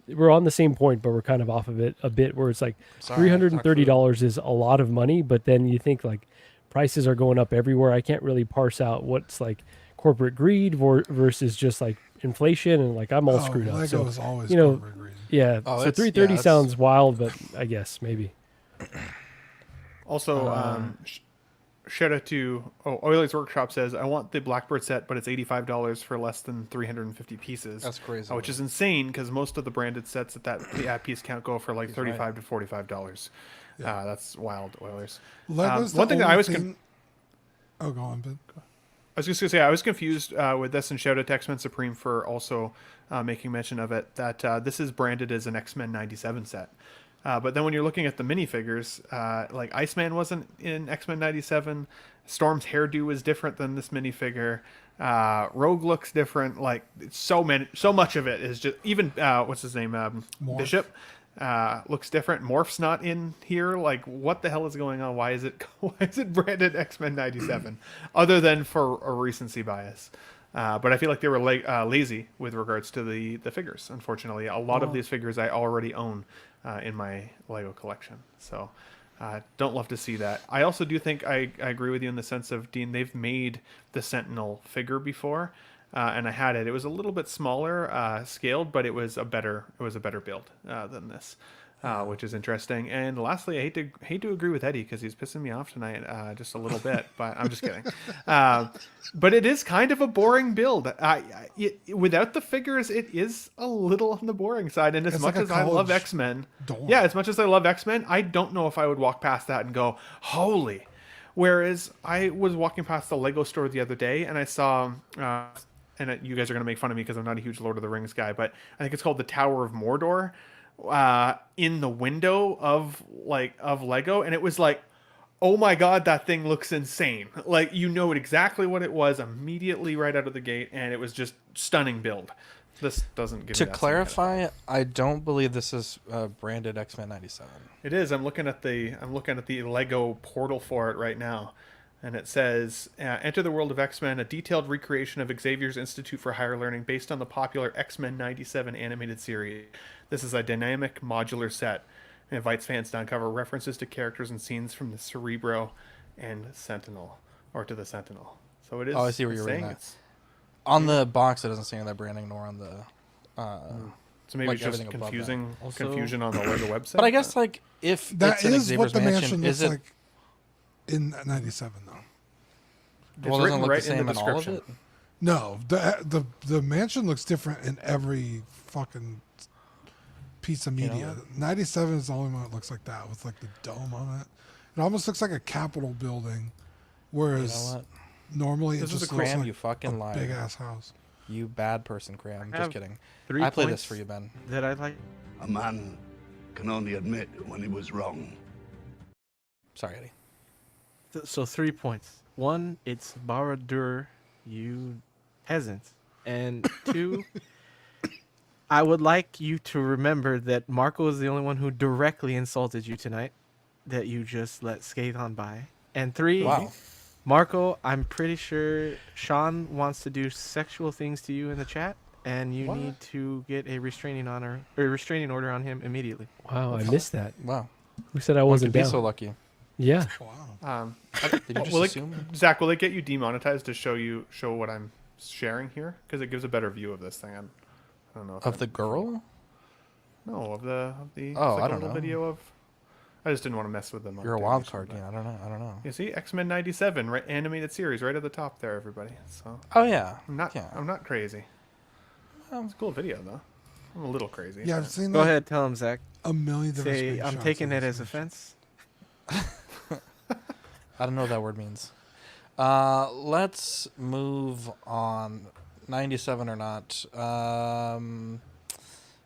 we're on the same point, but we're kind of off of it a bit. Where it's like $330 is a lot of money, but then you think like prices are going up everywhere. I can't really parse out what's like corporate greed versus just like inflation, and like I'm all screwed up. Lego is always corporate greed. Yeah. So $330 sounds wild, but I guess maybe. Also, shout out to Oiler's Workshop says, I want the Blackbird set, but it's $85 for less than 350 pieces. That's crazy. Which is insane because most of the branded sets at the piece count go for like $35 to $45. Yeah. That's wild, Oilers. One thing that I was... Oh, go on, Ben. I was just going to say, I was confused with this, and shout out to X-Men Supreme for also making mention of it, that this is branded as an X-Men 97 set. But then when you're looking at the minifigures, like Iceman wasn't in X-Men 97. Storm's hairdo is different than this minifigure. Rogue looks different. Like so much of it is just, even what's his name, Bishop, looks different. Morph's not in here. Like, what the hell is going on? Why is it branded X-Men 97? Other than for a recency bias. But I feel like they were lazy with regards to the figures. Unfortunately, a lot of these figures I already own in my Lego collection. So don't love to see that. I also do think I agree with you in the sense of, Dean, they've made the Sentinel figure before, and I had it. It was a little bit smaller scaled, but it was a better build than this. Which is interesting. And lastly, I hate to agree with Eddie because he's pissing me off tonight just a little bit, but I'm just kidding. But it is kind of a boring build. Without the figures, it is a little on the boring side. And as much as I love X-Men, I don't know if I would walk past that and go, holy. Whereas I was walking past the Lego store the other day and I saw... and you guys are going to make fun of me because I'm not a huge Lord of the Rings guy, but I think it's called the Tower of Mordor. In the window of Lego, and it was like, oh my god, that thing looks insane. Like, you know exactly what it was immediately right out of the gate, and it was just stunning build. This doesn't give to clarify. I don't believe this is branded X-Men 97. It is. I'm looking at the Lego portal for it right now. And it says, enter the world of X-Men, a detailed recreation of Xavier's Institute for Higher Learning based on the popular X-Men 97 animated series. This is a dynamic modular set. It invites fans to uncover references to characters and scenes from the Cerebro and Sentinel, or to the Sentinel. So it is. Oh, I see what you're reading that. On the box, it doesn't say that branding, nor on the... So maybe it's just confusion on the Lego website? But I guess, like, if that it's an is Xavier's what the mansion looks is it, like. in '97 though. It's written right in the description. No, the mansion looks different in every fucking piece of media. 97 is the only one that looks like that with like the dome on it. It almost looks like a Capitol building, whereas normally it just looks like you fucking liar. Big ass house. You bad person, Cram. Just kidding. I play this for you, Ben. That I like. A man can only admit when he was wrong. Sorry, Eddie. So 3 points. 1, it's Baradur, you peasant. And 2, I would like you to remember that Marco is the only one who directly insulted you tonight, that you just let skate on by. And 3, wow. Marco, I'm pretty sure Sean wants to do sexual things to you in the chat, and you need to get a restraining order on him immediately. Wow, I missed that. Wow. Who said I wasn't be down? so lucky? Yeah. Wow. Did you just assume? Zach, will it get you demonetized to show what I'm sharing here? Because it gives a better view of this thing. I don't know. Of the girl? No, of the. Oh, I don't know. Video of. I just didn't want to mess with them. You're a wild card. Yeah, I don't know. You see, X-Men '97, right, animated series, right at the top there, everybody. So. Oh yeah. I'm not crazy. It's a cool video though. I'm a little crazy. Yeah, I've seen. Go ahead, tell him, Zach. A million different. Say, I'm taking it as offense. I don't know what that word means. Let's move on. 97 or not.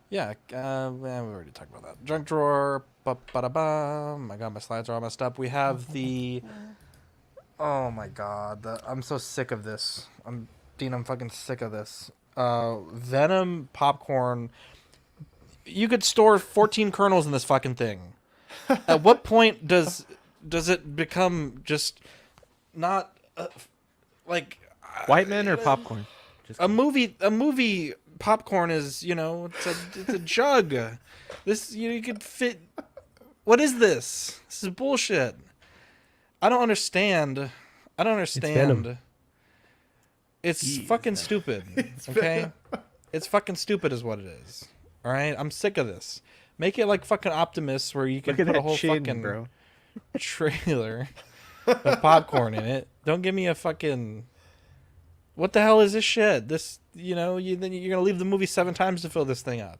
Yeah, we already talked about that. Junk drawer. Ba-ba-da-bum. I got my slides are all messed up. We have the... Oh my god. I'm so sick of this. I'm fucking sick of this. Venom popcorn. You could store 14 kernels in this fucking thing. At what point does it become just not like white men or popcorn? A movie popcorn is, it's a jug. This you could fit. What is this? This is bullshit. I don't understand. It's fucking stupid. Okay? It's fucking stupid is what it is. All right? I'm sick of this. Make it like fucking Optimus where you can put a whole fucking trailer of popcorn in it. Don't give me a fucking... What the hell is this shit? This, then you're going to leave the movie 7 times to fill this thing up.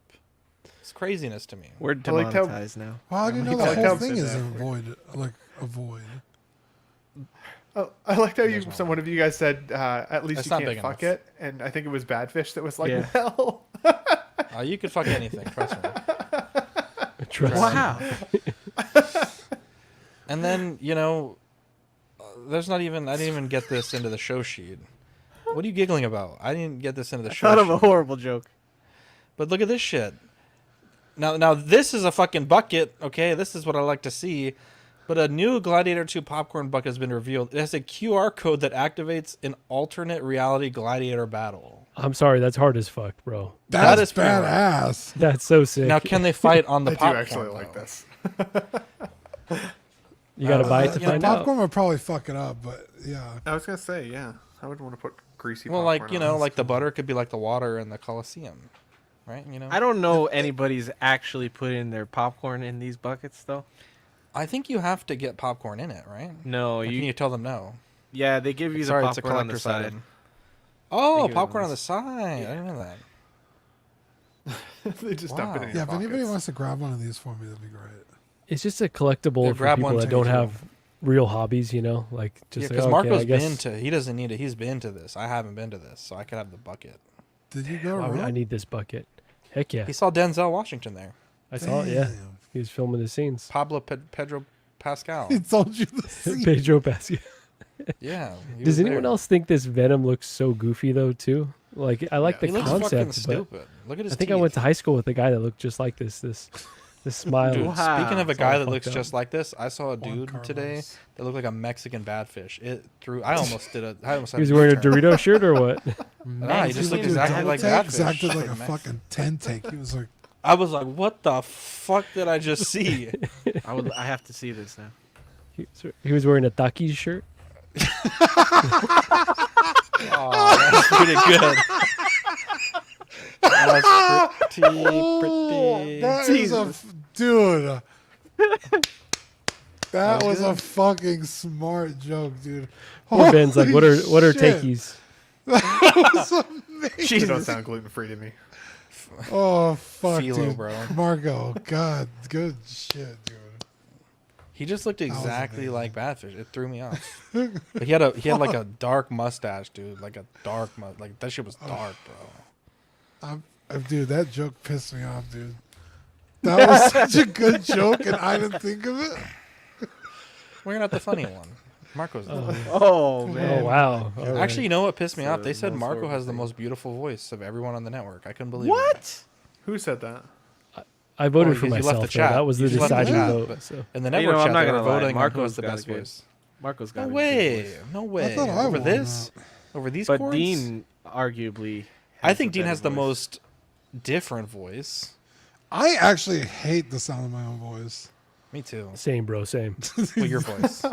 It's craziness to me. We're demonetized now. How do you know the whole thing is a void? Oh, I liked how one of you guys said, at least you can't fuck it. And I think it was Badfish that was like, well. You could fuck anything, trust me. Wow. And then, there's not even, I didn't even get this into the show sheet. What are you giggling about? I didn't get this into the show sheet. Thought of a horrible joke. But look at this shit. Now this is a fucking bucket, okay? This is what I like to see. But a new Gladiator 2 popcorn bucket has been revealed. It has a QR code that activates an alternate reality Gladiator battle. I'm sorry, that's hard as fuck, bro. That is badass. That's so sick. Now, can they fight on the popcorn? I do actually like this. You got to buy it to find out. Popcorn would probably fuck it up, but yeah. I was gonna say, yeah, I would want to put greasy. Well, popcorn on. like the butter could be like the water in the Coliseum, right? I don't know anybody's actually putting their popcorn in these buckets though. I think you have to get popcorn in it, right? No, can you tell them no? Yeah, they give you the popcorn on the side. Item. Oh, popcorn on the side. I didn't know that. They just dump it in your if pockets. anybody wants to grab one of these for me, that'd be great. It's just a collectible for people that don't have real hobbies, like just because Marco's been to. He doesn't need it. He's been to this. I haven't been to this, so I could have the bucket. Did you go? I need this bucket. Heck yeah. He saw Denzel Washington there. I saw it. Yeah, he was filming the scenes. Pablo Pedro Pascal. He told you the scene. Pedro Pascal. Yeah. Does anyone else think this Venom looks so goofy though too? Like I like the he looks concept, fucking but stupid. Look at his I think teeth. I went to high school with a guy that looked just like this smile. Dude, speaking of a guy that looks just like this, I saw a dude Carlos. today that looked like a Mexican badfish. I almost did He was wearing a Dorito shirt or what? Nah, he just looked exactly like Badfish. badfish. Exactly like a fucking 10 take. He was like. I was like, what the fuck did I just see? I have to see this now. He was wearing a Takis shirt. Oh, that's pretty good. That's pretty. That is dude. That was a fucking smart joke, dude. Poor Ben's like, what are shit. takies? That was amazing. They don't sound gluten free to me. Oh fuck, Philo, dude. bro. Marco, God, good shit, dude. He just looked exactly like Badfish. It threw me off. But he had like a dark mustache, dude. Like a dark like that shit was dark, bro. Dude, that joke pissed me off, dude. That was such a good joke, and I didn't think of it. We're not the funny one. Marco's the funny one. Oh man! Oh wow! All Actually, right. you know what pissed me So off? They said most Marco horrible has the thing. most beautiful voice of everyone on the network. I couldn't believe it. What? Who said that? I voted for because you left myself. the though. chat. That was You the just left the deciding chat, vote. but So. in the You network know, I'm chat, not they gonna were lie. voting on who Marco's has the got a best good- voice. Marco's got No a good way. voice. No way. thought I Over won this? Over these But chords? Dean arguably. I think a Dean better has the voice. most different voice. I actually hate the sound of my own voice. Me too. Same, bro. Same. Well, your voice.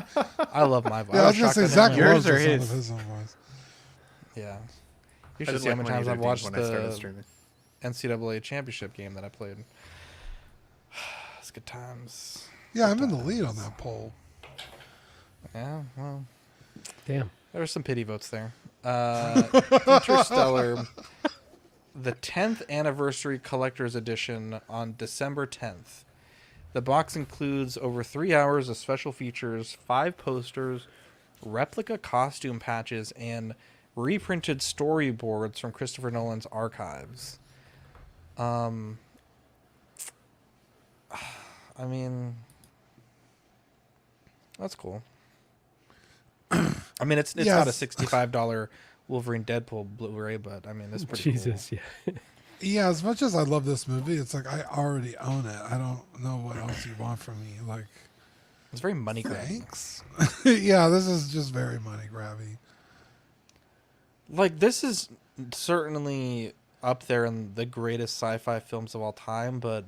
I love my voice. Yeah, I was gonna say Zach Yours loves or the sound his? of his own voice. Yeah. You I should didn't see how like many mine times either, I've Dean, watched when I started the streaming. NCAA championship game that I played. It's good times. Yeah, I'm in the lead on that poll. Yeah, well, Damn. there were some pity votes there. Interstellar, the 10th anniversary collector's edition on December 10th. The box includes over 3 hours of special features, 5 posters, replica costume patches, and reprinted storyboards from Christopher Nolan's archives. I mean, that's cool. I mean, it's Yeah, not a $65 Wolverine Deadpool Blu-ray, but I mean, it's pretty Jesus, cool. yeah. Yeah, as much as I love this movie, it's like I already own it. I don't know what else you want from me. Like, It's very money grabbing. thanks. Yeah, this is just very money grabby. Like, this is certainly up there in the greatest sci-fi films of all time, but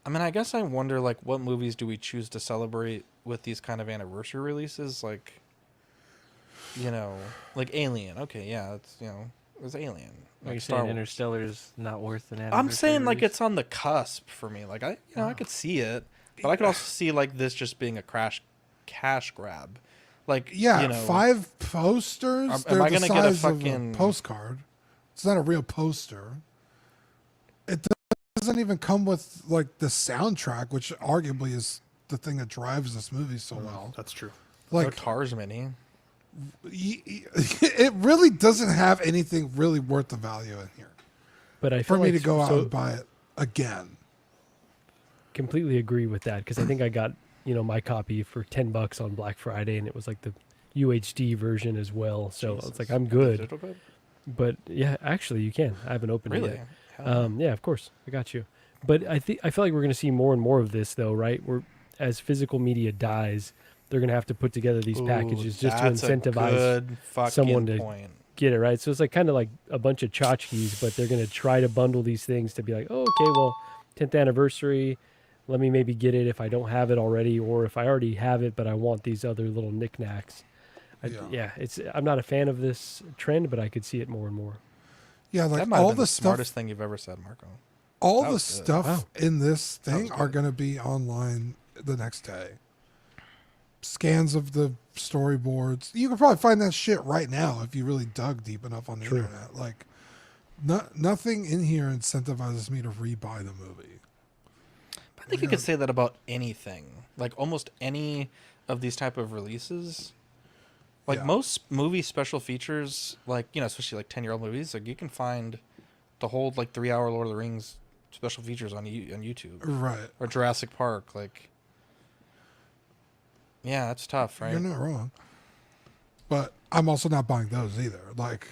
I mean, I guess I wonder, like, what movies do we choose to celebrate with these kind of anniversary releases? Like, you know, like Alien. Okay, yeah, it's, you know, it was Alien. Are you Like saying Wars. Interstellar's not worth an I'm anniversary saying, like, release? it's on the cusp for me. Like, I could see it, but I could also see, like, this just being a cash grab. Like, Yeah, you know, 5 posters. Am They're I the gonna get a size fucking- of a postcard? It's not a real poster. It doesn't even come with like the soundtrack, which arguably is the thing that drives this movie so well. That's true. like Like, Tars Mini. it really doesn't have anything really worth the value in here But I for feel me like to go out so and buy it again. completely agree with that because I think I got my copy for $10 on Black Friday and it was like the UHD version as well. So it's like I'm good. Digital good? But yeah, actually you can. I haven't opened Really? it yet. Hell Yeah, of course. I got you. But I feel like we're going to see more and more of this though, right? As physical media dies, they're going to have to put together these Ooh, packages just to that's a incentivize good fucking someone to point. get it, right? So it's like kind of like a bunch of tchotchkes, but they're going to try to bundle these things to be like, oh, okay, well, 10th anniversary, let me maybe get it if I don't have it already, or if I already have it, but I want these other little knickknacks. I'm not a fan of this trend, but I could see it more and more. Yeah, like That might have all been the the stuff, smartest thing you've ever said, Marco. all That the was good. stuff Wow. in this thing was are good. going to be online the next day. Scans of the storyboards. You can probably find that shit right now if you really dug deep enough on the True. internet. Like, nothing in here incentivizes me to rebuy the movie. I think you could say that about anything. Like almost any of these type of releases. Like Yeah. most movie special features, like, you know, especially like 10-year-old movies, like you can find the whole like 3-hour Lord of the Rings special features on YouTube. Right. Or Jurassic Park, like. Yeah, that's tough, right? You're not wrong. But I'm also not buying those either. Like,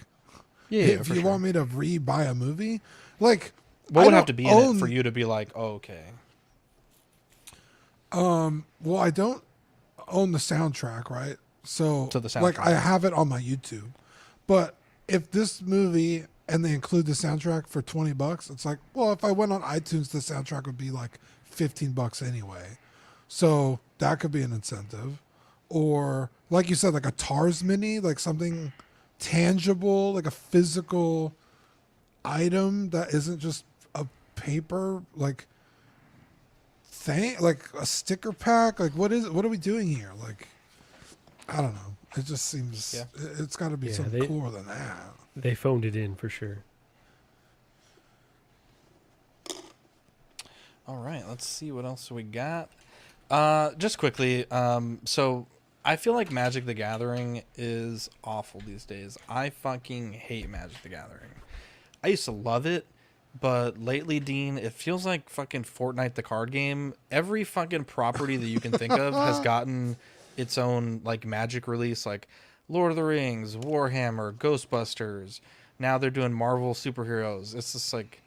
Yeah, if for you sure. want me to rebuy a movie, like, What I would have don't to be in own- it for you to be like, oh, okay? Well, I don't own the soundtrack, right? So To the like, soundtrack. I have it on my YouTube. But if this movie and they include the soundtrack for $20, it's like, well, if I went on iTunes, the soundtrack would be like $15 anyway. So that could be an incentive. Or like you said, like a Tars Mini, like something tangible, like a physical item that isn't just a paper, like thing, like a sticker pack. Like what are we doing here? Like I don't know. It just seems it's got to be something cooler than that. They phoned it in for sure. All right, let's see what else we got. Just quickly, so I feel like Magic the Gathering is awful these days. I fucking hate Magic the Gathering. I used to love it, but lately, Dean, it feels like fucking Fortnite the card game. Every fucking property that you can think of has gotten its own like Magic release, like Lord of the Rings, Warhammer, Ghostbusters. Now they're doing Marvel superheroes. It's just like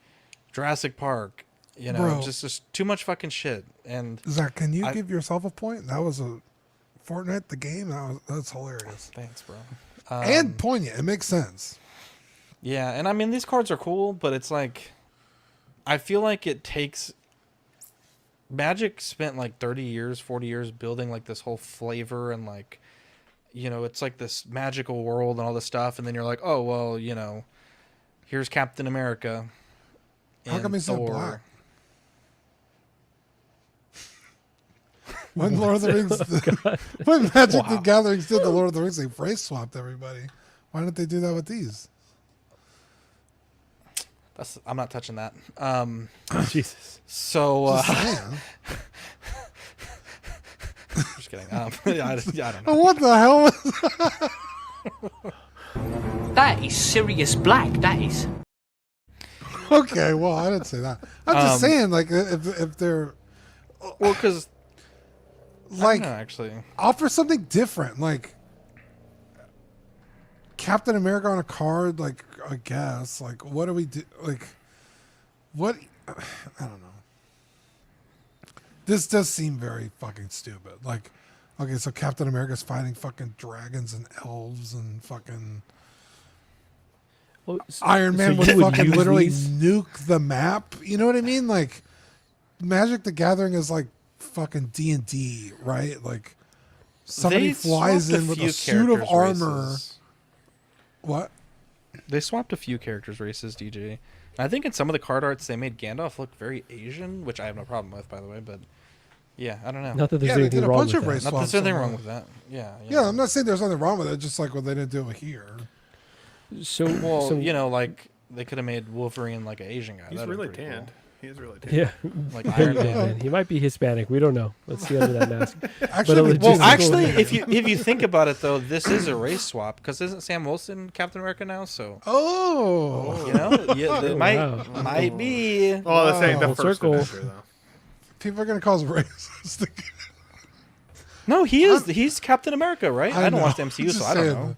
Jurassic Park. You know, Bro, just too much fucking shit. And Zach, can you give yourself a point? That was a Fortnite the game. That's hilarious. Thanks, bro. And poignant. It makes sense. Yeah, and I mean these cards are cool, but it's like I feel like it takes Magic spent like 30 years, 40 years building like this whole flavor and like you know, it's like this magical world and all this stuff, and then you're like, oh well, you know, here's Captain America. How come he's not black? When Lord of the Rings, when Magic the Gathering did the Lord of the Rings, they race swapped everybody. Why didn't they do that with these? I'm not touching that. Jesus. So, just kidding. I don't know. What the hell was That is Sirius Black. That is. Okay, well, I didn't say that. I'm just saying, like, if they're well, because like actually offer something different, like Captain America on a card, like I guess, like what do we do? Like what? I don't know. This does seem very fucking stupid. Like, okay, so Captain America's fighting fucking dragons and elves and fucking. Well, Iron Man would fucking literally nuke the map. You know what I mean? Like, Magic the Gathering is like fucking D&D, right? Like, somebody flies in with a suit of armor. Races. What? They swapped a few characters races, DJ. I think in some of the card arts they made Gandalf look very Asian, which I have no problem with, by the way. But yeah, I don't know. Not that there's anything wrong with that. Not that there's anything wrong with that. Yeah. Yeah, I'm not saying there's nothing wrong with it. Just like what they didn't do it here. So, you know, like they could have made Wolverine like an Asian guy. He's really tanned. Cool. He is really tanned. Yeah, like Iron Man. He might be Hispanic. We don't know. Let's see under that mask. Actually, if you think about it though, this is a race swap because isn't Sam Wilson Captain America now? So you know, it might be. Well, that's saying the first circle. Avenger, though. People are gonna call us racist. No, he's Captain America, right? I don't watch the MCU, so I don't know.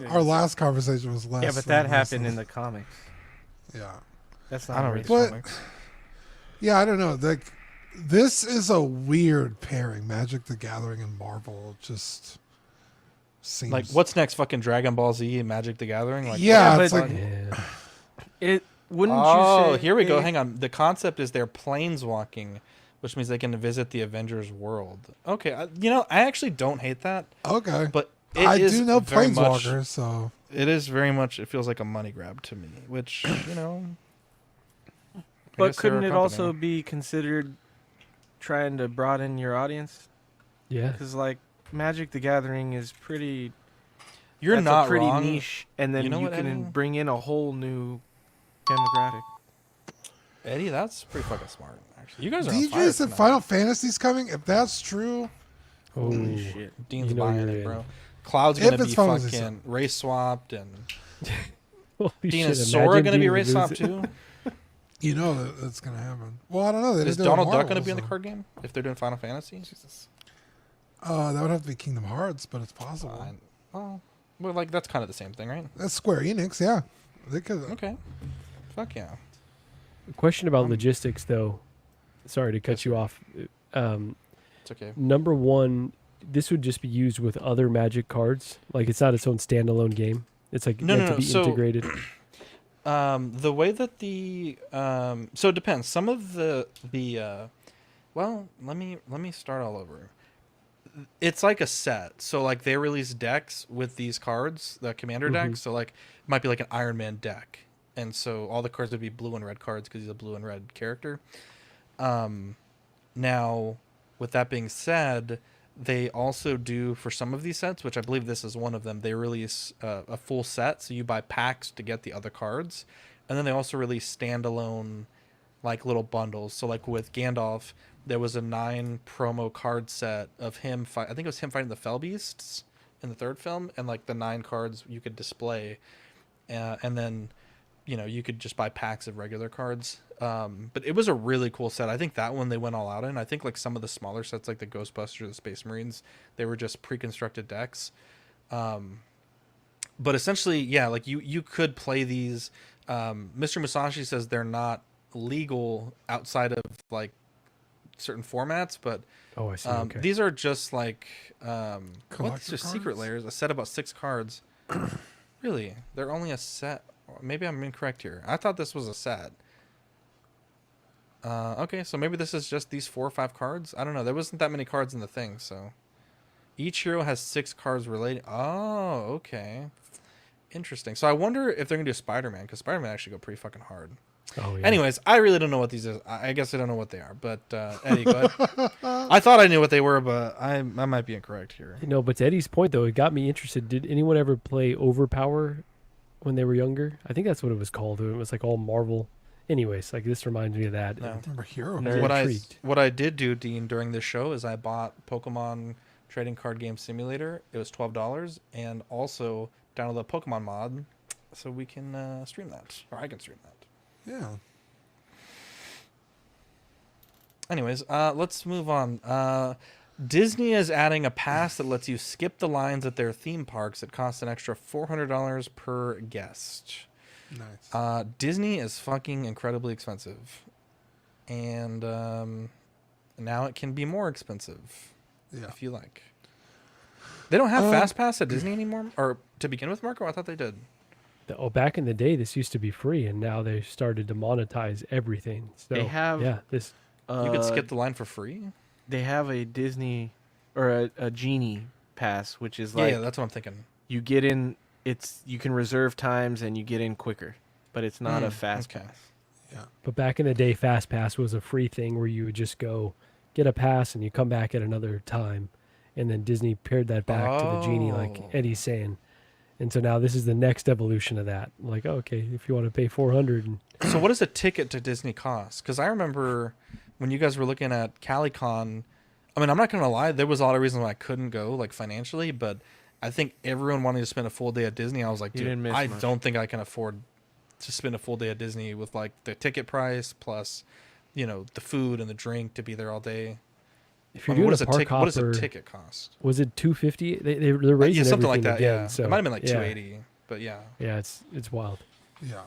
Our last conversation was less. Yeah, but that happened in the comics. Yeah, that's not a race comics. Yeah, I don't know. Like, this is a weird pairing. Magic the Gathering and Marvel just seems like what's next? Fucking Dragon Ball Z and Magic the Gathering? Like, yeah, it's like it. Wouldn't you say? Oh, here we go. Hang on. The concept is they're planeswalking, which means they can visit the Avengers world. Okay, I actually don't hate that. Okay, but I do know planeswalkers, so it is very much. It feels like a money grab to me, which you know. But couldn't it also be considered trying to broaden your audience? Yeah, because like Magic the Gathering is pretty. You're not pretty wrong. Niche, and then you can bring in a whole new demographic. Eddie, that's pretty fucking smart. Actually, you guys are. DJ said Final Fantasy's coming. If that's true, holy shit, Dean's buying it, bro. Cloud's gonna be fucking race swapped, and Dean, is Sora gonna be race swapped too? You know that's gonna happen. Well, I don't know. Is Donald Duck gonna be in the card game if they're doing Final Fantasy? Jesus. That would have to be Kingdom Hearts, but it's possible. Well, like that's kind of the same thing, right? That's Square Enix, yeah. They could. Okay. Fuck yeah. Question about logistics, though. Sorry to cut you off. It's okay. Number one, this would just be used with other Magic cards. Like it's not its own standalone game. It's like meant to be integrated. The way that so it depends. Some of well, let me start all over. It's like a set. So like they release decks with these cards, the commander decks. So like it might be like an Iron Man deck. And so all the cards would be blue and red cards because he's a blue and red character. Now, with that being said, they also do, for some of these sets, which I believe this is one of them, they release a full set, so you buy packs to get the other cards. And then they also release standalone, like, little bundles. So, like, with Gandalf, there was a 9 promo card set of him, I think it was him fighting the Fell Beasts in the third film, and, like, the 9 cards you could display. And then, you know, you could just buy packs of regular cards. But it was a really cool set. I think that one they went all out in. I think, like, some of the smaller sets, like the Ghostbusters, the Space Marines, they were just pre-constructed decks. But essentially, yeah, like, you could play these. Mr. Musashi says they're not legal outside of, like, certain formats, but I see. Okay. these are just like these are secret layers. A set about 6 cards. Really, they're only a set. Maybe I'm incorrect here. I thought this was a set. Okay, so maybe this is just these 4 or 5 cards. I don't know. There wasn't that many cards in the thing, so each hero has 6 cards related. Oh, okay, interesting. So I wonder if they're gonna do Spider-Man, because Spider-Man actually go pretty fucking hard. Oh, yeah. Anyways, I really don't know what these is. I guess I don't know what they are. But Eddie, go ahead. I thought I knew what they were, but I might be incorrect here. No, but to Eddie's point, though, it got me interested. Did anyone ever play Overpower when they were younger? I think that's what it was called. It was like all Marvel. Anyways, like, this reminds me of that. No. I remember Hero. What I did do, Dean, during this show is I bought Pokemon Trading Card Game Simulator. It was $12, and also download the Pokemon mod so we can stream that, or I can stream that. Yeah. Anyways, let's move on. Disney is adding a pass that lets you skip the lines at their theme parks. It costs an extra $400 per guest. Nice. Disney is fucking incredibly expensive. And now it can be more expensive if you like. They don't have Fast Pass at Disney anymore? Or to begin with, Marco? I thought they did. Oh, back in the day, this used to be free, and now they started to monetize everything. So, They have this. You could skip the line for free? They have a Disney or a Genie pass, which is like yeah, that's what I'm thinking. You get in. You can reserve times and you get in quicker, but it's not a fast pass. Yeah. But back in the day, Fast Pass was a free thing where you would just go get a pass and you come back at another time, and then Disney paired that back to the Genie, like Eddie's saying. And so now this is the next evolution of that. Like, okay, if you want to pay $400. So what does a ticket to Disney cost? Because I remember when you guys were looking at CaliCon, I mean, I'm not going to lie, there was a lot of reasons why I couldn't go, like, financially, but I think everyone wanted to spend a full day at Disney. I was like, dude, I don't think I can afford to spend a full day at Disney with, like, the ticket price plus, you know, the food and the drink to be there all day. If you're doing a park hopper, what does a ticket cost? Was it $250? They're raising something like that. Again, yeah, so, it might have been like $280, but yeah. Yeah, it's wild. Yeah.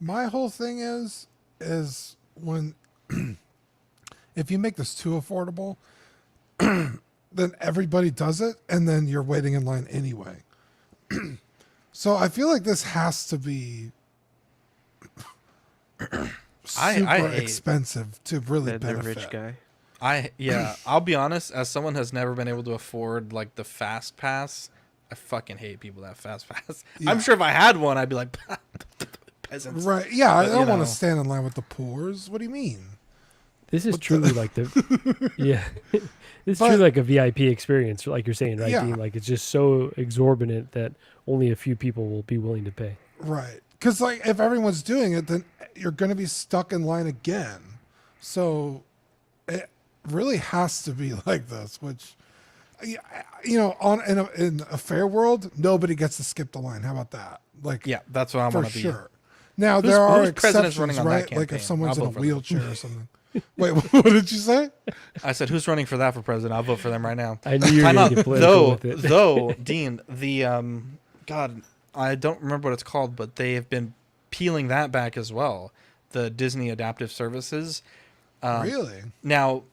My whole thing is when if you make this too affordable, then everybody does it, and then you're waiting in line anyway. So I feel like this has to be super expensive to really benefit. The rich guy. I'll be honest, as someone has never been able to afford, like, the Fast Pass, I fucking hate people that have Fast Pass. Yeah. I'm sure if I had one, I'd be like, peasants. Right. Yeah, but, I don't want to stand in line with the poors. What do you mean? This is truly like the This is truly like a VIP experience, like you're saying, right, Dean? Like, it's just so exorbitant that only a few people will be willing to pay. Right. Because, like, if everyone's doing it, then you're going to be stuck in line again. So it really has to be like this, which, you know, in a fair world, nobody gets to skip the line. How about that? Like, yeah, that's what I want to be. Sure. Now, there are exceptions, right? Like if someone's in a wheelchair or something. Wait, what did you say? I said, who's running for that for president? I'll vote for them right now. I knew you were going to get political with it. Though, Dean, the, God, I don't remember what it's called, but they have been peeling that back as well. The Disney Adaptive Services. Really? Now,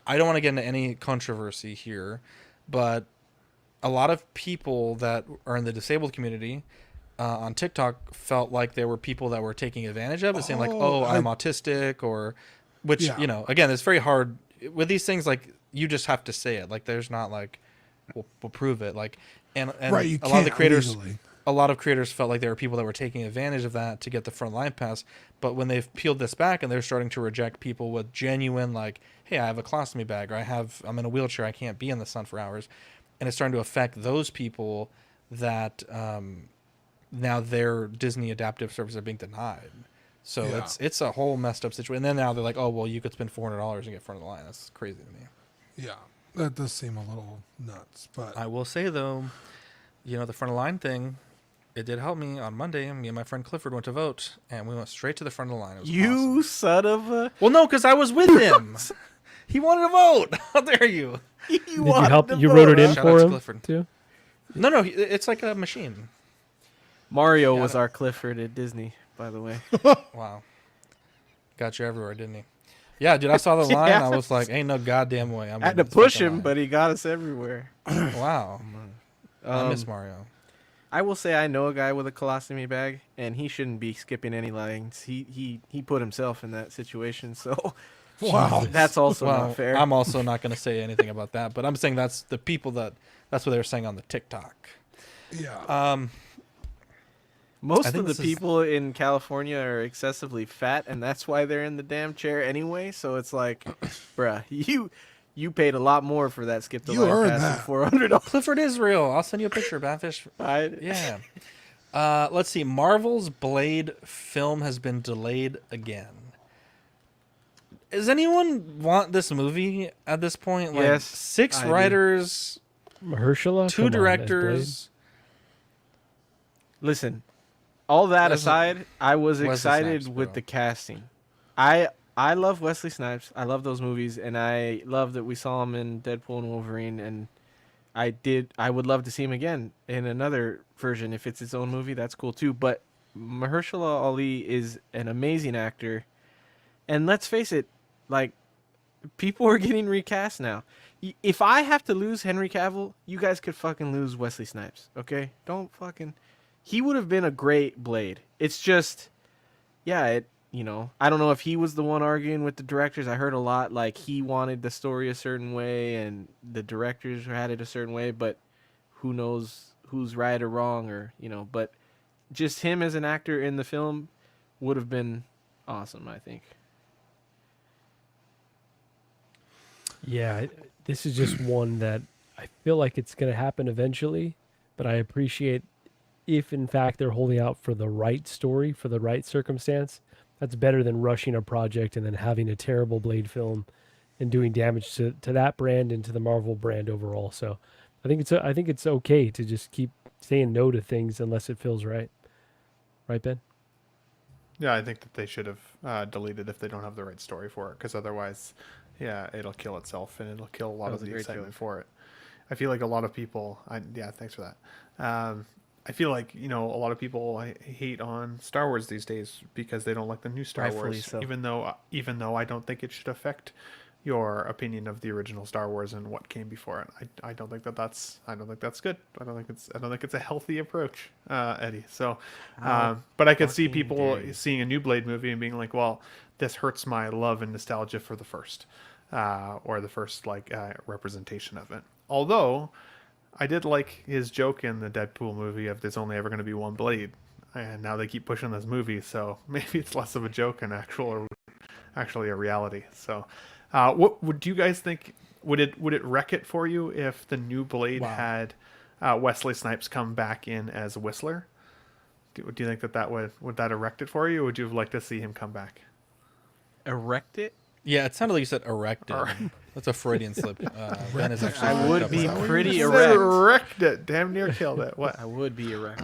I don't want to get into any controversy here, but a lot of people that are in the disabled community on TikTok felt like there were people that were taking advantage of it, saying like, "Oh, I'm autistic," or which you know, again, it's very hard with these things. Like, you just have to say it. Like, there's not like we'll prove it. Like, and right, a lot of the creators, a lot of creators felt like there were people that were taking advantage of that to get the frontline pass. But when they've peeled this back and they're starting to reject people with genuine, like, hey, I have a colostomy bag, or I'm in a wheelchair, I can't be in the sun for hours, and it's starting to affect those people that now their Disney adaptive services are being denied. So it's a whole messed up situation. And then now they're like, oh, well, you could spend $400 and get front of the line. That's crazy to me. Yeah, that does seem a little nuts. But I will say, though, the front of the line thing, it did help me on Monday. Me and my friend Clifford went to vote, and we went straight to the front of the line. It was awesome. Son of a... Well, no, because I was with him. He wanted to vote. How dare you? Did you help? You wrote it in for him Clifford too? No, it's like a machine. Mario was our Clifford at Disney, by the way. Wow. Got you everywhere, didn't he? Yeah, dude, I saw the line. I was like, ain't no goddamn way. I had to push him, but he got us everywhere. Wow. I miss Mario. I will say I know a guy with a colostomy bag, and he shouldn't be skipping any lines. He put himself in that situation, so wow, that's also not fair. I'm also not going to say anything about that, but I'm saying that's the people that's what they were saying on the TikTok. Yeah. Most of the people in California are excessively fat, and that's why they're in the damn chair anyway. So it's like, bruh, you paid a lot more for that skip the line pass than $400. Clifford is real. I'll send you a picture, Badfish. Yeah. Let's see. Marvel's Blade film has been delayed again. Does anyone want this movie at this point? Like, yes. 6 writers, Mahershala, 2 directors. Listen, all that aside, I was excited with the casting. I love Wesley Snipes. I love those movies, and I love that we saw him in Deadpool and Wolverine. And I would love to see him again in another version if it's his own movie. That's cool too. But Mahershala Ali is an amazing actor, and let's face it, like, people are getting recast now. If I have to lose Henry Cavill, you guys could fucking lose Wesley Snipes. Okay, don't fucking. He would have been a great Blade. It's just, I don't know if he was the one arguing with the directors. I heard a lot like he wanted the story a certain way and the directors had it a certain way, but who knows who's right or wrong, or, but just him as an actor in the film would have been awesome, I think. Yeah, this is just one that I feel like it's going to happen eventually, but I appreciate if, in fact, they're holding out for the right story, for the right circumstance. That's better than rushing a project and then having a terrible Blade film and doing damage to that brand and to the Marvel brand overall. So I think it's okay to just keep saying no to things unless it feels right. Right, Ben? Yeah, I think that they should have deleted if they don't have the right story for it, because otherwise, it'll kill itself and it'll kill a lot of the excitement for it. I feel like a lot of people. Thanks for that. I feel like, a lot of people hate on Star Wars these days because they don't like the new Star Wars. So. Even though I don't think it should affect your opinion of the original Star Wars and what came before it. I don't think that's good. I don't think it's a healthy approach, Eddie. So, but I could see people seeing a new Blade movie and being like, well, this hurts my love and nostalgia for the first, or the first representation of it. Although I did like his joke in the Deadpool movie of there's only ever going to be one Blade, and now they keep pushing this movie, so maybe it's less of a joke and actually a reality. So, what would you guys think? Would it wreck it for you if the new Blade had Wesley Snipes come back in as Whistler? Do you think that would that erect it for you, or would you like to see him come back? Erect it? Yeah, it sounded like you said erected. That's a Freudian slip. Ben is actually I would be pretty erect. Erect it. Damn near killed it. What? I would be erect.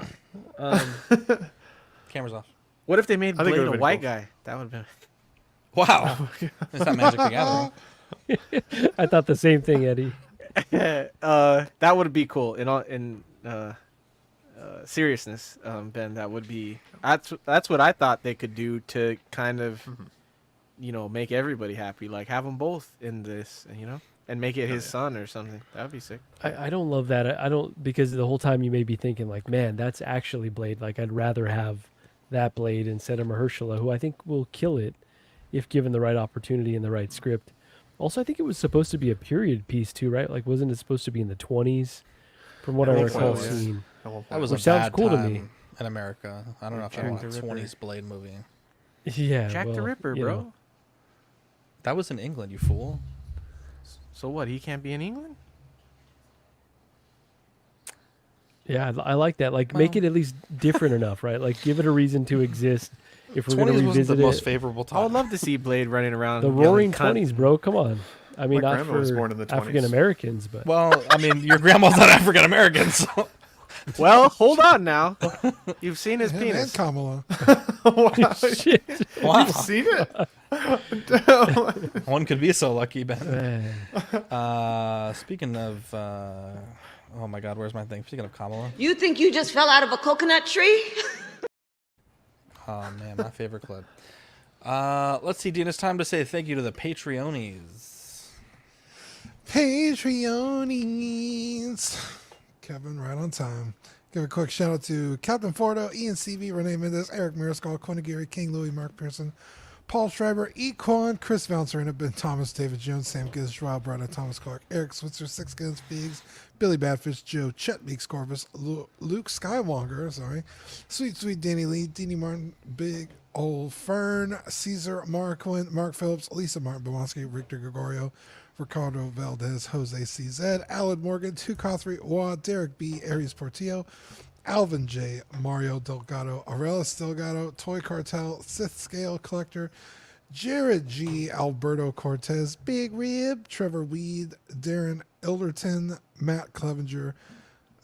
Camera's off. What if they made Blade a white guy? That would have been... Wow. It's not Magic the Gathering. I thought the same thing, Eddie. That would be cool. In seriousness, Ben, that would be... That's what I thought they could do to kind of... make everybody happy. Like, have them both in this, and make it his son or something. That would be sick. I don't love that. I don't, because the whole time you may be thinking, like, man, that's actually Blade. Like, I'd rather have that Blade instead of Mahershala, who I think will kill it if given the right opportunity and the right script. Also, I think it was supposed to be a period piece too, right? Like, wasn't it supposed to be in the 20s? From what I recall seeing. at one point. That was Which a sounds bad cool to time me. in America. I don't know if Jack I want a the Ripper. 20s Blade movie. Yeah, Jack the well, Ripper, you bro. know. That was in England, you fool. So what? He can't be in England? Yeah, I like that. Like, make it at least different enough, right? Like, give it a reason to exist. If we're going to 20s wasn't revisit the most it, favorable time. I would love to see Blade running around. the yelling, Roaring "Cunt." 20s, bro. Come on. I mean, My not grandma was for born in the 20s. African Americans, but Well, I mean, your grandma's not African American, so. Well, hold on now. You've seen his Him penis. and Kamala. Wow. shit. Wow. You've seen it? One could be so lucky, Ben. Man. Speaking of, oh my God, where's my thing? Speaking of Kamala. You think you just fell out of a coconut tree? Oh man, my favorite clip. Let's see, Dean. It's time to say thank you to the Patreonies. Patreonies. Kevin, right on time. Give a quick shout out to Captain Fordo, Ian CV, Renee Mendez, Eric Mariscal, Quinn Aguirre, King Louis, Mark Pearson, Paul Schreiber, Equan, Chris Valencerina, Ben Thomas, David Jones, Sam Giz, Joao Brada, Thomas Clark, Eric Switzer, Six Guns, Biggs, Billy Badfish, Joe, Chet Meeks Corvus, Luke Skywalker, Sweet Danny Lee, Deanie Martin, Big Old Fern, Caesar Marquin, Mark Phillips, Lisa Martin Bowanski, Victor Gregorio, Ricardo Valdez, Jose CZ, Alan Morgan, Tukothri, Wa, Derek B, Aries Portillo, Alvin J, Mario Delgado, Aurelus Delgado, Toy Cartel, Sith Scale Collector, Jared G, Alberto Cortez, Big Rib, Trevor Weed, Darren Ilderton, Matt Clevenger,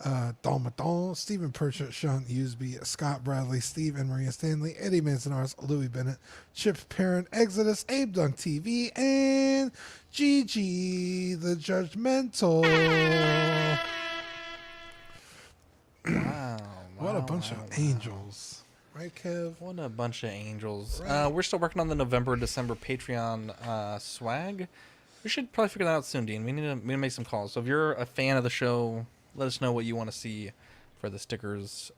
Don Maton, Stephen Purchett, Sean Usby, Scott Bradley, Steve and Maria Stanley, Eddie Manzanares, Louis Bennett, Chip Parent, Exodus, Abe Dunk TV, and GG the Judgmental. Wow. What a bunch of angels. Right, Kev? What a bunch of angels. We're still working on the November, December Patreon swag. We should probably figure that out soon, Dean. We need to make some calls. So if you're a fan of the show, let us know what you want to see for the stickers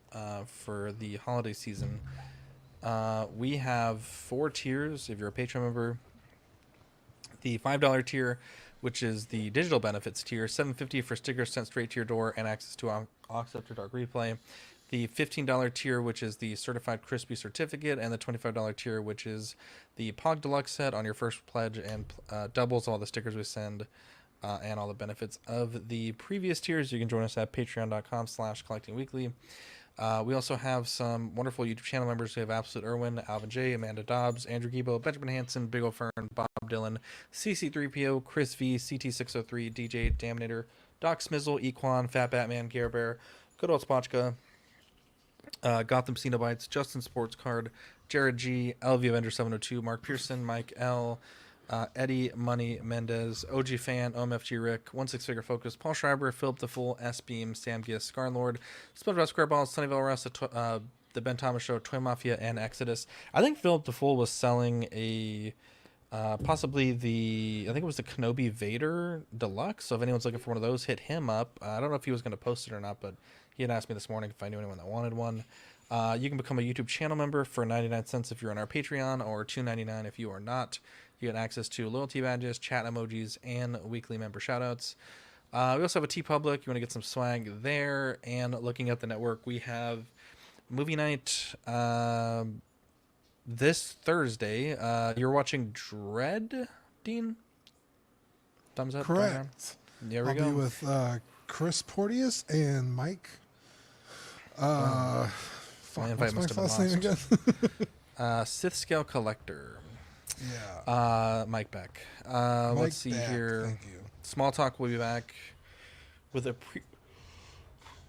for the holiday season. We have 4 tiers if you're a Patreon member. The $5 tier, which is the digital benefits tier, $7.50 for stickers sent straight to your door and access to Aux After Dark replay. The $15 tier, which is the certified crispy certificate, and the $25 tier, which is the Pog Deluxe set on your first pledge and doubles all the stickers we send and all the benefits of the previous tiers. You can join us at patreon.com/collectingweekly. We also have some wonderful YouTube channel members. We have Absolute Irwin, Alvin J, Amanda Dobbs, Andrew Gibo, Benjamin Hansen, Big O Fern, Bob Dylan, CC3PO, Chris V, CT603, DJ Daminator, Doc Smizzle, Equan, Fat Batman, Gare Bear, Good Old Spotchka, Gotham Cenobites, Justin Sports Card, Jared G, LV Avenger 702, Mark Pearson, Mike L, Eddie Money Mendez, OG Fan, OMFG Rick, 16 Figure Focus, Paul Schreiber, Philip the Fool, S Beam, Sam Giss, Scarlord, SpongeBob SquareBalls, Sunnyvale Russ, the Ben Thomas Show, Toy Mafia, and Exodus. I think Philip the Fool was selling a possibly I think it was the Kenobi Vader Deluxe. So if anyone's looking for one of those, hit him up. I don't know if he was going to post it or not, but he had asked me this morning if I knew anyone that wanted one. You can become a YouTube channel member for 99 cents if you're on our Patreon, or $2.99 if you are not. You get access to loyalty badges, chat emojis, and weekly member shoutouts. We also have a TeePublic. You want to get some swag there. And looking at the network, we have movie night this Thursday. You're watching Dread, Dean? Thumbs up? Correct. There we I'll go. be with Chris Porteous and Mike. Fuck, what's Mike's last name again? Sith Scale Collector. Yeah. Mike Beck. Mike Let's see Beck, here. thank you. Small Talk will be back with a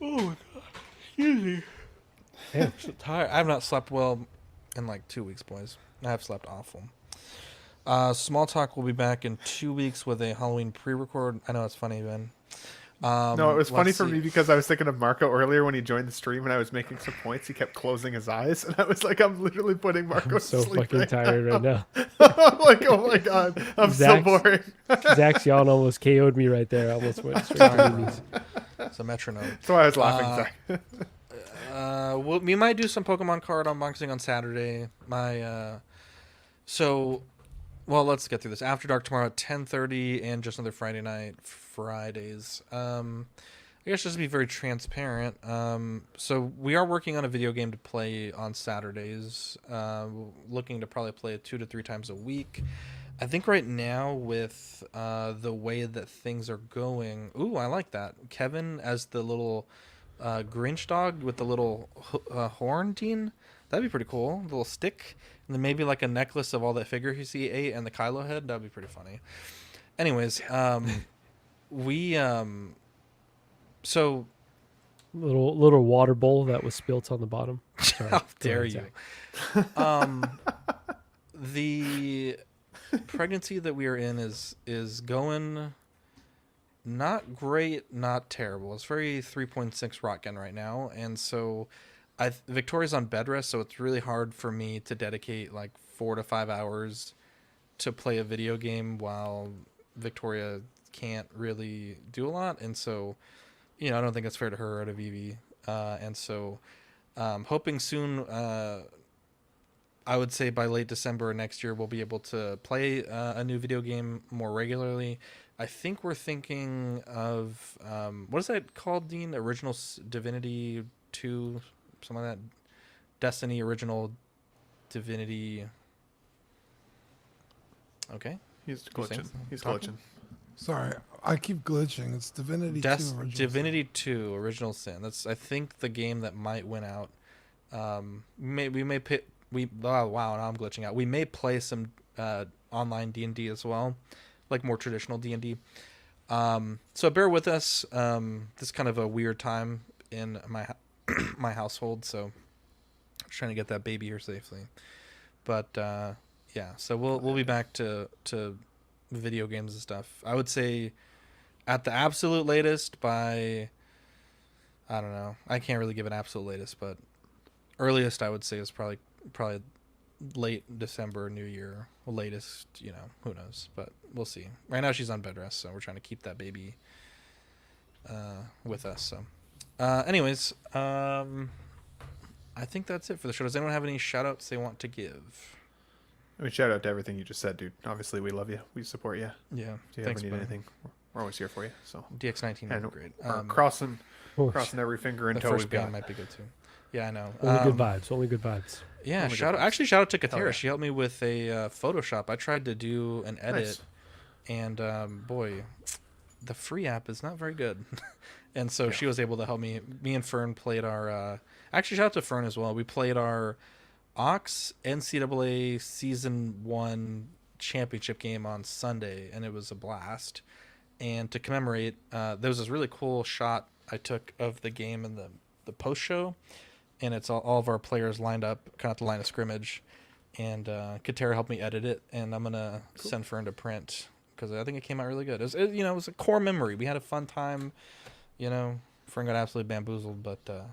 Oh my god. Excuse me. I'm so tired. I have not slept well in like 2 weeks, boys. I have slept awful. Small Talk will be back in 2 weeks with a Halloween pre-record. I know it's funny, Ben. No, it was funny for me because I was thinking of Marco earlier when he joined the stream and I was making some points. He kept closing his eyes, and I was like, I'm literally putting Marco to so sleep fucking tired right now. I'm like, oh my god, I'm so boring. Zach's yawn almost KO'd me right there. I almost went straight to the knees. It's a metronome. That's why I was laughing, Zach. We might do some Pokemon card unboxing on Saturday. Well, let's get through this. After Dark tomorrow at 10:30 and just another Friday night, Fridays. I guess just to be very transparent. So we are working on a video game to play on Saturdays. Looking to probably play it 2 to 3 times a week. I think right now with the way that things are going, ooh, I like that. Kevin as the little Grinch dog with the little horn, Dean. That'd be pretty cool. The little stick, and then maybe like a necklace of all the figures he ate and the Kylo head. That'd be pretty funny. Anyways, we so little water bowl that was spilt on the bottom. Sorry, how dare you? The pregnancy that we are in is going not great, not terrible. It's very 3.6 rotgun right now, and so Victoria's on bed rest, so it's really hard for me to dedicate like 4 to 5 hours to play a video game while Victoria can't really do a lot, and so I don't think it's fair to her or to Vivi, and so hoping soon. I would say by late December next year we'll be able to play a new video game more regularly. I think we're thinking of what is that called, Dean? Original Divinity 2, something like that. Destiny Original Divinity. Okay. He's glitching. He's glitching. Sorry, I keep glitching. It's Divinity 2 Original Divinity Sin. 2 Original Sin. That's I think the game that might win out. We may pick. Oh wow, now I'm glitching out. We may play some online D&D as well, like more traditional D&D. So bear with us. This is kind of a weird time in my my household, so I'm trying to get that baby here safely. But yeah, so we'll be back to video games and stuff. I would say at the absolute latest by, I don't know. I can't really give an absolute latest, but earliest I would say is probably late December, New Year. Latest, who knows, but we'll see. Right now she's on bed rest, so we're trying to keep that baby with us. So anyways, I think that's it for the show. Does anyone have any shout outs they want to give? I mean, shout out to everything you just said, dude. Obviously we love you, we support you. Yeah, if you ever need anything, we're always here for you. So DX19 and great. Crossing every finger and toe first we've got. band might be good too. Yeah, I know. Only good vibes. Only good vibes. Yeah, shout out to Katera. Yeah. She helped me with a Photoshop. I tried to do an edit, and boy, the free app is not very good. And so she was able to help me. Me and Fern played our. Actually, shout out to Fern as well. We played our Ox NCAA Season 1 championship game on Sunday, and it was a blast. And to commemorate, there was this really cool shot I took of the game in the post show. And it's all of our players lined up, kind of at the line of scrimmage. And Katera helped me edit it, and I'm gonna send Fern to print because I think it came out really good. It was a core memory. We had a fun time. Fern got absolutely bamboozled, but it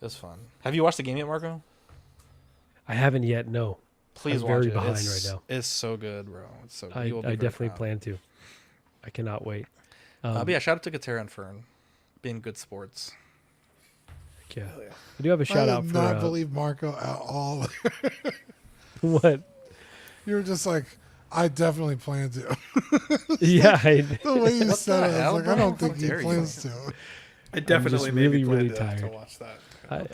was fun. Have you watched the game yet, Marco? I haven't yet. No. Please I'm watch very it. behind right now. It's so good, bro. It's so good. I definitely plan to. I cannot wait. But yeah, shout out to Katera and Fern, being good sports. Yeah. I do have a shout out for. I did not believe Marco at all. What? You were just like, I definitely plan to. Yeah. The way you said it, I was like, I don't think he plans to. I definitely made me plan to watch that.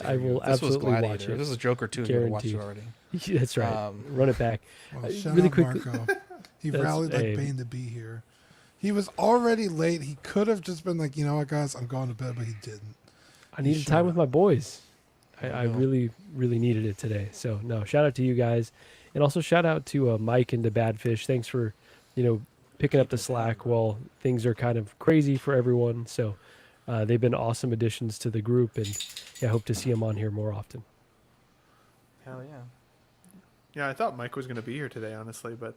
I will absolutely watch it. This is Joker 2. You watched it already. That's right. Run it back. Well, shout really out quickly. Marco. He rallied like Bane to be here. He was already late. He could have just been like, you know what, guys, I'm going to bed, but he didn't. I needed time with my boys. I really, really needed it today. So, no, shout out to you guys. And also shout out to Mike and the Badfish. Thanks for, picking up the slack while things are kind of crazy for everyone. So, they've been awesome additions to the group. And I hope to see them on here more often. Hell yeah. Yeah, I thought Mike was going to be here today, honestly, but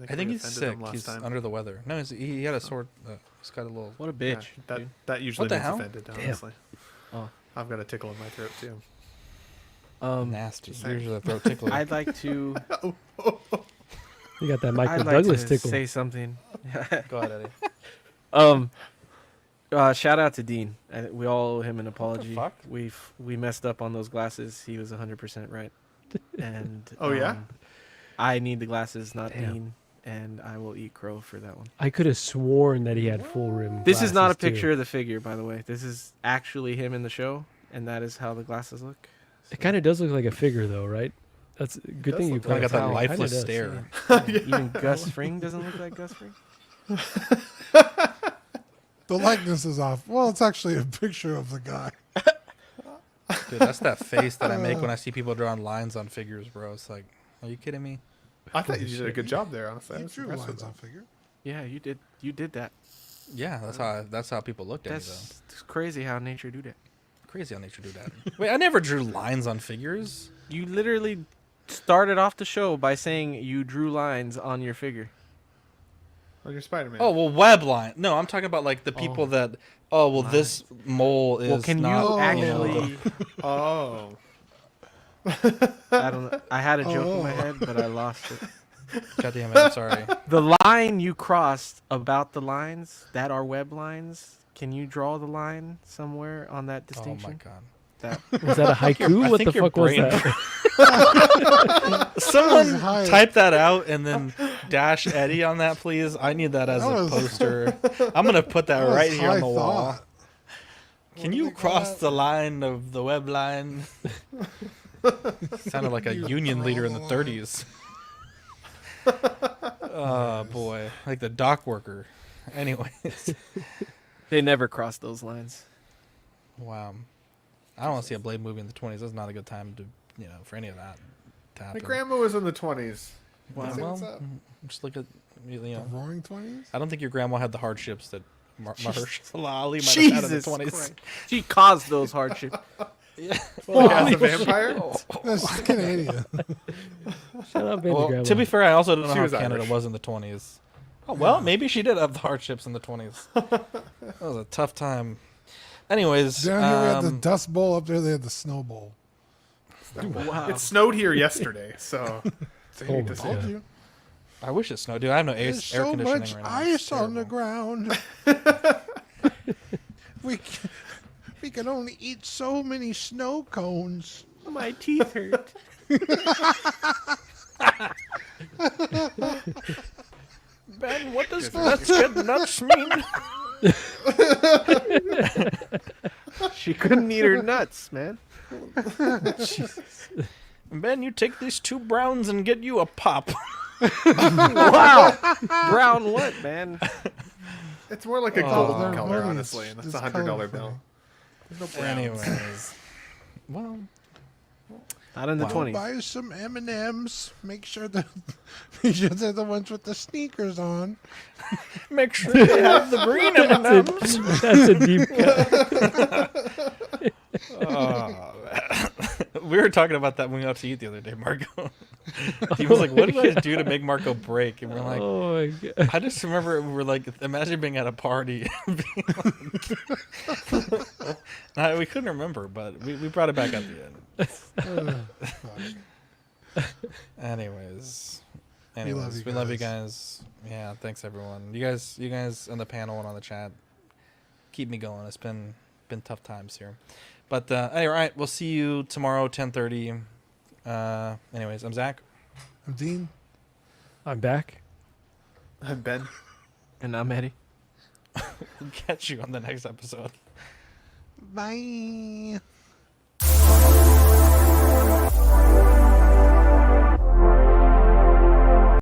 I think he's sick. He's under the weather. No, he had a sword. He's got a little. What a bitch. Yeah, that usually means offended, honestly. Oh. I've got a tickle in my throat too. Nasty. Usually a throat tickler. I'd like to. You got that Michael I'd like Douglas to tickle. Say something. Go ahead, Eddie. Shout out to Dean. We all owe him an apology. What the fuck? We messed up on those glasses. He was 100% right. And oh yeah, I need the glasses, not Damn. Dean. and I will eat crow for that one. I could have sworn that he had full rim. This is not a too. picture of the figure, by the way. This is actually him in the show, and that is how the glasses look. So. It kind of does look like a figure, though, right? That's a good thing you got that lifeless stare. Yeah. Even Gus Fring doesn't look like Gus Fring. The likeness is off. Well, it's actually a picture of the guy. Dude, that's that face that I make when I see people drawing lines on figures, bro. It's like, are you kidding me? I thought you did a good job there, honestly. You drew lines on figure. Yeah, you did. You did that. Yeah, that's how people looked at me, though. It's crazy how nature do that. Crazy how nature do that. Wait, I never drew lines on figures. You literally started off the show by saying you drew lines on your figure. On your Spider-Man. Oh, well, web line. No, I'm talking about like the people that. Oh, well, this mole is. Well, can not, you actually? Oh. I don't know. I had a joke in my head, but I lost it. God damn it! I'm sorry. The line you crossed about the lines that are web lines. Can you draw the line somewhere on that distinction? Oh my god. Was that a haiku? What the fuck was that? Someone type that out and then dash Eddie on that, please. I need that as a poster. I'm gonna put that right here on the wall. Can you cross the line of the web line? Sounded like a union leader in the 30s. Oh boy, like the dock worker. Anyways, they never crossed those lines. Wow. I don't want to see a Blade movie in the 20s. That's not a good time to, for any of that to happen. My grandma was in the 20s. Well, just look at, The Roaring 20s? I don't think your grandma had the hardships that Mahershala Ali might have had in the 20s. Christ. She caused those hardships. Yeah. Well, as a vampire? That's Canadian. Shut up, baby grandma. To be fair, I also don't know how Canada Irish. was in the 20s. Oh, well, maybe she did have the hardships in the 20s. That was a tough time. Anyways, down here we had the Dust Bowl. Up there they had the Snow Bowl. Wow. It snowed here yesterday, so. I wish it snowed, dude. I have no air so conditioning much right now. ice on the ground. we can only eat so many snow cones. My teeth hurt. Ben, what does let's get nuts mean? She couldn't eat her nuts, man. Jesus. Ben, you take these 2 browns and get you a pop. Wow. Brown what, man? It's more like a golden color, honestly, and that's a $100 bill. There's no browns. Anyways. Well, not in the 20s. Buy some M&Ms. Make sure they're the ones with the sneakers on. Make sure they have the green M&Ms. That's a deep cut. Oh, we were talking about that when we went out to eat the other day, Marco. He was like, what do you do to make Marco break? And we're like, oh my God. I just remember we were like, imagine being at a party. We couldn't remember, but we brought it back at the end. Anyways, we love you guys. Yeah, thanks everyone. You guys on the panel and on the chat keep me going. It's been tough times here, but anyway, all right, we'll see you tomorrow 10:30. Anyways, I'm Zach. I'm Dean. I'm back. I'm Ben. And I'm Eddie. We'll catch you on the next episode. Bye.